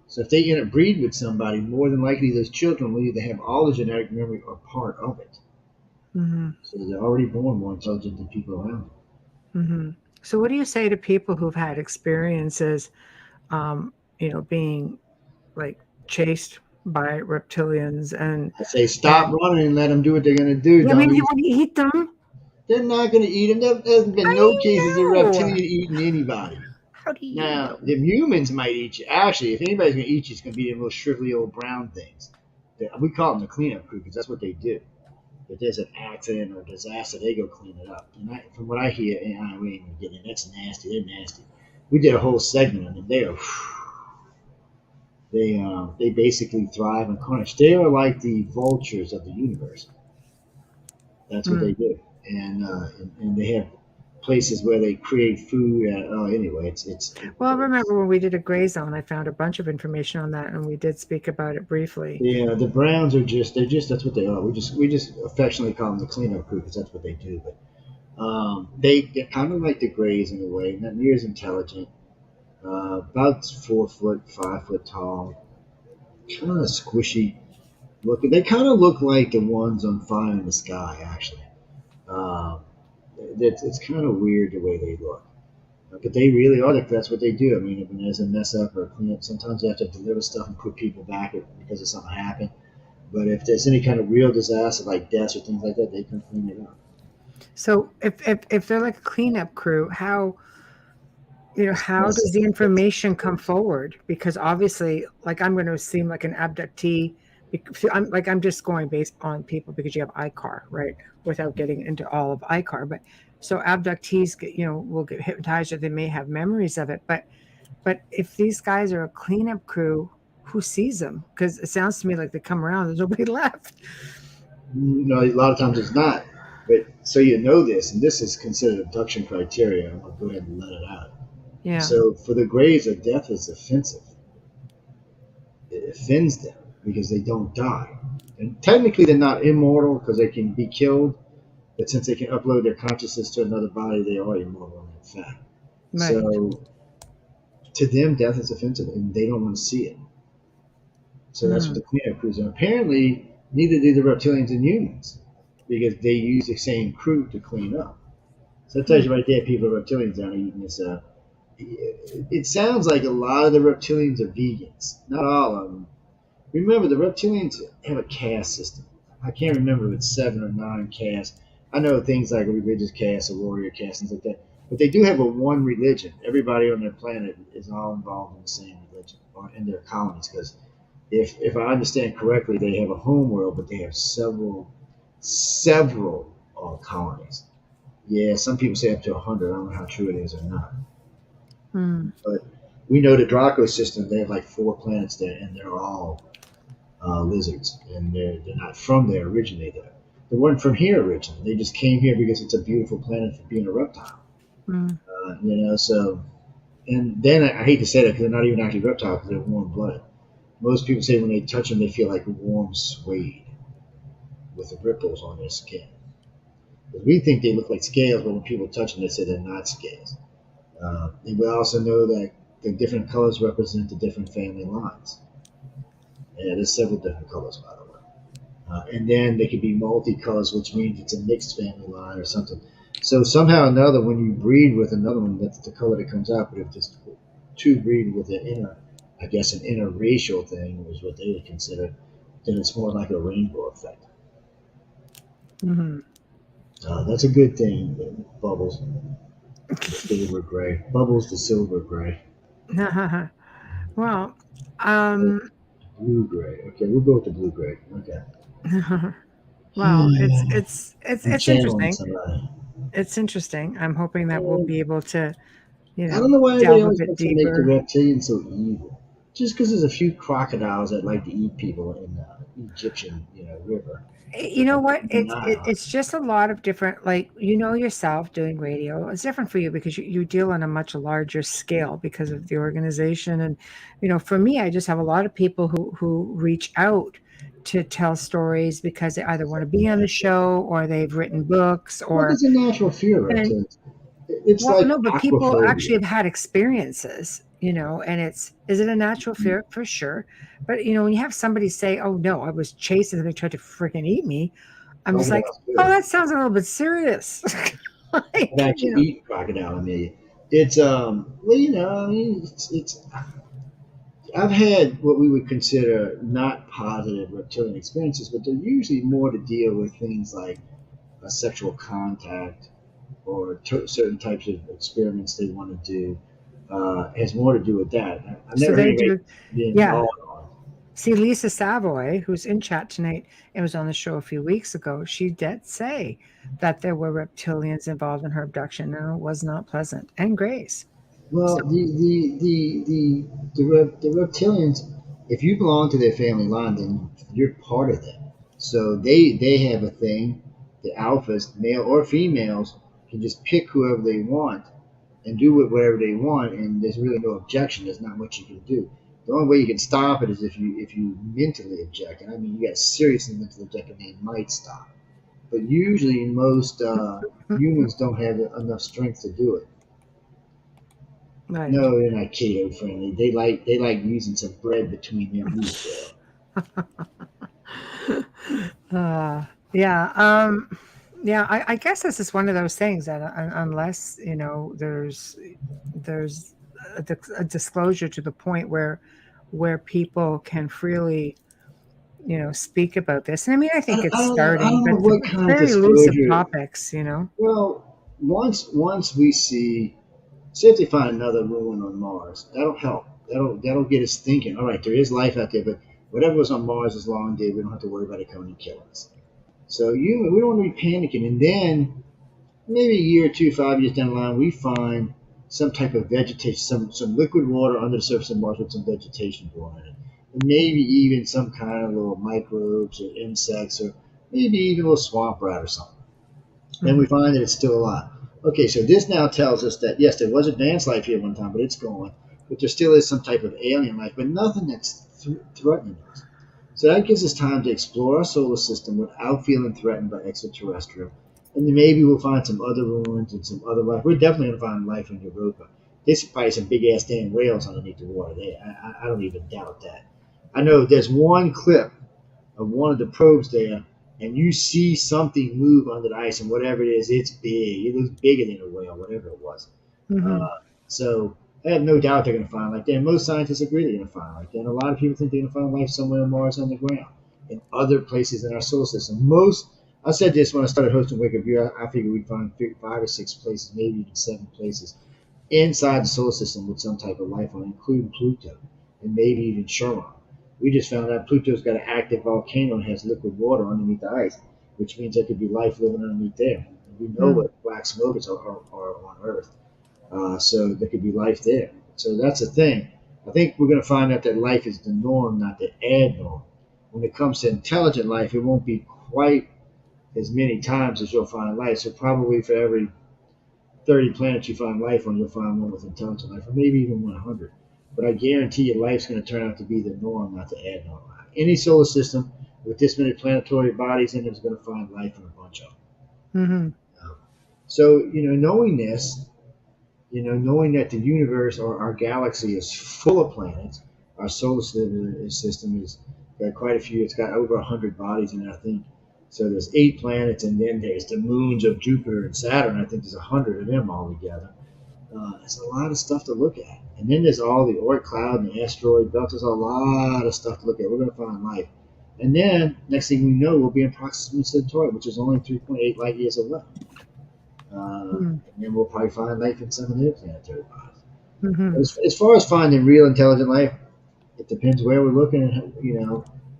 S3: So if they interbreed with somebody, more than likely those children will either have all the genetic memory or part of it.
S2: Mm-hmm.
S3: So they're already born more intelligent than people around them.
S2: Mm-hmm. So, what do you say to people who've had experiences, being like chased by reptilians
S3: I say stop
S2: and
S3: running and let them do what they're going to do,
S2: I mean, he
S3: dummies.
S2: would eat them.
S3: They're not going to eat them. There's been
S2: How do
S3: no
S2: you
S3: cases of
S2: know?
S3: reptilian eating anybody.
S2: How do you
S3: Now,
S2: know?
S3: the humans might eat you. Actually, if anybody's going to eat you, it's going to be them little shrivelly old brown things. We call them the cleanup crew because that's what they do. If there's an accident or disaster, they go clean it up. And from what I hear, and we ain't even getting it. That's nasty. They're nasty. We did a whole segment on them. They basically thrive on carnage. They are like the vultures of the universe. That's what they
S2: Mm.
S3: do, and they have places where they create food. Oh, anyway,
S2: Well, I remember when we did a gray zone, I found a bunch of information on that, and we did speak about it briefly.
S3: the Browns are just that's what they are. We just affectionately call them the cleanup crew because that's what they do. But they're kind of like the Greys in a way, not near as intelligent. About 4 foot, 5 foot tall, kind of squishy looking. They kind of look like the ones on Fire in the Sky, actually. Um, it's kind of weird the way they look. But they really are. That's what they do. I mean, when there's a mess up or a cleanup, sometimes they have to deliver stuff and put people back because of something happened. But if there's any kind of real disaster like deaths or things like that, they can clean it up.
S2: So, if they're like a cleanup crew, how
S3: That's
S2: does the information come forward? Because obviously, like I'm going to seem like an abductee. I'm just going based on people because you have ICAR, right? Without getting into all of ICAR, but so abductees will get hypnotized or they may have memories of it. But if these guys are a cleanup crew, who sees them? Because it sounds to me like they come around, there's nobody left.
S3: A lot of times it's not. But so you know this, and this is considered abduction criteria. I'm going to go ahead and let it out.
S2: Yeah.
S3: So for the Greys, a death is offensive. It offends them because they don't die. And technically, they're not immortal because they can be killed. But since they can upload their consciousness to another body, they are immortal in that fact.
S2: Right.
S3: So to them, death is offensive, and they don't want to see it. So that's what
S2: Mm.
S3: the cleanup crews are. Apparently, neither do the reptilians and humans because they use the same crew to clean up. So that tells you right there, people are reptilians down eating this. It sounds like a lot of the reptilians are vegans. Not all of them. Remember, the reptilians have a caste system. I can't remember if it's 7 or 9 castes. I know things like a religious caste, a warrior caste, things like that. But they do have a one religion. Everybody on their planet is all involved in the same religion or in their colonies. Because if I understand correctly, they have a home world, but they have several colonies. Yeah, some people say up to 100. I don't know how true it is or not.
S2: Mm.
S3: But we know the Draco system. They have like 4 planets there, and they're all lizards, and they're not from there originally. They weren't from here originally. They just came here because it's a beautiful planet for being a reptile.
S2: Mm.
S3: So and then I hate to say that because they're not even actually reptiles because they're warm blooded. Most people say when they touch them, they feel like warm suede with the ripples on their skin. Because we think they look like scales, but when people touch them, they say they're not scales. And we also know that the different colors represent the different family lines. Yeah, there's several different colors, by the way. And then they could be multicolors, which means it's a mixed family line or something. So somehow or another, when you breed with another one, that's the color that comes out. But if there's 2 breed with I guess an interracial thing is what they would consider, then it's more like a rainbow effect.
S2: Mm-hmm.
S3: That's a good thing, Bubbles. The silver gray. Bubbles, the silver gray.
S2: Well,
S3: Blue gray. Okay, we'll go with the blue gray. Okay.
S2: well,
S3: I'm
S2: it's
S3: channeling
S2: interesting.
S3: somebody.
S2: It's interesting. I'm hoping that we'll be able to,
S3: I don't know why everybody
S2: delve a
S3: always
S2: bit
S3: wants to make the
S2: deeper.
S3: reptilians so evil. Just because there's a few crocodiles that like to eat people in the Egyptian, river,
S2: You know
S3: like
S2: what?
S3: the Nile.
S2: It's just a lot of different, like yourself doing radio. It's different for you because you deal on a much larger scale because of the organization, and for me, I just have a lot of people who reach out to tell stories because they either want to be on the show or they've written books
S3: What
S2: or
S3: is a natural fear of
S2: and
S3: reptilians? It's
S2: well,
S3: like
S2: no, but people actually
S3: aquaphobia.
S2: have had experiences, and is it a natural fear? For sure. But when you have somebody say, "Oh no, I was chased and they tried to freaking eat me," I'm just like, oh, that sounds a little bit serious.
S3: I've actually eaten crocodile. I mean, it's well, I mean, it's. I've had what we would consider not positive reptilian experiences, but they're usually more to deal with things like sexual contact or certain types of experiments they want to do. Has more to do with that. I've
S2: So
S3: never heard
S2: they
S3: anybody
S2: do,
S3: being
S2: yeah.
S3: gnawed on.
S2: See, Lisa Savoy, who's in chat tonight and was on the show a few weeks ago, she did say that there were reptilians involved in her abduction, and it was not pleasant. And Grace.
S3: Well,
S2: So,
S3: the reptilians, if you belong to their family line, then you're part of them. So they have a thing. The alphas, male or females, can just pick whoever they want and do whatever they want, and there's really no objection. There's not much you can do. The only way you can stop it is if you mentally object, and I mean you got seriously mentally object, and they might stop. But usually most humans don't have enough strength to do it.
S2: right.
S3: No, they're not keto friendly. They like using some bread between their meat
S2: Yeah. Yeah. I guess this is one of those things that unless there's a disclosure to the point where people can freely speak about this. And I mean, I think it's
S3: I
S2: starting,
S3: don't
S2: but
S3: know what
S2: it's
S3: kind of
S2: very elusive
S3: disclosure.
S2: topics.
S3: Well, once we say if they find another ruin on Mars, that'll help. That'll get us thinking. All right, there is life out there, but whatever was on Mars is long dead. We don't have to worry about it coming and killing us. So we don't want to be panicking. And then maybe a year or two, 5 years down the line, we find some type of vegetation, some liquid water under the surface of Mars with some vegetation growing in it. And maybe even some kind of little microbes or insects or maybe even a little swamp rat or something. And we find that it's still alive. Okay, so this now tells us that yes, there was advanced life here one time, but it's gone. But there still is some type of alien life, but nothing that's threatening us. So that gives us time to explore our solar system without feeling threatened by extraterrestrial. And then maybe we'll find some other ruins and some other life. We're definitely going to find life in Europa. There's probably some big ass damn whales underneath the water. I don't even doubt that. I know there's one clip of one of the probes there, and you see something move under the ice, and whatever it is, it's big. It looks bigger than a whale, whatever it was.
S2: Mm-hmm.
S3: So I have no doubt they're going to find life there. And most scientists agree they're going to find life there. And a lot of people think they're going to find life somewhere on Mars on the ground, in other places in our solar system. I said this when I started hosting Wake Up View. I figured we'd find 5 or 6 places, maybe even 7 places inside the solar system with some type of life on it, including Pluto and maybe even Charon. We just found out Pluto's got an active volcano and has liquid water underneath the ice, which means there could be life living underneath there. We know what black smoke is are on Earth, so there could be life there. So that's the thing. I think we're going to find out that life is the norm, not the abnorm. When it comes to intelligent life, it won't be quite as many times as you'll find life. So probably for every 30 planets you find life on, you'll find one with intelligent life, or maybe even 100. But I guarantee you life's going to turn out to be the norm, not the abnormal. Any solar system with this many planetary bodies in it is going to find life in a bunch of them.
S2: Mm-hmm.
S3: So, knowing this, knowing that the universe or our galaxy is full of planets, our solar system has got quite a few. It's got over 100 bodies in it, I think. So there's 8 planets, and then there's the moons of Jupiter and Saturn. I think there's 100 of them all together. There's a lot of stuff to look at. And then there's all the Oort cloud and the asteroid belt. There's a lot of stuff to look at. We're going to find life. And then, next thing we know, we'll be in Proxima Centauri, which is only 3.8 light years away. And then we'll probably find life in some of their planetary bodies.
S2: Mm-hmm.
S3: As far as finding real intelligent life, it depends where we're looking.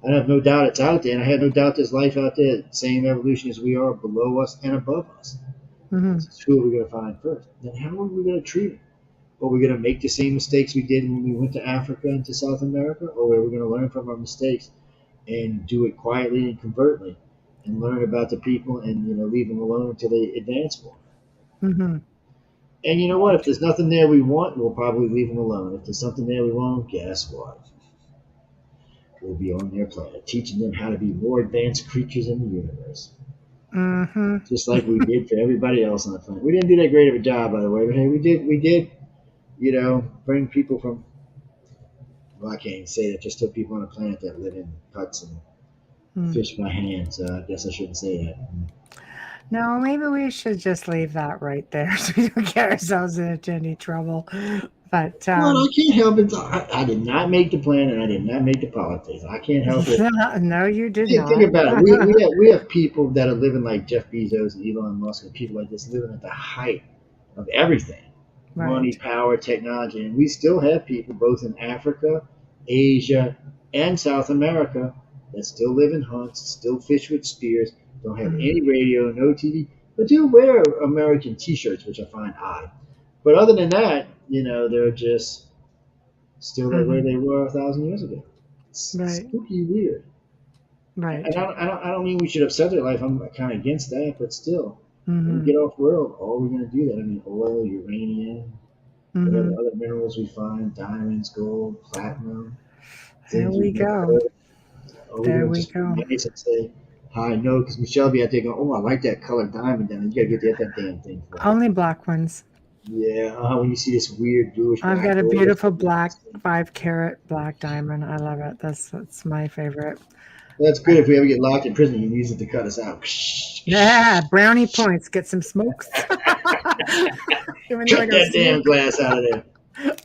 S3: I have no doubt it's out there, and I have no doubt there's life out there, same evolution as we are, below us and above us.
S2: Mm-hmm.
S3: So who are we going to find first? Then how are we going to treat them? Are we going to make the same mistakes we did when we went to Africa and to South America? Or are we going to learn from our mistakes and do it quietly and covertly and learn about the people and leave them alone until they advance more?
S2: Mm-hmm.
S3: And you know what? If there's nothing there we want, we'll probably leave them alone. If there's something there we want, guess what? We'll be on their planet, teaching them how to be more advanced creatures in the universe.
S2: Mm-hmm.
S3: Just like we did for everybody else on the planet. We didn't do that great of a job, by the way, but hey, we did, bring people from, well, I can't even say that, just still people on the planet that live in huts and fish by hand, so I guess I shouldn't say that.
S2: No, maybe we should just leave that right there so we don't get ourselves into any trouble. But
S3: Well, I can't help it. I did not make the plan, and I did not make the politics. I can't help it.
S2: no, you did
S3: Think
S2: not.
S3: about it. We have people that are living like Jeff Bezos and Elon Musk and people like this living at the height of everything. Money,
S2: Right.
S3: power, technology, and we still have people both in Africa, Asia, and South America that still live in hunts, still fish with spears, don't have
S2: Mhm.
S3: any radio, no TV, but do wear American T-shirts, which I find odd. But other than that, they're just still like where
S2: Mhm.
S3: they were 1,000 years ago. It's
S2: Right.
S3: spooky weird. And
S2: Right.
S3: I don't mean we should upset their life. I'm kind of against that, but still, when we
S2: Mhm.
S3: get off world, all we're going to do that. I mean, oil, uranium, whatever
S2: Mhm.
S3: other minerals we find, diamonds, gold, platinum,
S2: There
S3: things
S2: we
S3: we've never
S2: go.
S3: heard of. Are we
S2: There
S3: going to
S2: we
S3: just be
S2: go.
S3: nice and say, hi, no? Because Michelle be out there going, oh, I like that colored diamond. Then you got to get that damn thing for me.
S2: Only black ones.
S3: Yeah, when you see this weird bluish
S2: I've
S3: black
S2: got a
S3: gold, that's
S2: beautiful
S3: pretty
S2: black
S3: interesting.
S2: 5 carat black diamond. I love it. That's my favorite.
S3: That's good if we ever get locked in prison. You can use it to cut us out.
S2: Yeah, brownie points. Get some smokes. Even though I
S3: Cut
S2: don't
S3: that damn
S2: smoke.
S3: glass out of there.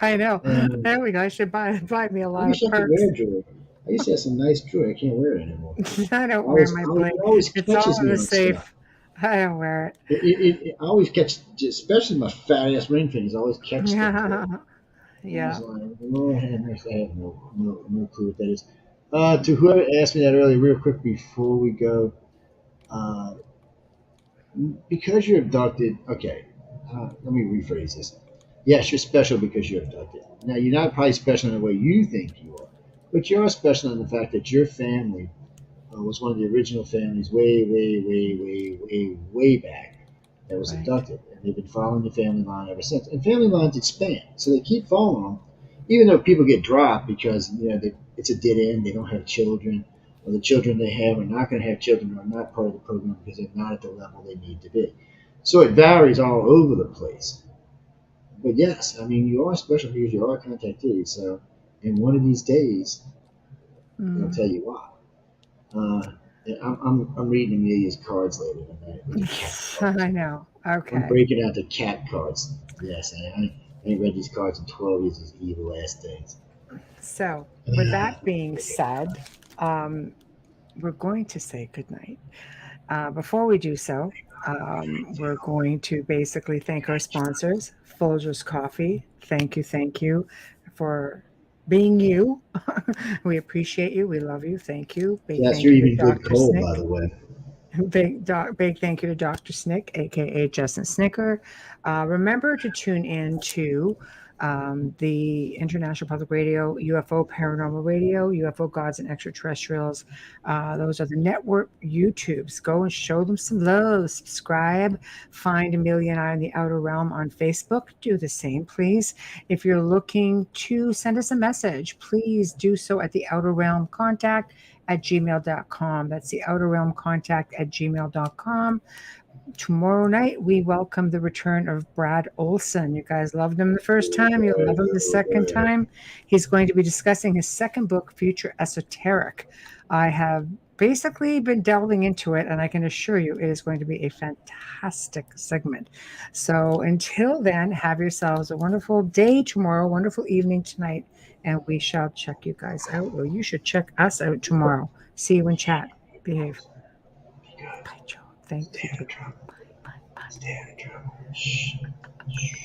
S2: I know.
S3: Um,
S2: There we go. I should buy me a
S3: I
S2: lot
S3: wish
S2: of
S3: I could wear
S2: perks.
S3: jewelry. I used to have some nice jewelry. I can't wear it anymore.
S2: I don't wear
S3: Always,
S2: my
S3: always,
S2: bling.
S3: it always
S2: It's all
S3: catches
S2: in
S3: me
S2: the
S3: on stuff.
S2: safe. I don't wear it.
S3: I always catch, especially my fat ass ring fingers. I always catch things there. I was
S2: Yeah.
S3: like, Lord have mercy, I have no clue what that is. To whoever asked me that earlier, real quick before we go, uh, because you're abducted. Okay, let me rephrase this. Yes, you're special because you're abducted. Now, you're not probably special in the way you think you are, but you are special in the fact that your family was one of the original families way back that was
S2: Right.
S3: abducted. And they've been following the family line ever since. And family lines expand. So they keep following them, even though people get dropped because, it's a dead end, they don't have children, or the children they have are not going to have children or are not part of the program because they're not at the level they need to be. So it varies all over the place. But yes, I mean, you are special because you are a contactee. So in one of these days, they'll
S2: Mm.
S3: tell you why. Uh, and I'm reading Amelia's cards later tonight with the cat cards.
S2: I know.
S3: I'm
S2: Okay.
S3: breaking out the cat cards. Yes, I ain't read these cards in 12 years. These evil ass things.
S2: So, with that being said, um, we're going to say goodnight. Before we do so, we're going to basically thank our sponsors, Folgers Coffee. Thank you for being you. We appreciate you. We love you. Thank you. Big
S3: Yes, you're
S2: thank you to
S3: even good
S2: Dr.
S3: cold, by
S2: Snick.
S3: the way.
S2: Big thank you to Dr. Snick, aka Justin Snicker. Remember to tune in to the International Public Radio, UFO Paranormal Radio, UFO Gods and Extraterrestrials. Those are the network YouTubes. Go and show them some love. Subscribe. Find Amelia and I in the Outer Realm on Facebook. Do the same, please. If you're looking to send us a message, please do so at the Outer Realm contact at gmail.com. That's the outer realm contact at gmail.com. Tomorrow night, we welcome the return of Brad Olson. You guys loved him the first time. You'll love him the second time. He's going to be discussing his second book, Future Esoteric. I have basically been delving into it, and I can assure you it is going to be a fantastic segment. So until then, have yourselves a wonderful day tomorrow, wonderful evening tonight, and we shall check you guys out. Well, you should check us out tomorrow. See you in chat. Behave.
S3: Be good.
S2: Bye, Joe. Thank
S3: Stay
S2: you.
S3: out of trouble.
S2: Bye. Bye.
S3: Stay out of trouble. Shh. Shh.